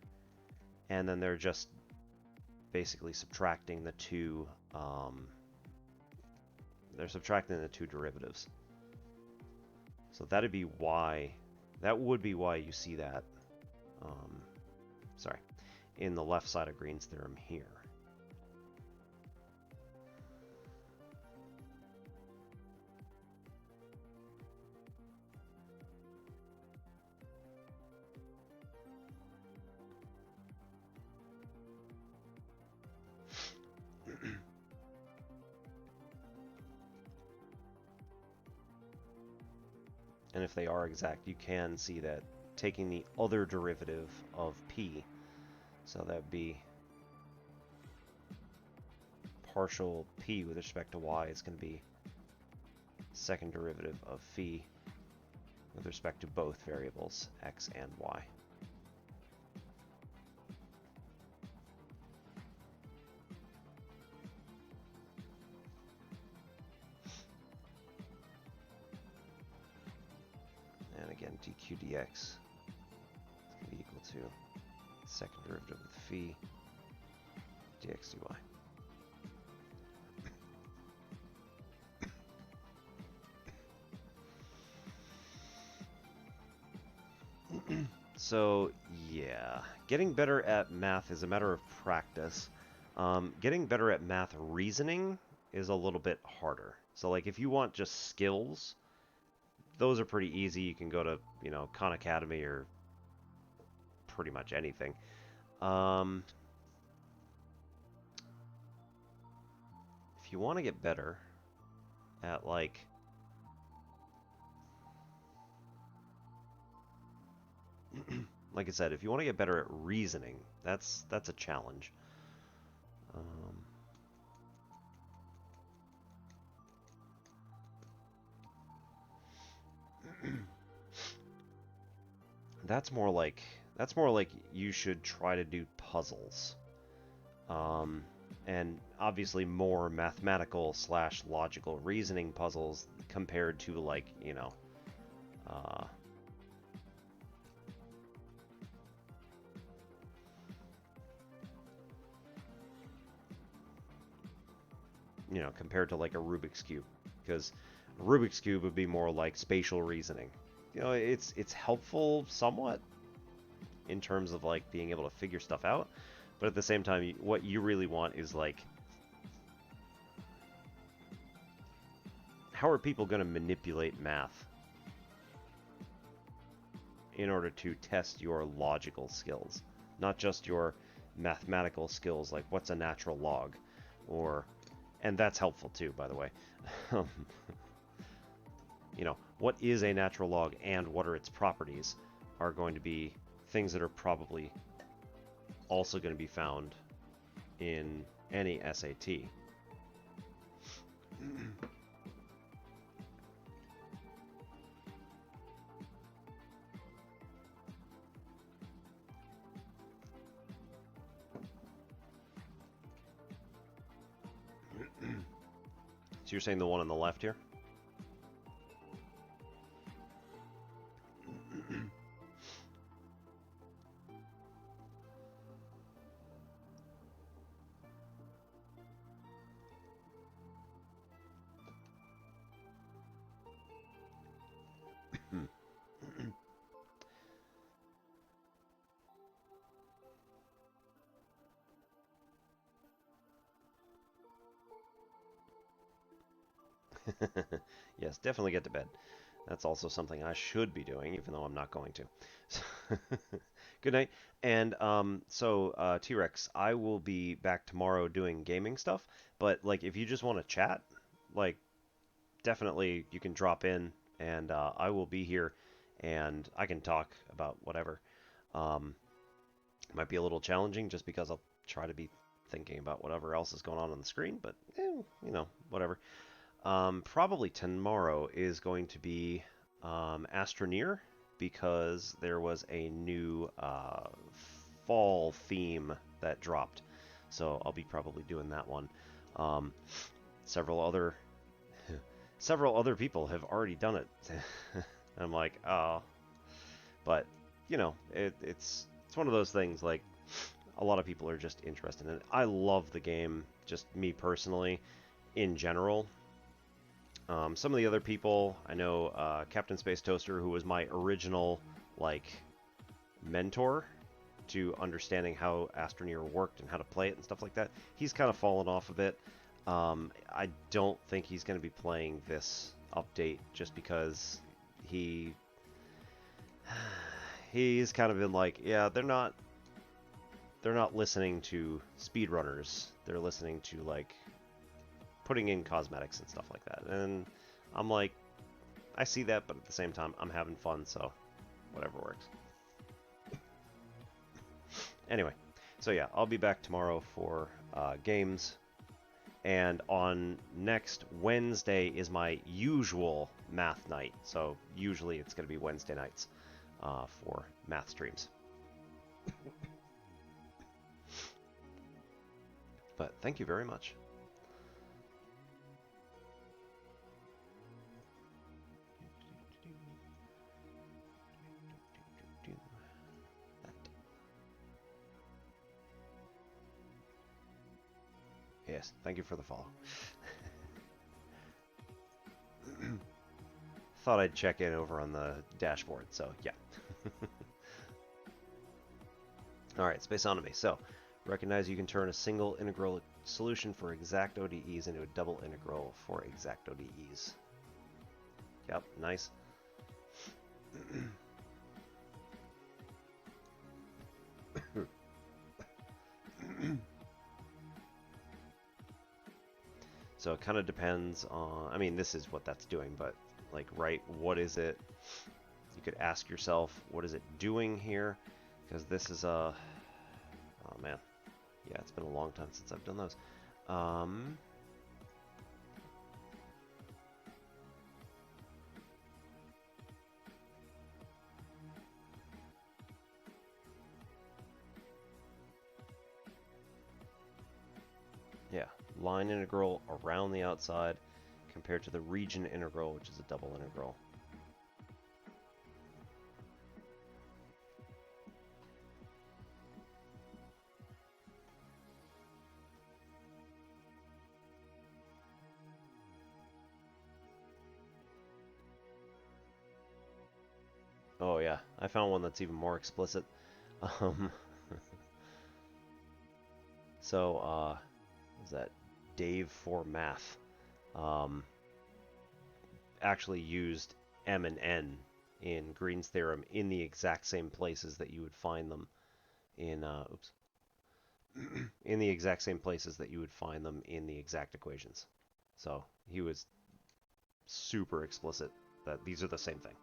and then they're just basically subtracting the two. They're subtracting the two derivatives. So that'd be why. That would be why you see that. Sorry, in the left side of Green's theorem here. And if they are exact, you can see that taking the other derivative of p, so that would be partial p with respect to y is going to be second derivative of phi with respect to both variables, x and y. And again, dq dx is going to be equal to second derivative with phi dx dy. So, yeah, getting better at math is a matter of practice. Getting better at math reasoning is a little bit harder. So, like, if you want just skills, those are pretty easy. You can go to, you know, Khan Academy or pretty much anything. If you want to get better at, like, like I said, if you want to get better at reasoning, that's a challenge. Um, that's more like you should try to do puzzles. Um, and obviously more mathematical slash logical reasoning puzzles compared to like, uh, compared to like a Rubik's Cube, because Rubik's Cube would be more like spatial reasoning. It's helpful somewhat in terms of like being able to figure stuff out, but at the same time, what you really want is like, how are people going to manipulate math in order to test your logical skills, not just your mathematical skills, like what's a natural log, or, and that's helpful too, by the way. What is a natural log and what are its properties are going to be things that are probably also going to be found in any SAT. So you're saying the one on the left here? Yes, definitely get to bed. That's also something I should be doing, even though I'm not going to. Good night. And T-Rex, I will be back tomorrow doing gaming stuff. But like, if you just want to chat, like, definitely you can drop in, and I will be here, and I can talk about whatever. It might be a little challenging just because I'll try to be thinking about whatever else is going on the screen, but whatever. Probably tomorrow is going to be Astroneer, because there was a new fall theme that dropped. So I'll be probably doing that one. Um, several other several other people have already done it. I'm like, oh, but it's one of those things, like, a lot of people are just interested in it. I love the game, just me personally, in general. Some of the other people, I know Captain Space Toaster, who was my original, like, mentor to understanding how Astroneer worked and how to play it and stuff like that. He's kind of fallen off a bit. I don't think he's going to be playing this update just because he's kind of been like, yeah, they're not listening to speedrunners. They're listening to, like, putting in cosmetics and stuff like that. And I'm like, I see that, but at the same time, I'm having fun, so whatever works. Anyway, so yeah, I'll be back tomorrow for games. And on next Wednesday is my usual math night. So usually it's going to be Wednesday nights for math streams. But thank you very much. Yes, thank you for the follow. Thought I'd check in over on the dashboard, so yeah. Alright, spaceonomy. So, recognize you can turn a single integral solution for exact ODEs into a double integral for exact ODEs. Yep, nice. So it kind of depends on, I mean, this is what that's doing, but like, right, what is it? You could ask yourself, what is it doing here? because this is a... Oh, man. Yeah, it's been a long time since I've done those. Yeah, line integral around the outside compared to the region integral, which is a double integral. Oh yeah, I found one that's even more explicit. Um, so, is that Dave for Math? Actually used M and N in Green's theorem in the exact same places that you would find them in, in the exact same places that you would find them in the exact equations. So he was super explicit that these are the same thing.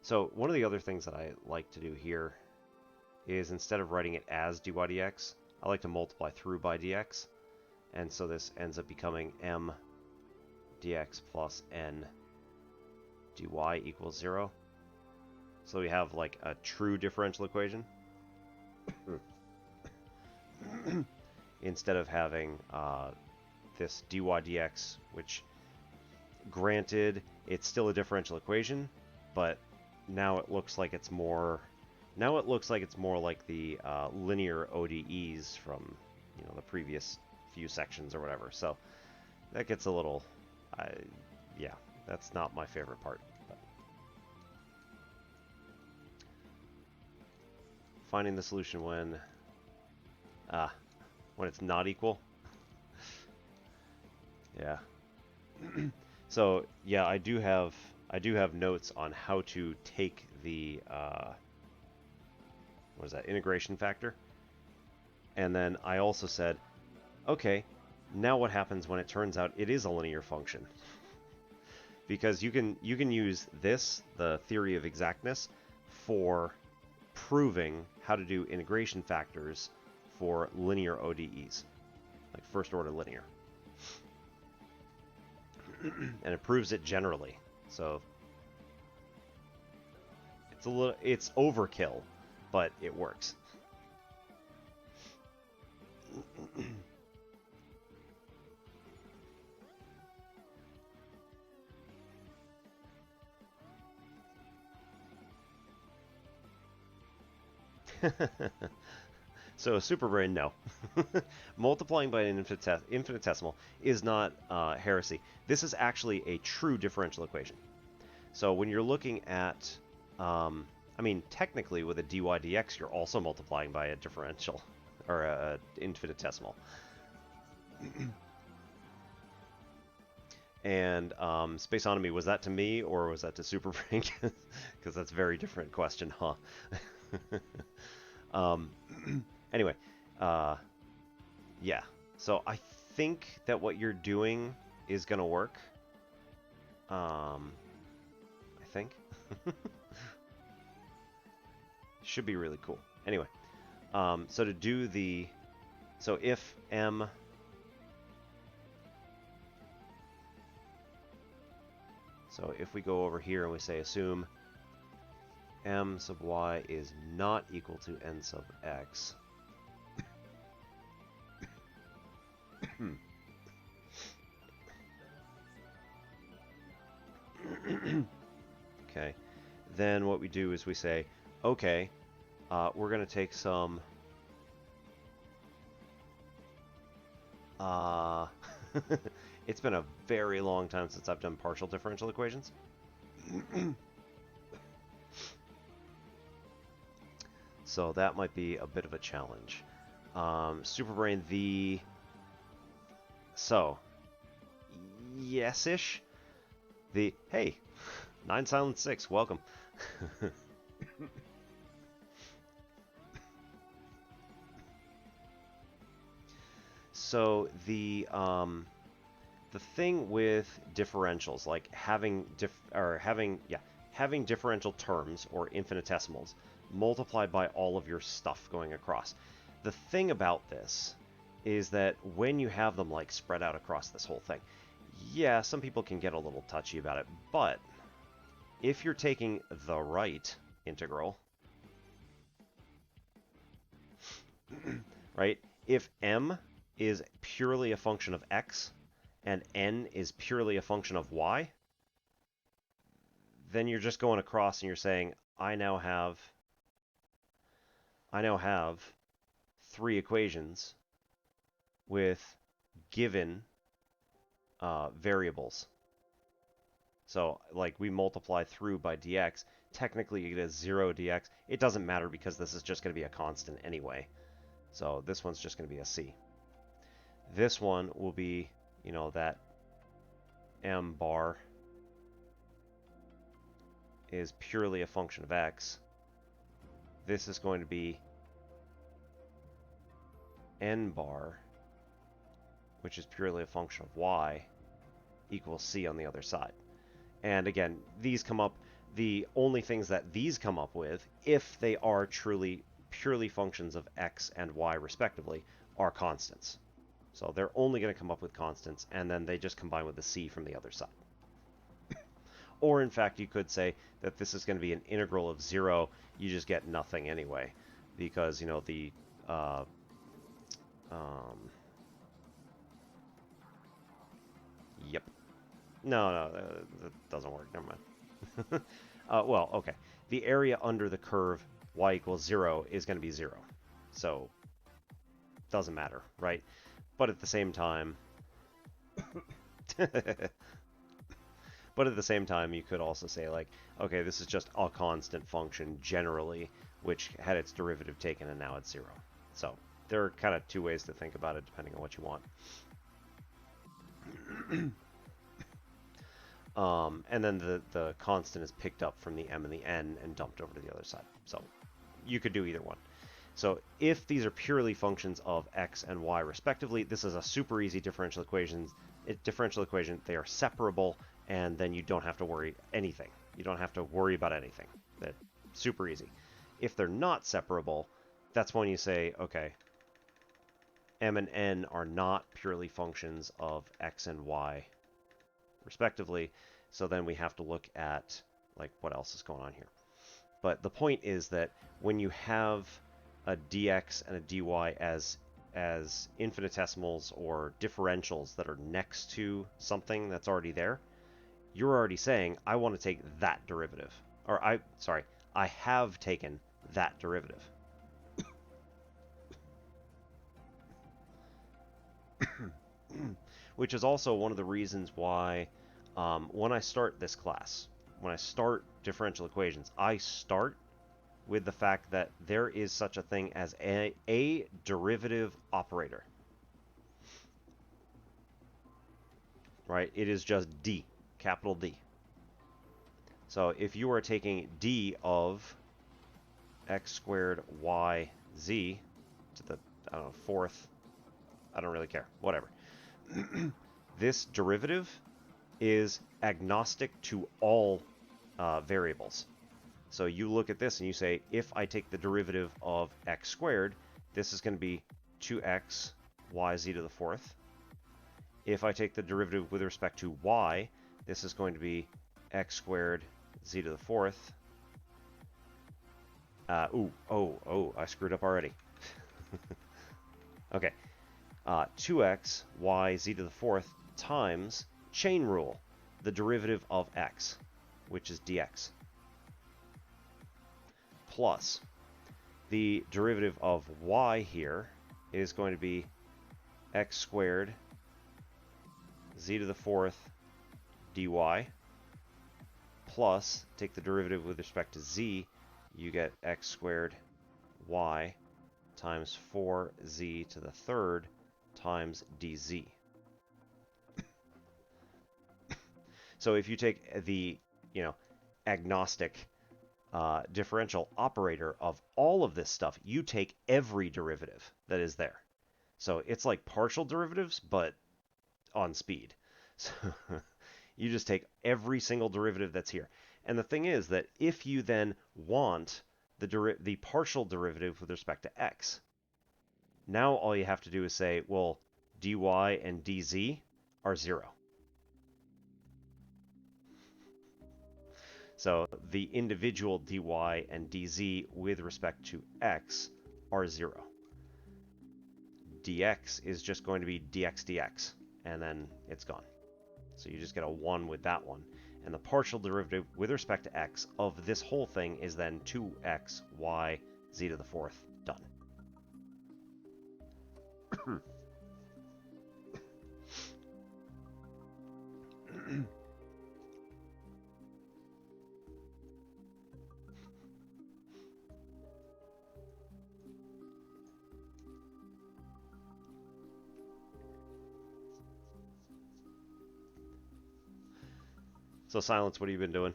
So one of the other things that I like to do here is instead of writing it as dy dx, I like to multiply through by dx. And so this ends up becoming m dx plus n dy equals 0. So we have like a true differential equation instead of having this dy dx, which granted it's still a differential equation, but now it looks like it's more like the linear ODEs from the previous few sections or whatever. So that gets a little yeah, that's not my favorite part. But finding the solution when it's not equal. Yeah. So yeah, I do have notes on how to take the what is that, integration factor, and then I also said, okay, now what happens when it turns out it is a linear function? Because you can use this, the theory of exactness, for proving how to do integration factors for linear ODEs, like first order linear. And it proves it generally. So it's overkill, but it works. So superbrain, no. Multiplying by an infinitesimal is not heresy. This is actually a true differential equation. So when you're looking at, I mean, technically with a dy dx, you're also multiplying by a differential, or a infinitesimal. And spaceonomy, was that to me or was that to superbrain? Because that's a very different question, huh? Anyway, yeah. So I think that what you're doing is gonna work. I think. Should be really cool. Anyway, so to do the, so if m, so if we go over here and we say assume m sub y is not equal to n sub x, okay, then what we do is we say, okay, we're going to take some it's been a very long time since I've done partial differential equations. So that might be a bit of a challenge. Superbrain, so yes-ish. Hey, 9 Silent 6, welcome. So the thing with differentials, like having differential terms or infinitesimals, multiplied by all of your stuff going across. The thing about this is that when you have them like spread out across this whole thing, yeah, some people can get a little touchy about it, but if you're taking the right integral, right, if m is purely a function of x and n is purely a function of y, then you're just going across and you're saying, I now have 3 equations with given variables. So, like, we multiply through by dx. Technically, you get a 0 dx. It doesn't matter because this is just going to be a constant anyway. So this one's just going to be a c. This one will be, you know, that m bar is purely a function of x. This is going to be n bar, which is purely a function of y, equals c on the other side. And again, these come up, the only things that these come up with, if they are truly purely functions of x and y respectively, are constants. So they're only going to come up with constants, and then they just combine with the c from the other side. Or in fact, you could say that this is going to be an integral of 0. You just get nothing anyway, because, you know, the yep. No, that doesn't work. Never mind. Well, okay. The area under the curve y equals 0 is going to be 0. So, doesn't matter, right? But at the same time... But at the same time, you could also say, like, okay, this is just a constant function generally, which had its derivative taken and now it's 0. So, there are kind of two ways to think about it depending on what you want. And then the constant is picked up from the m and the n and dumped over to the other side. So you could do either one. So if these are purely functions of x and y respectively, this is a super easy differential equation. They are separable, and then you don't have to worry anything. You don't have to worry about anything. That's super easy. If they're not separable, that's when you say, okay, m and n are not purely functions of x and y respectively. So then we have to look at, like, what else is going on here. But the point is that when you have a dx and a dy as infinitesimals or differentials that are next to something that's already there, you're already saying, I want to take that derivative. Or I have taken that derivative. Which is also one of the reasons why when I start this class, when I start differential equations, I start with the fact that there is such a thing as a derivative operator. Right? It is just d, capital D. So if you are taking d of x squared y z to the, I don't know, fourth, I don't really care, whatever. This derivative is agnostic to all variables. So you look at this and you say, if I take the derivative of x squared, this is going to be 2x yz to the fourth. If I take the derivative with respect to y, this is going to be x squared z to the fourth. I screwed up already. Okay. 2x y z to the fourth times chain rule, the derivative of x, which is dx, plus the derivative of y here is going to be x squared z to the fourth dy, plus, take the derivative with respect to z, you get x squared y times 4z to the third times dz. So if you take the, agnostic differential operator of all of this stuff, you take every derivative that is there. So it's like partial derivatives, but on speed. So you just take every single derivative that's here. And the thing is that if you then want the partial derivative with respect to x. Now all you have to do is say, well, dy and dz are 0. So the individual dy and dz with respect to x are 0. Dx is just going to be dx, and then it's gone. So you just get a 1 with that one. And the partial derivative with respect to x of this whole thing is then 2x, y, z to the 4th, done. So Silence, what have you been doing?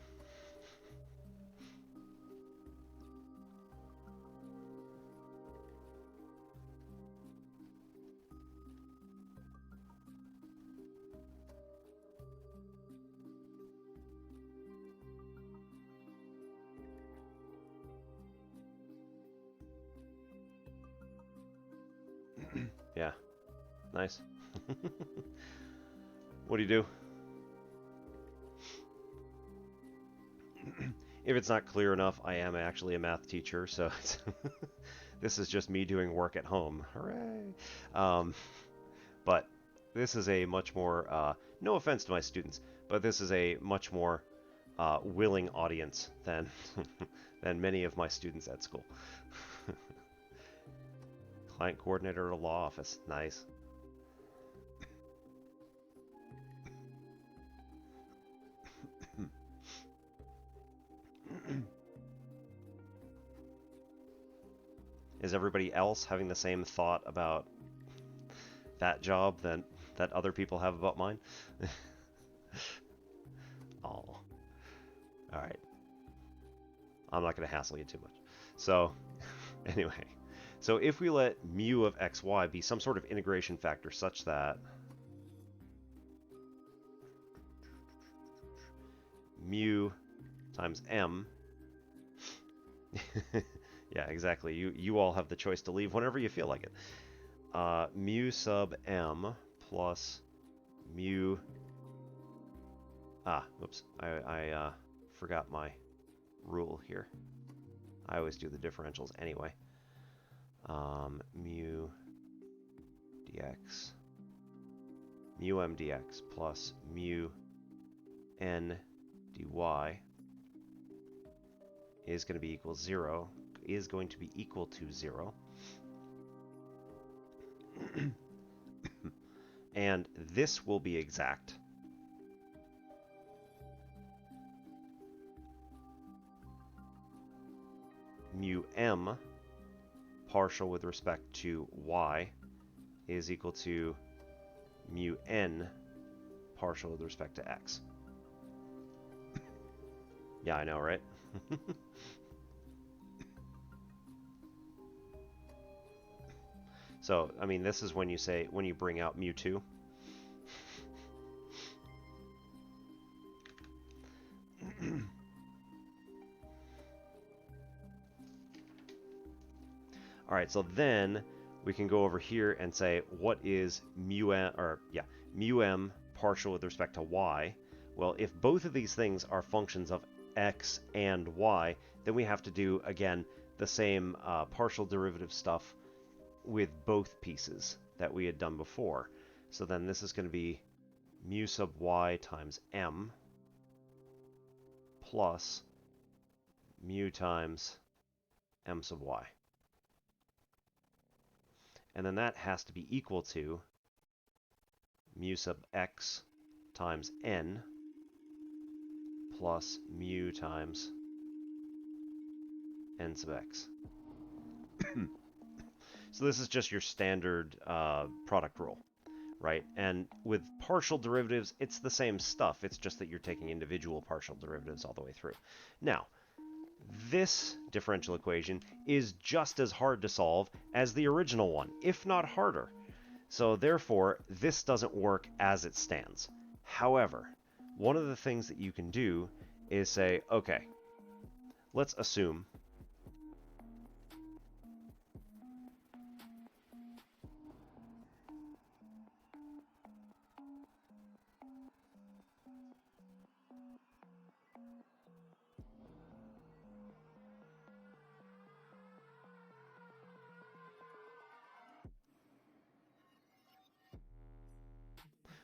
Yeah, nice. What do you do? If it's not clear enough, I am actually a math teacher, so this is just me doing work at home. Hooray! But this is a much more, no offense to my students, but this is a much more willing audience than than many of my students at school. Client coordinator at a law office, nice. Is everybody else having the same thought about that job that other people have about mine? Oh. Alright. I'm not going to hassle you too much. So, anyway. So if we let mu of xy be some sort of integration factor such that mu times m yeah, exactly. You all have the choice to leave whenever you feel like it. Mu sub m plus mu... Oops. I forgot my rule here. I always do the differentials anyway. Mu dx, mu m dx plus mu n dy is going to be equal 0, is going to be equal to 0. And this will be exact. Mu m partial with respect to y is equal to mu n partial with respect to x. Yeah, I know, right? So, I mean, this is when you bring out mu 2. All right, so then we can go over here and say, what is mu m partial with respect to y? Well, if both of these things are functions of x and y, then we have to do, again, the same partial derivative stuff with both pieces that we had done before. So then this is going to be mu sub y times m plus mu times m sub y. And then that has to be equal to mu sub x times n plus mu times n sub x. So this is just your standard product rule, right? And with partial derivatives, it's the same stuff. It's just that you're taking individual partial derivatives all the way through. Now, this differential equation is just as hard to solve as the original one, if not harder. So therefore, this doesn't work as it stands. However, one of the things that you can do is say, okay, let's assume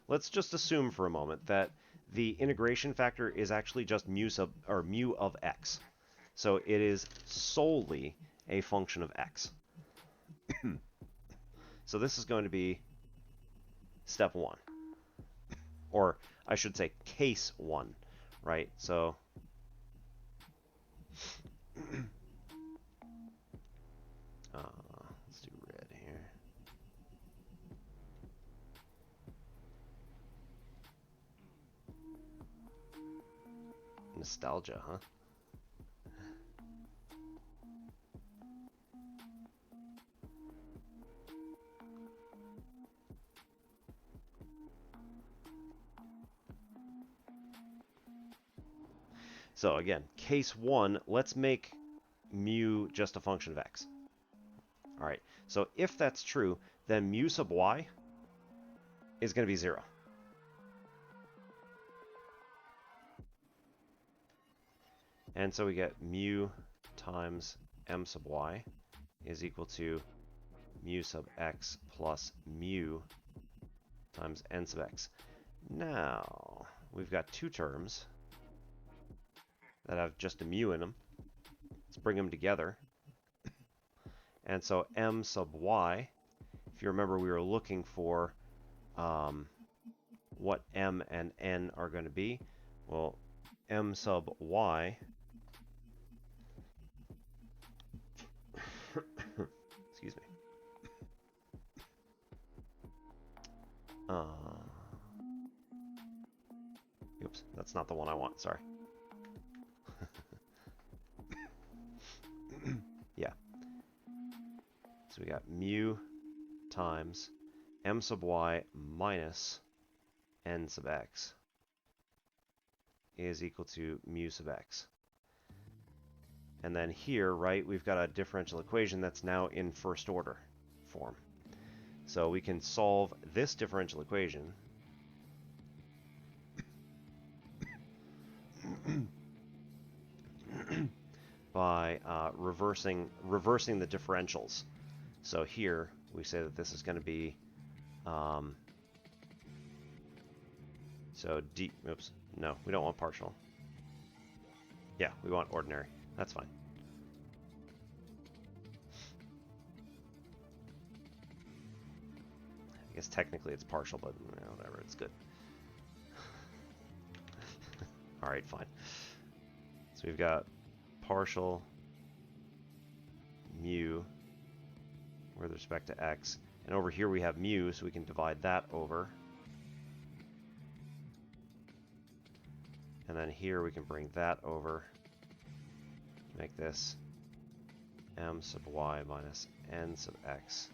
let's just assume for a moment that the integration factor is actually just mu of x. So it is solely a function of x. So this is going to be step 1. Or I should say case 1, right? So let's do red here. Nostalgia, huh? So again, case 1, let's make mu just a function of x. All right, so if that's true, then mu sub y is going to be 0. And so we get mu times m sub y is equal to mu sub x plus mu times n sub x. Now, we've got two terms that have just a mu in them. Let's bring them together. And so m sub y, if you remember, we were looking for what m and n are going to be. Well, m sub y excuse me. Oops, that's not the one I want, sorry. Yeah. So we got mu times m sub y minus n sub x is equal to mu sub x. And then here, right, we've got a differential equation that's now in first order form. So we can solve this differential equation by reversing the differentials. So here we say that this is going to be so d. Oops, no, we don't want partial. Yeah, we want ordinary. That's fine. I guess technically it's partial, but whatever, it's good. All right, fine. So we've got partial mu with respect to x. And over here we have mu, so we can divide that over. And then here we can bring that over to make this m sub y minus n sub x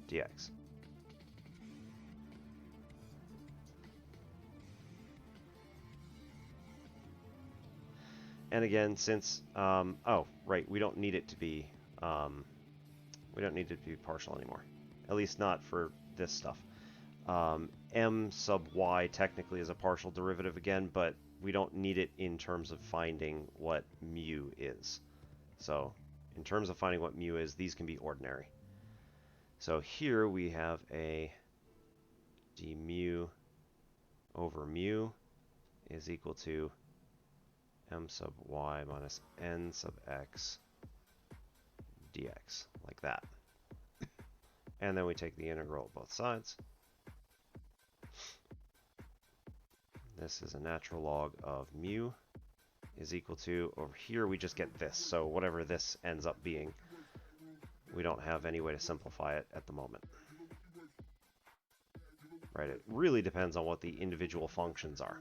dx. And again, since oh right, we don't need it to be partial anymore, at least not for this stuff. M sub y technically is a partial derivative again, but we don't need it in terms of finding what mu is. So in terms of finding what mu is, these can be ordinary. So here we have a d mu over mu is equal to m sub y minus n sub x dx, like that. And then we take the integral of both sides. This is a natural log of mu is equal to, over here we just get this, so whatever this ends up being, we don't have any way to simplify it at the moment. Right, it really depends on what the individual functions are.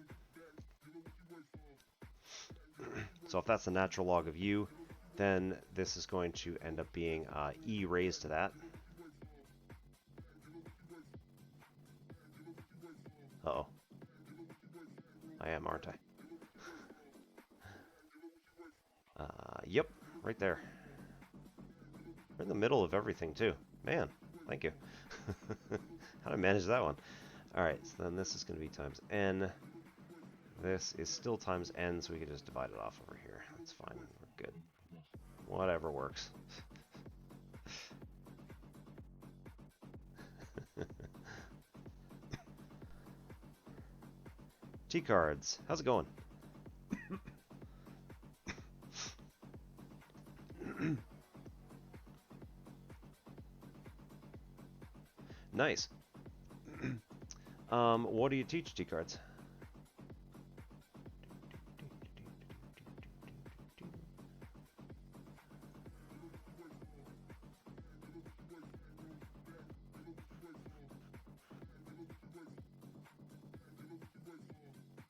So if that's the natural log of u, then this is going to end up being e raised to that. Uh-oh. I am, aren't I? Yep, right there. We're in the middle of everything, too. Man, thank you. How did I manage that one? Alright, so then this is going to be times n. This is still times n, so we can just divide it off over here. That's fine. We're good. Whatever works. T-cards, how's it going? Nice. What do you teach T-cards?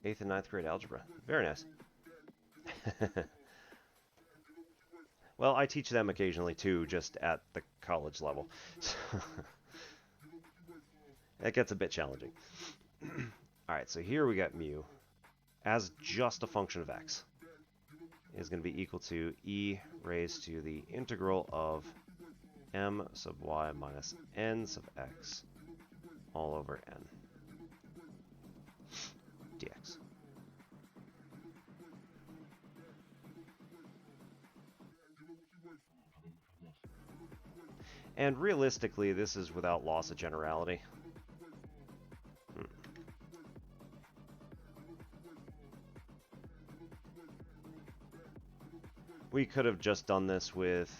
Eighth and ninth grade algebra. Very nice. Well, I teach them occasionally too, just at the college level. It gets a bit challenging. Alright, so here we got mu as just a function of x is going to be equal to e raised to the integral of m sub y minus n sub x all over n dx. And realistically, this is without loss of generality. We could have just done this with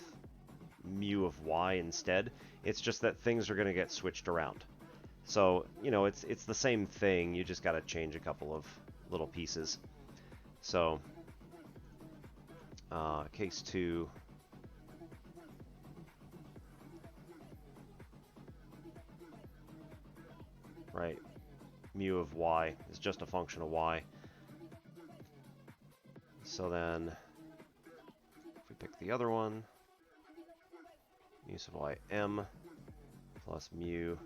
mu of y instead. It's just that things are going to get switched around. So, you know, it's the same thing. You just got to change a couple of little pieces. So, case 2. Right, mu of y is just a function of y. So then, if we pick the other one, mu sub y m plus mu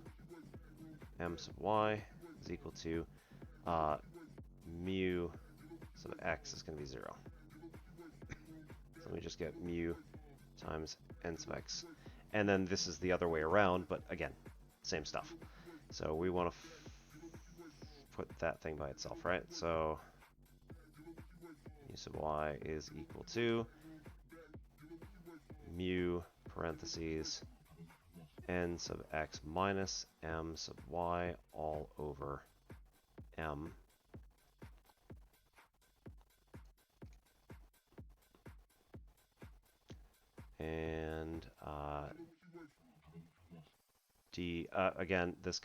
m sub y is equal to mu sub x is going to be 0. So we just get mu times n sub x. And then this is the other way around, but again, same stuff. So we want to put that thing by itself, right? So mu sub y is equal to mu parentheses n sub x minus m sub y all over m and d again, this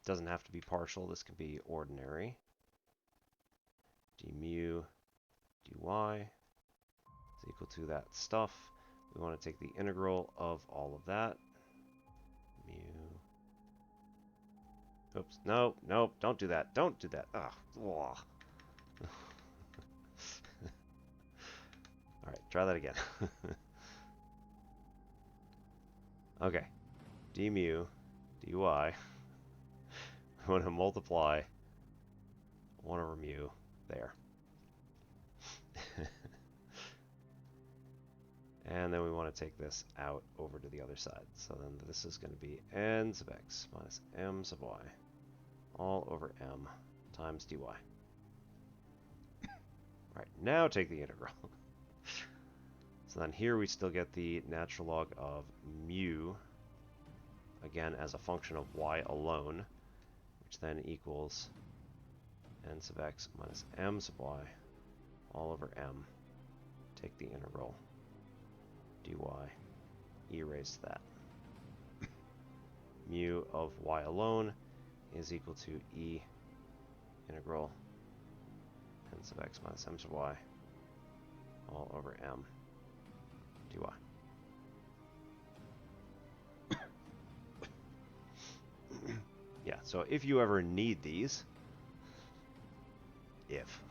doesn't have to be partial. This can be ordinary. D mu dy is equal to that stuff. We want to take the integral of all of that. Mu. Oops. No, no, don't do that. Don't do that. Ugh. All right, try that again. Okay. D mu dy. We want to multiply 1 over mu there. And then we want to take this out over to the other side. So then this is going to be n sub x minus m sub y all over m times dy. Right, now take the integral. So then here we still get the natural log of mu, again as a function of y alone, which then equals n sub x minus m sub y all over m. Take the integral dy e raised to that. Mu of y alone is equal to e integral n sub x minus m sub y all over m dy. Yeah, so if you ever need these, if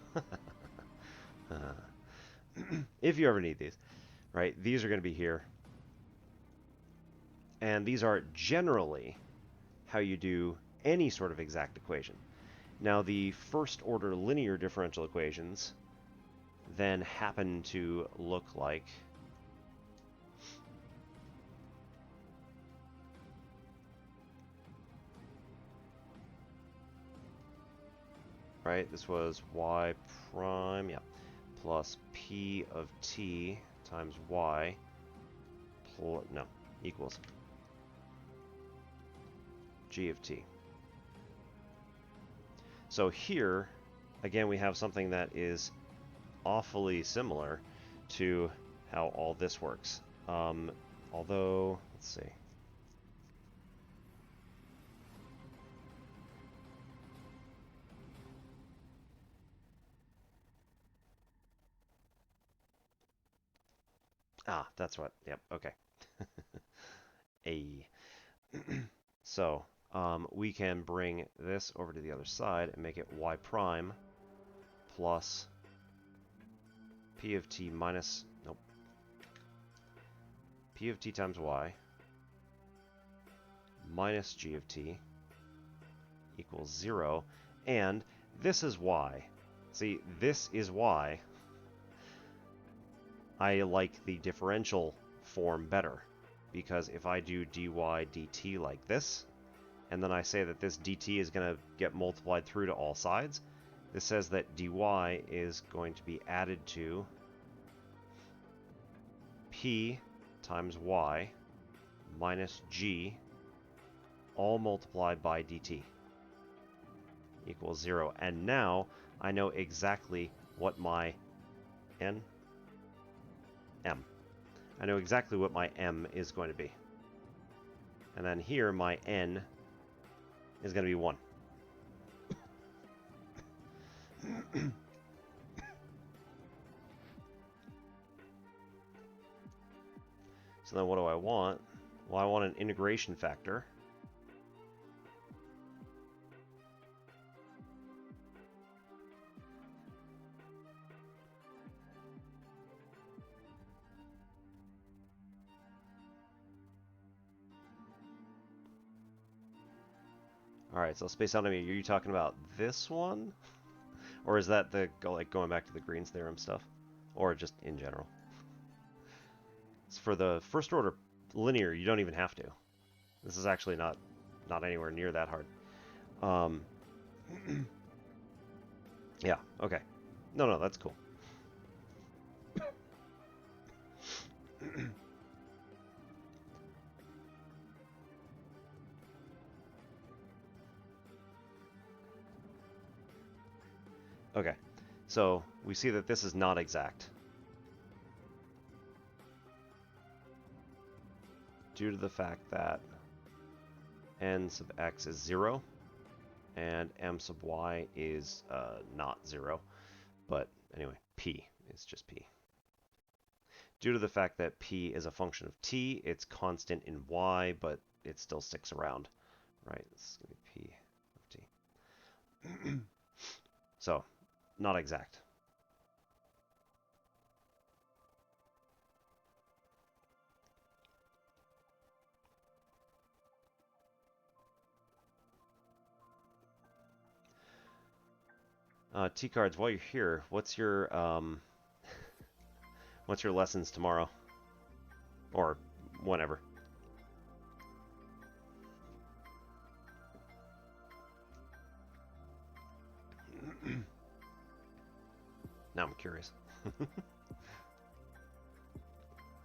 you ever need these, right, these are going to be here. And these are generally how you do any sort of exact equation. Now, the first order linear differential equations then happen to look like right, this was y prime, yeah, plus p of t times y, no, equals g of t. So here, again, we have something that is awfully similar to how all this works. Although, let's see. Ah, that's what. Yep, okay. A. So, we can bring this over to the other side and make it y prime plus p of t minus, nope, p of t times y minus g of t equals 0. And this is why. See, this is why I like the differential form better. Because if I do dy dt like this, and then I say that this dt is going to get multiplied through to all sides, this says that dy is going to be added to p times y minus g all multiplied by dt equals 0. And now I know exactly what my m. I know exactly what my m is going to be. And then here my n is going to be 1. So then what do I want? Well, I want an integration factor. Alright, so space out of me, are you talking about this one? Or is that the like going back to the Green's theorem stuff? Or just in general? It's for the first order linear, you don't even have to. This is actually not anywhere near that hard. Yeah, okay. No, that's cool. Okay, so we see that this is not exact. Due to the fact that n sub x is 0, and m sub y is not 0. But anyway, p is just p. Due to the fact that p is a function of t, it's constant in y, but it still sticks around, right? This is going to be p of t. So, not exact. T-Cards, while you're here, what's your lessons tomorrow? Or whenever? Now I'm curious.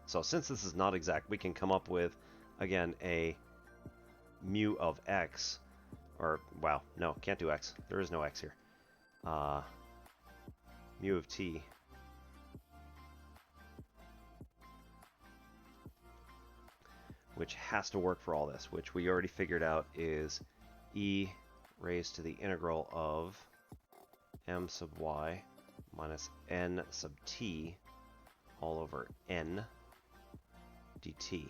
So since this is not exact, we can come up with, again, a mu of x, or, wow, no, can't do x. There is no x here. Mu of t which has to work for all this, which we already figured out is e raised to the integral of m sub y minus n sub t all over n dt,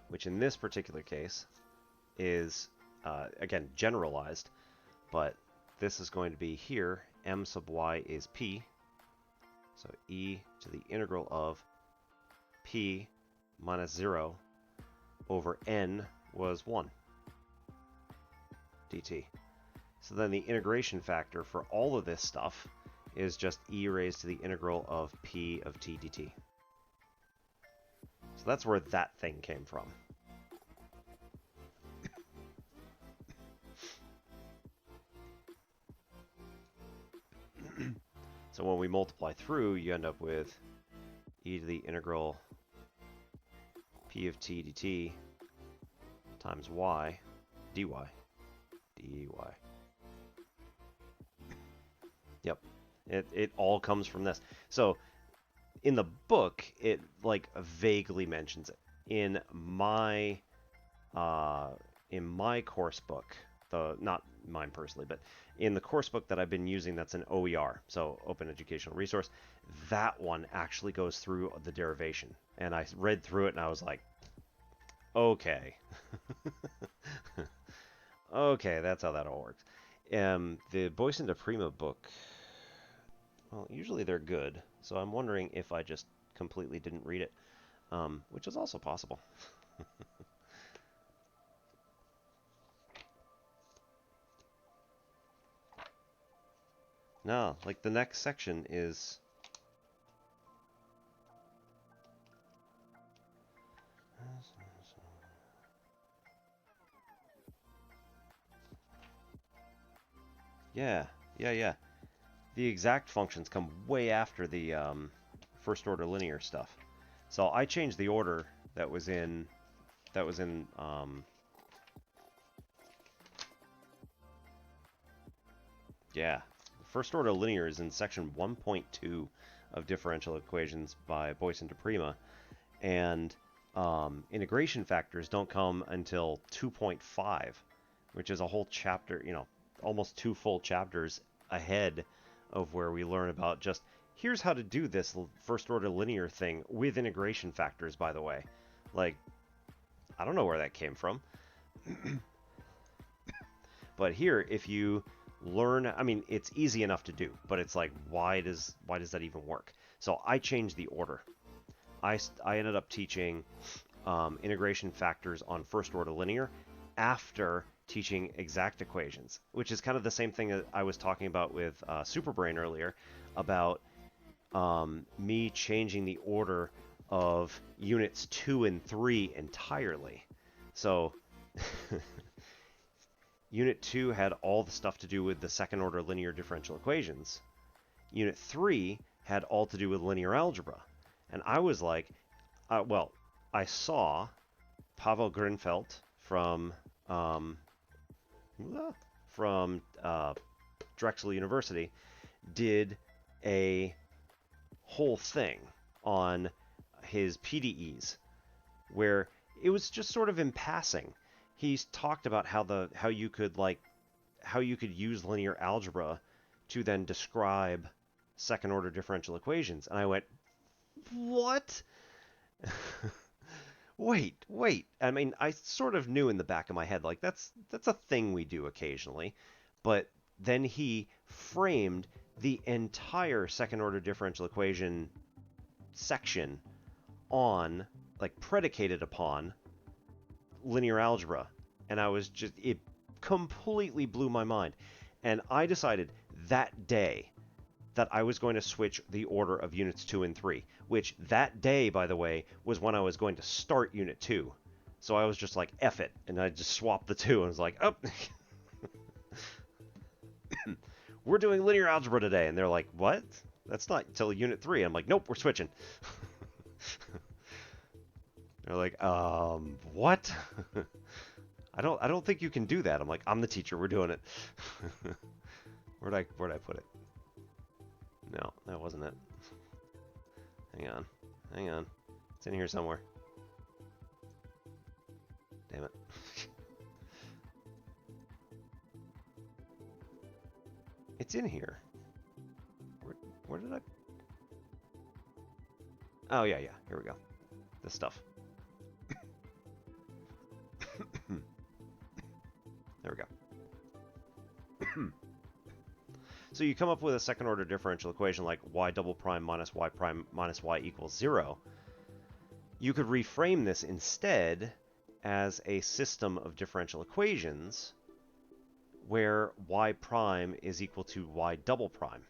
which in this particular case is, again, generalized, but this is going to be here, m sub y is p, so e to the integral of p minus 0 over n was 1 dt. So then the integration factor for all of this stuff is just e raised to the integral of p of t dt. So that's where that thing came from. So when we multiply through, you end up with e to the integral p of t dt times y dy. dy. It all comes from this. So in the book, it like vaguely mentions it. Uh, in my course book, the not mine personally, but in the course book that I've been using, that's an OER, so Open Educational Resource. That one actually goes through the derivation, and I read through it, and I was like, okay, okay, that's how that all works. The Boyson de Prima book, well, usually they're good, so I'm wondering if I just completely didn't read it, which is also possible. No, like the next section is. Yeah, yeah. The exact functions come way after the first order linear stuff. So I changed the order that was in that was in yeah. First order linear is in section 1.2 of Differential Equations by Boyson de Prima, and integration factors don't come until 2.5, which is a whole chapter, almost two full chapters ahead of where we learn about just here's how to do this first order linear thing with integration factors, by the way. Like, I don't know where that came from. But here, if you learn, I mean, it's easy enough to do, but it's like, why does that even work? So I changed the order. I ended up teaching integration factors on first order linear after teaching exact equations, which is kind of the same thing that I was talking about with Superbrain earlier about me changing the order of units 2 and 3 entirely. So unit 2 had all the stuff to do with the second order linear differential equations. Unit 3 had all to do with linear algebra. And I was like, well, I saw Pavel Grinfeld um, from Drexel University did a whole thing on his PDEs where it was just sort of in passing. He's talked about how you could use linear algebra to then describe second order differential equations, and I went, what? Wait. I mean, I sort of knew in the back of my head, like that's a thing we do occasionally, but then he framed the entire second order differential equation section on, like, predicated upon linear algebra, and it completely blew my mind, and I decided that day that I was going to switch the order of units 2 and 3, which that day, by the way, was when I was going to start unit 2. So I was just like, F it, and I just swapped the two, and was like, oh, we're doing linear algebra today. And they're like, what? That's not until unit 3. I'm like, nope, we're switching. They're like, what? I don't think you can do that. I'm like, I'm the teacher, we're doing it. Where'd I put it? No, that wasn't it. Hang on. It's in here somewhere. Damn it. It's in here. Where did I? Oh, yeah. Here we go. This stuff. There we go. So you come up with a second order differential equation like y double prime minus y equals 0. You could reframe this instead as a system of differential equations where y prime is equal to y double prime.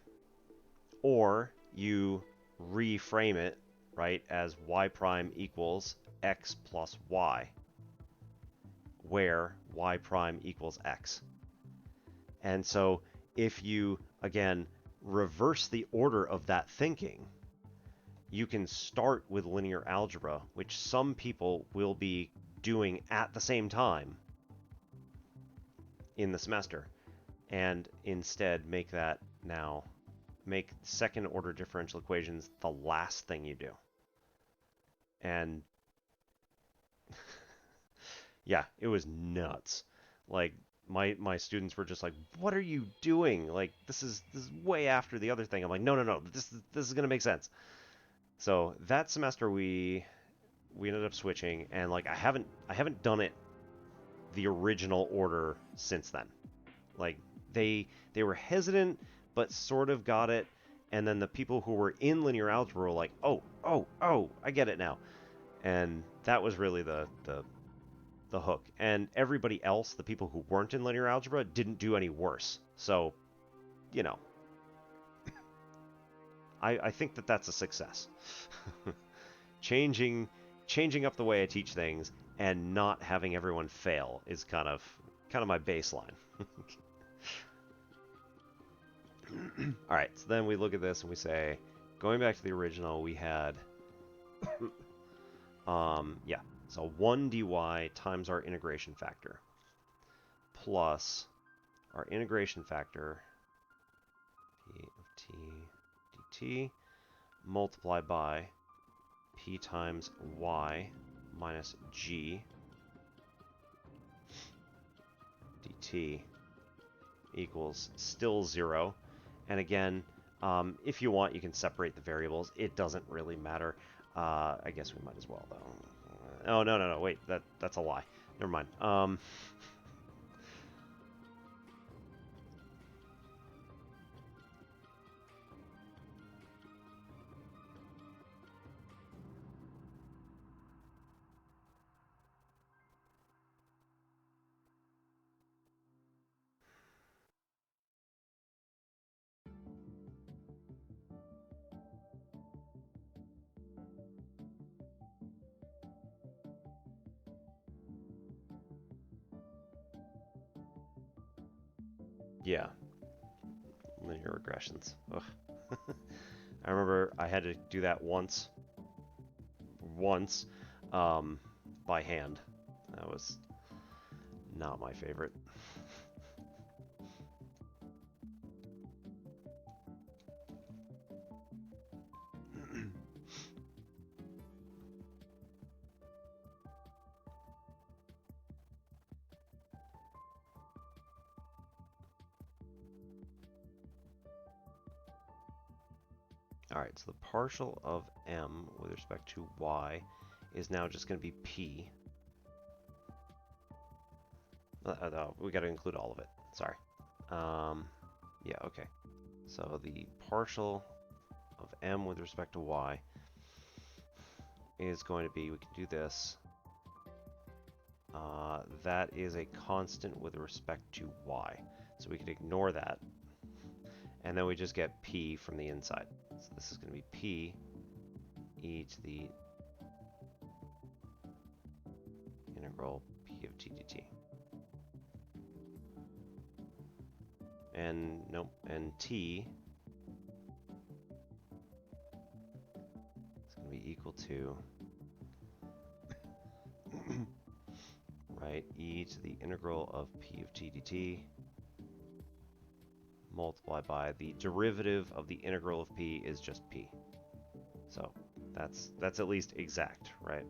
Or you reframe it, right, as y prime equals x plus y, where y prime equals x. And so if you, again, reverse the order of that thinking, you can start with linear algebra, which some people will be doing at the same time in the semester, and instead make that now make second order differential equations the last thing you do. And yeah, it was nuts. Like my students were just like, "What are you doing? Like this is way after the other thing." I'm like, "No, no, no. This is going to make sense." So, that semester we ended up switching, and like I haven't done it the original order since then. Like they were hesitant but sort of got it, and then the people who were in linear algebra were like, "Oh, oh, oh, I get it now." And that was really the hook. And everybody else, the people who weren't in linear algebra, didn't do any worse. So, you know, I think that that's a success. changing changing up the way I teach things and not having everyone fail is kind of my baseline. All right, so then we look at this and we say, going back to the original, we had yeah, so 1 dy times our integration factor plus our integration factor p of t dt multiplied by p times y minus g dt equals still 0. And again, if you want, you can separate the variables. It doesn't really matter. I guess we might as well, though. Oh, no, no, no, wait, that's a lie. Never mind. Yeah, linear regressions. Ugh. I remember I had to do that once, um, by hand. That was not my favorite. All right, so the partial of m with respect to y is now just going to be p. No, we got to include all of it. Sorry. Yeah, okay. So the partial of m with respect to y is going to be, we can do this. That is a constant with respect to y. So we could ignore that. And then we just get p from the inside. So this is going to be p e to the integral p of t dt. And nope, and t is going to be equal to right, e to the integral of p of t dt multiplied by the derivative of the integral of p is just p. So that's at least exact, right?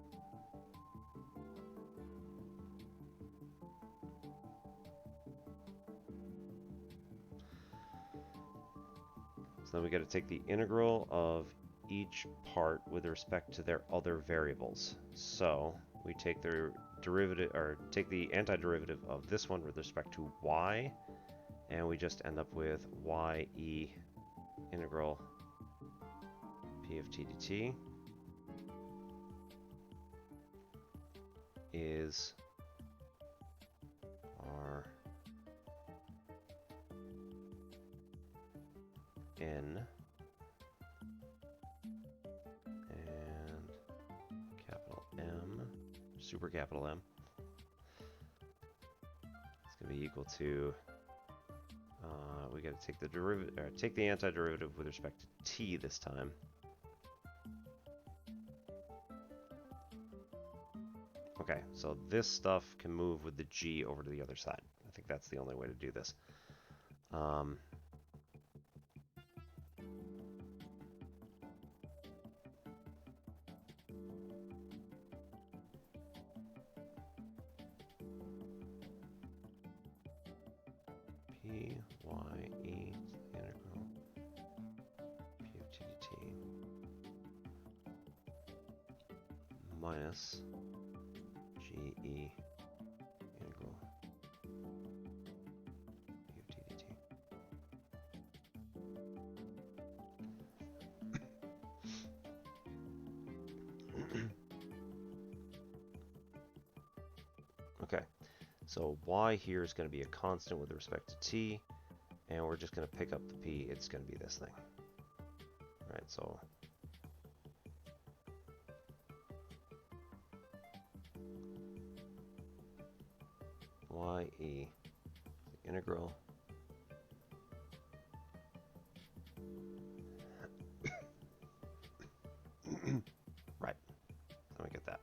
So then we got to take the integral of each part with respect to their other variables. So we take their derivative, or take the antiderivative of this one with respect to y, and we just end up with ye integral p of t dt is our n and capital M, super capital M. It's going to be equal to, we got to take the derivative, or take the antiderivative with respect to t this time. Okay, so this stuff can move with the g over to the other side. I think that's the only way to do this. G y e integral p of t dt minus g e integral p of t dt. Okay, so y here is going to be a constant with respect to t, and we're just going to pick up the p. It's going to be this thing. All right, so y e, the integral right, let me get that.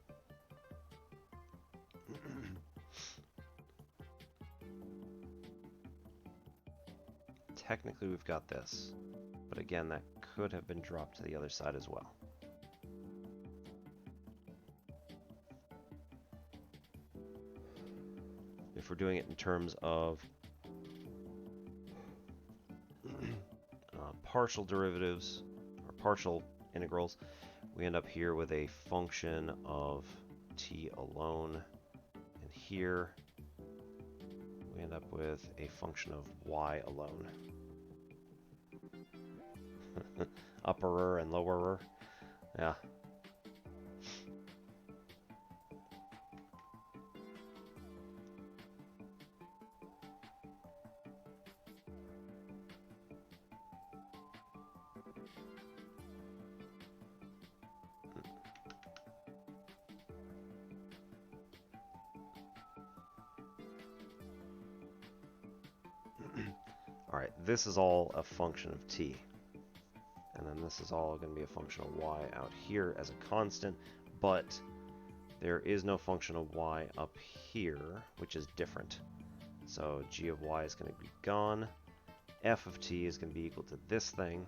Technically we've got this, but again that could have been dropped to the other side as well. If we're doing it in terms of partial derivatives or partial integrals, we end up here with a function of t alone, and here we end up with a function of y alone. Upperer and lowerer, yeah. All right, this is all a function of t. And then this is all going to be a function of y out here as a constant, but there is no function of y up here, which is different. So g of y is going to be gone. F of t is going to be equal to this thing.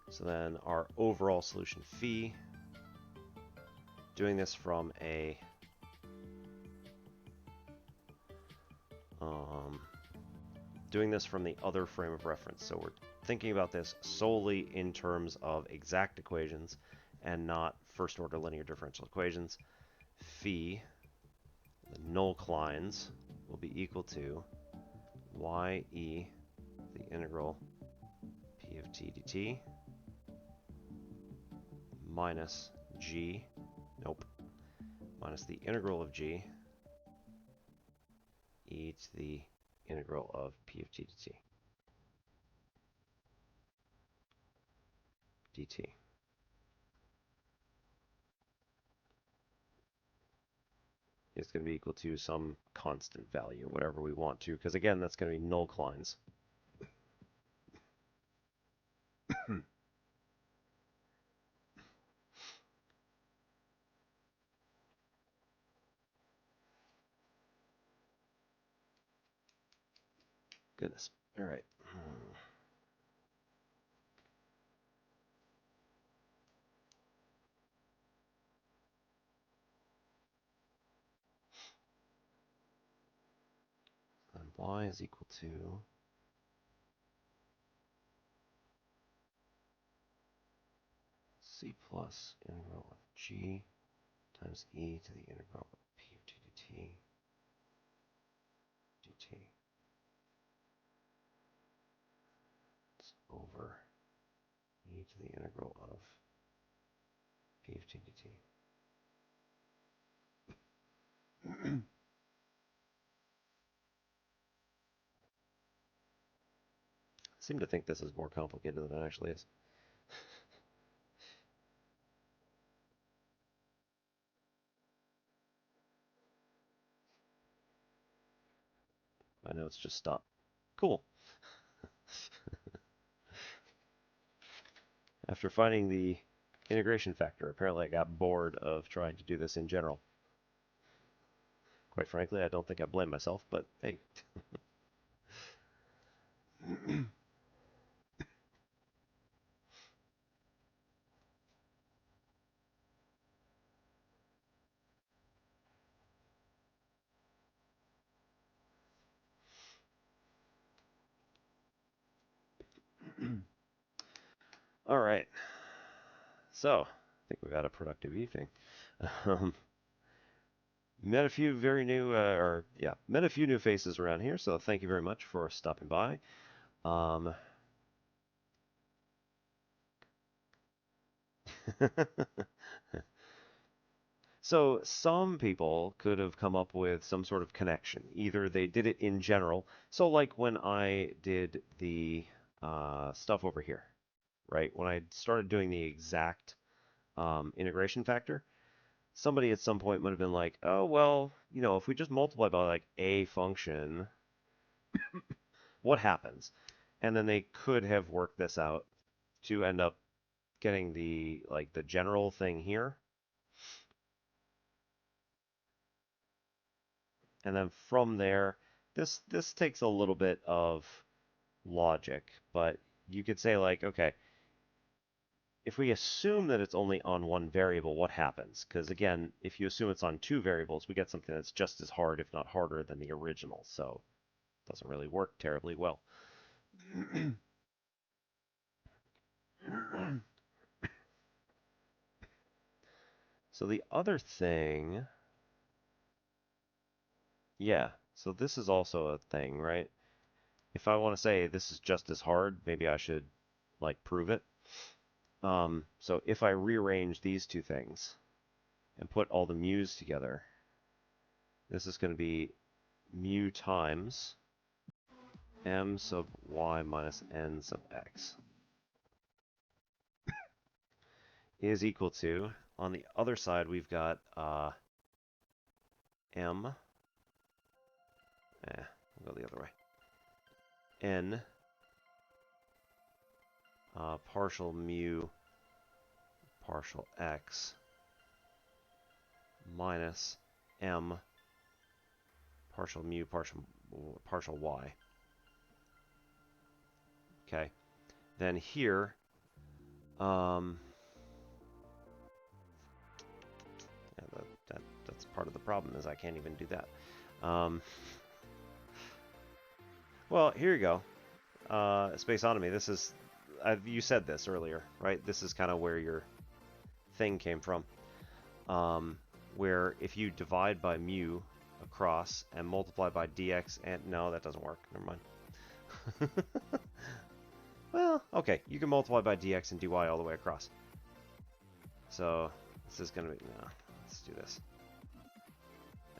So then our overall solution phi, doing this from the other frame of reference. So we're thinking about this solely in terms of exact equations and not first order linear differential equations. Phi, the null clines, will be equal to y e, the integral p of t dt, minus g, minus the integral of g e to the integral of p of t dt. It's going to be equal to some constant value, whatever we want to, because again, that's going to be null clines. Goodness. All right. And y is equal to c plus integral of g times e to the integral of p of t dt it's over e to the integral of p of t dt. I seem to think this is more complicated than it actually is. My notes just stopped. Cool. After finding the integration factor, apparently I got bored of trying to do this in general. Quite frankly, I don't think I blame myself, but hey. All right. So, I think we've had a productive evening. Um, met a few very new, met a few new faces around here. So thank you very much for stopping by. Um, So some people could have come up with some sort of connection. Either they did it in general. So like when I did the stuff over here, right? When I started doing the exact integration factor, somebody at some point would have been like, oh, well, if we just multiply by like a function, what happens? And then they could have worked this out to end up getting the general thing here. And then from there, this takes a little bit of logic, but you could say like, okay, if we assume that it's only on one variable, what happens? Because again, if you assume it's on two variables, we get something that's just as hard, if not harder, than the original. So it doesn't really work terribly well. So the other thing, yeah, so this is also a thing, right? If I want to say this is just as hard, maybe I should like prove it. So if I rearrange these two things and put all the mu's together, this is going to be mu times m sub y minus n sub x is equal to, on the other side, we've got m, we'll go the other way, n partial mu partial x minus m partial mu partial y. Okay, then here, that's part of the problem, is I can't even do that. Well, here you go. Spaceonomy. This is, you said this earlier, right? This is kind of where your thing came from. Where if you divide by mu across and multiply by dx, and no, that doesn't work. Never mind. Well, okay, you can multiply by dx and dy all the way across. So this is going to be, no, let's do this.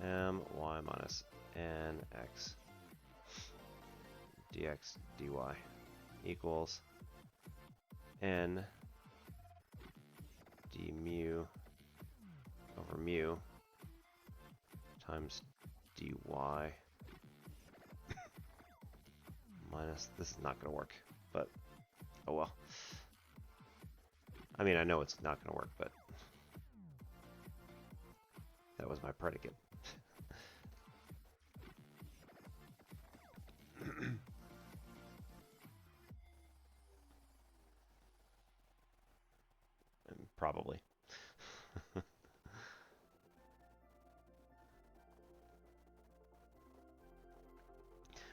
My minus nx dx dy equals n d mu over mu times dy minus, this is not going to work, but oh well. I mean, I know it's not going to work, but that was my predicate. Probably.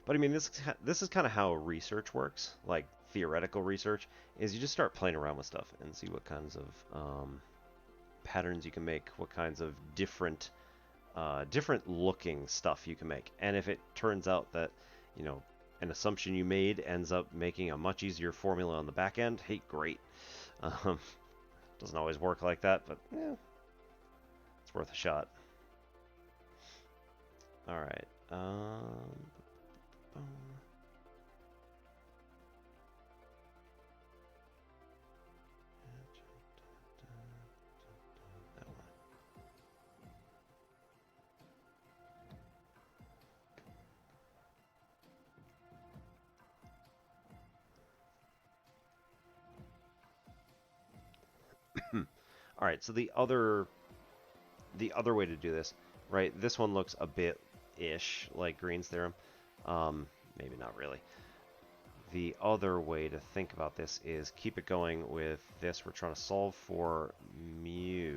But I mean, this is kind of how research works, like theoretical research, is you just start playing around with stuff and see what kinds of patterns you can make, what kinds of different looking stuff you can make. And if it turns out that, an assumption you made ends up making a much easier formula on the back end, hey, great. Doesn't always work like that, but yeah, it's worth a shot. All right. All right, so the other way to do this, right? This one looks a bit-ish like Green's theorem. Maybe not really. The other way to think about this is keep it going with this. We're trying to solve for mu.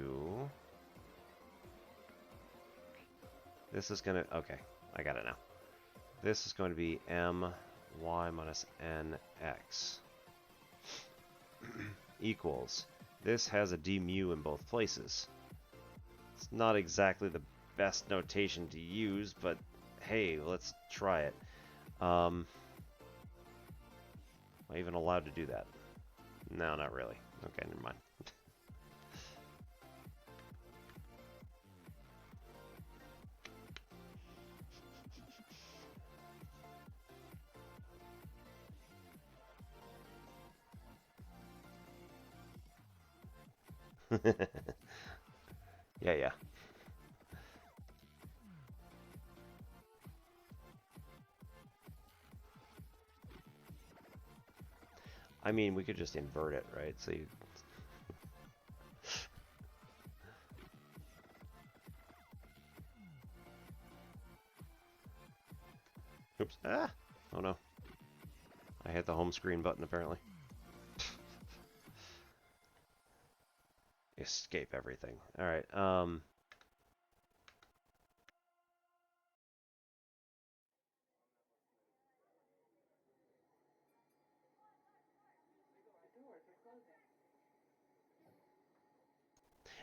This is going to, okay, I got it now. This is going to be my minus nx equals. This has a d mu in both places. It's not exactly the best notation to use, but hey, let's try it. Am I even allowed to do that? No, not really. Okay, never mind. Yeah, yeah. I mean, we could just invert it, right? So you... Oops. Ah! Oh no. I hit the home screen button, apparently. Escape everything. Alright,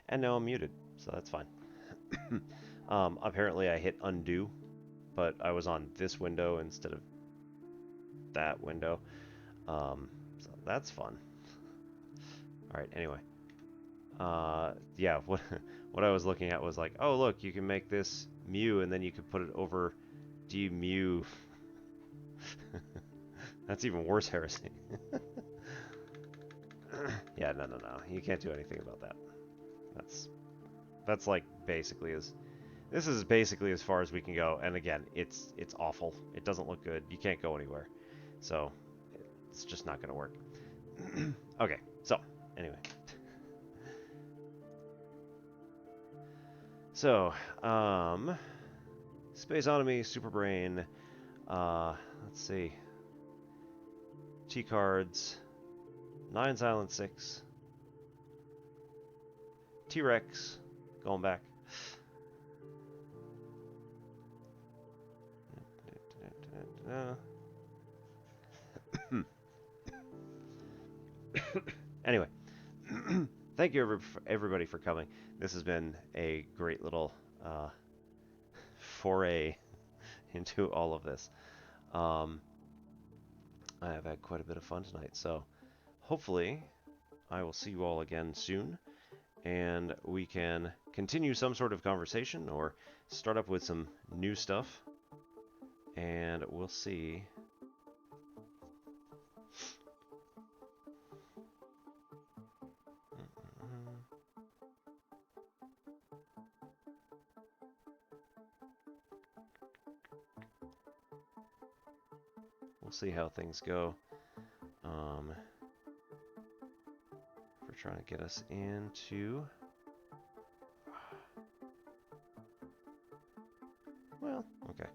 and now I'm muted, so that's fine. Apparently I hit undo, but I was on this window instead of that window. So that's fun. Alright, anyway. Yeah, what I was looking at was like, oh look, you can make this mu and then you could put it over d mu. That's even worse heresy. Yeah, no. You can't do anything about that. That's like basically as... This is basically as far as we can go, and again, it's awful. It doesn't look good. You can't go anywhere. So, it's just not going to work. Okay, so, anyway. So, Spaceonomy, Superbrain, let's see. T-Cards, 9 Silent 6, T-Rex, going back. Anyway, thank you everybody for coming. This has been a great little foray into all of this. I have had quite a bit of fun tonight, so hopefully I will see you all again soon, and we can continue some sort of conversation or start up with some new stuff, and we'll see. We'll see how things go. We're trying to get us into... Well, okay.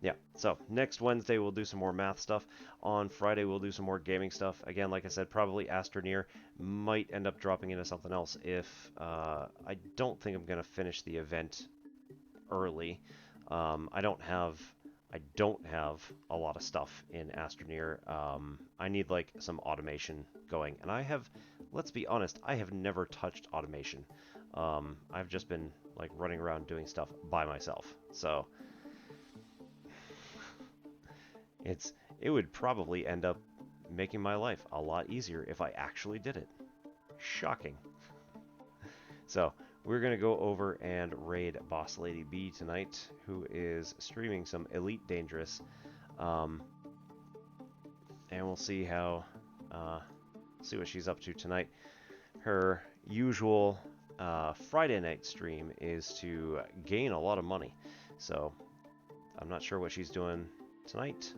Yeah, so next Wednesday we'll do some more math stuff. On Friday we'll do some more gaming stuff. Again, like I said, probably Astroneer. Might end up dropping into something else if... I don't think I'm going to finish the event early. I don't have a lot of stuff in Astroneer. I need like some automation going, and I have, let's be honest, I have never touched automation. I've just been like running around doing stuff by myself. So it would probably end up making my life a lot easier if I actually did it. Shocking. So we're going to go over and raid Boss Lady B tonight, who is streaming some Elite Dangerous. And we'll see how, see what she's up to tonight. Her usual Friday night stream is to gain a lot of money. So I'm not sure what she's doing tonight.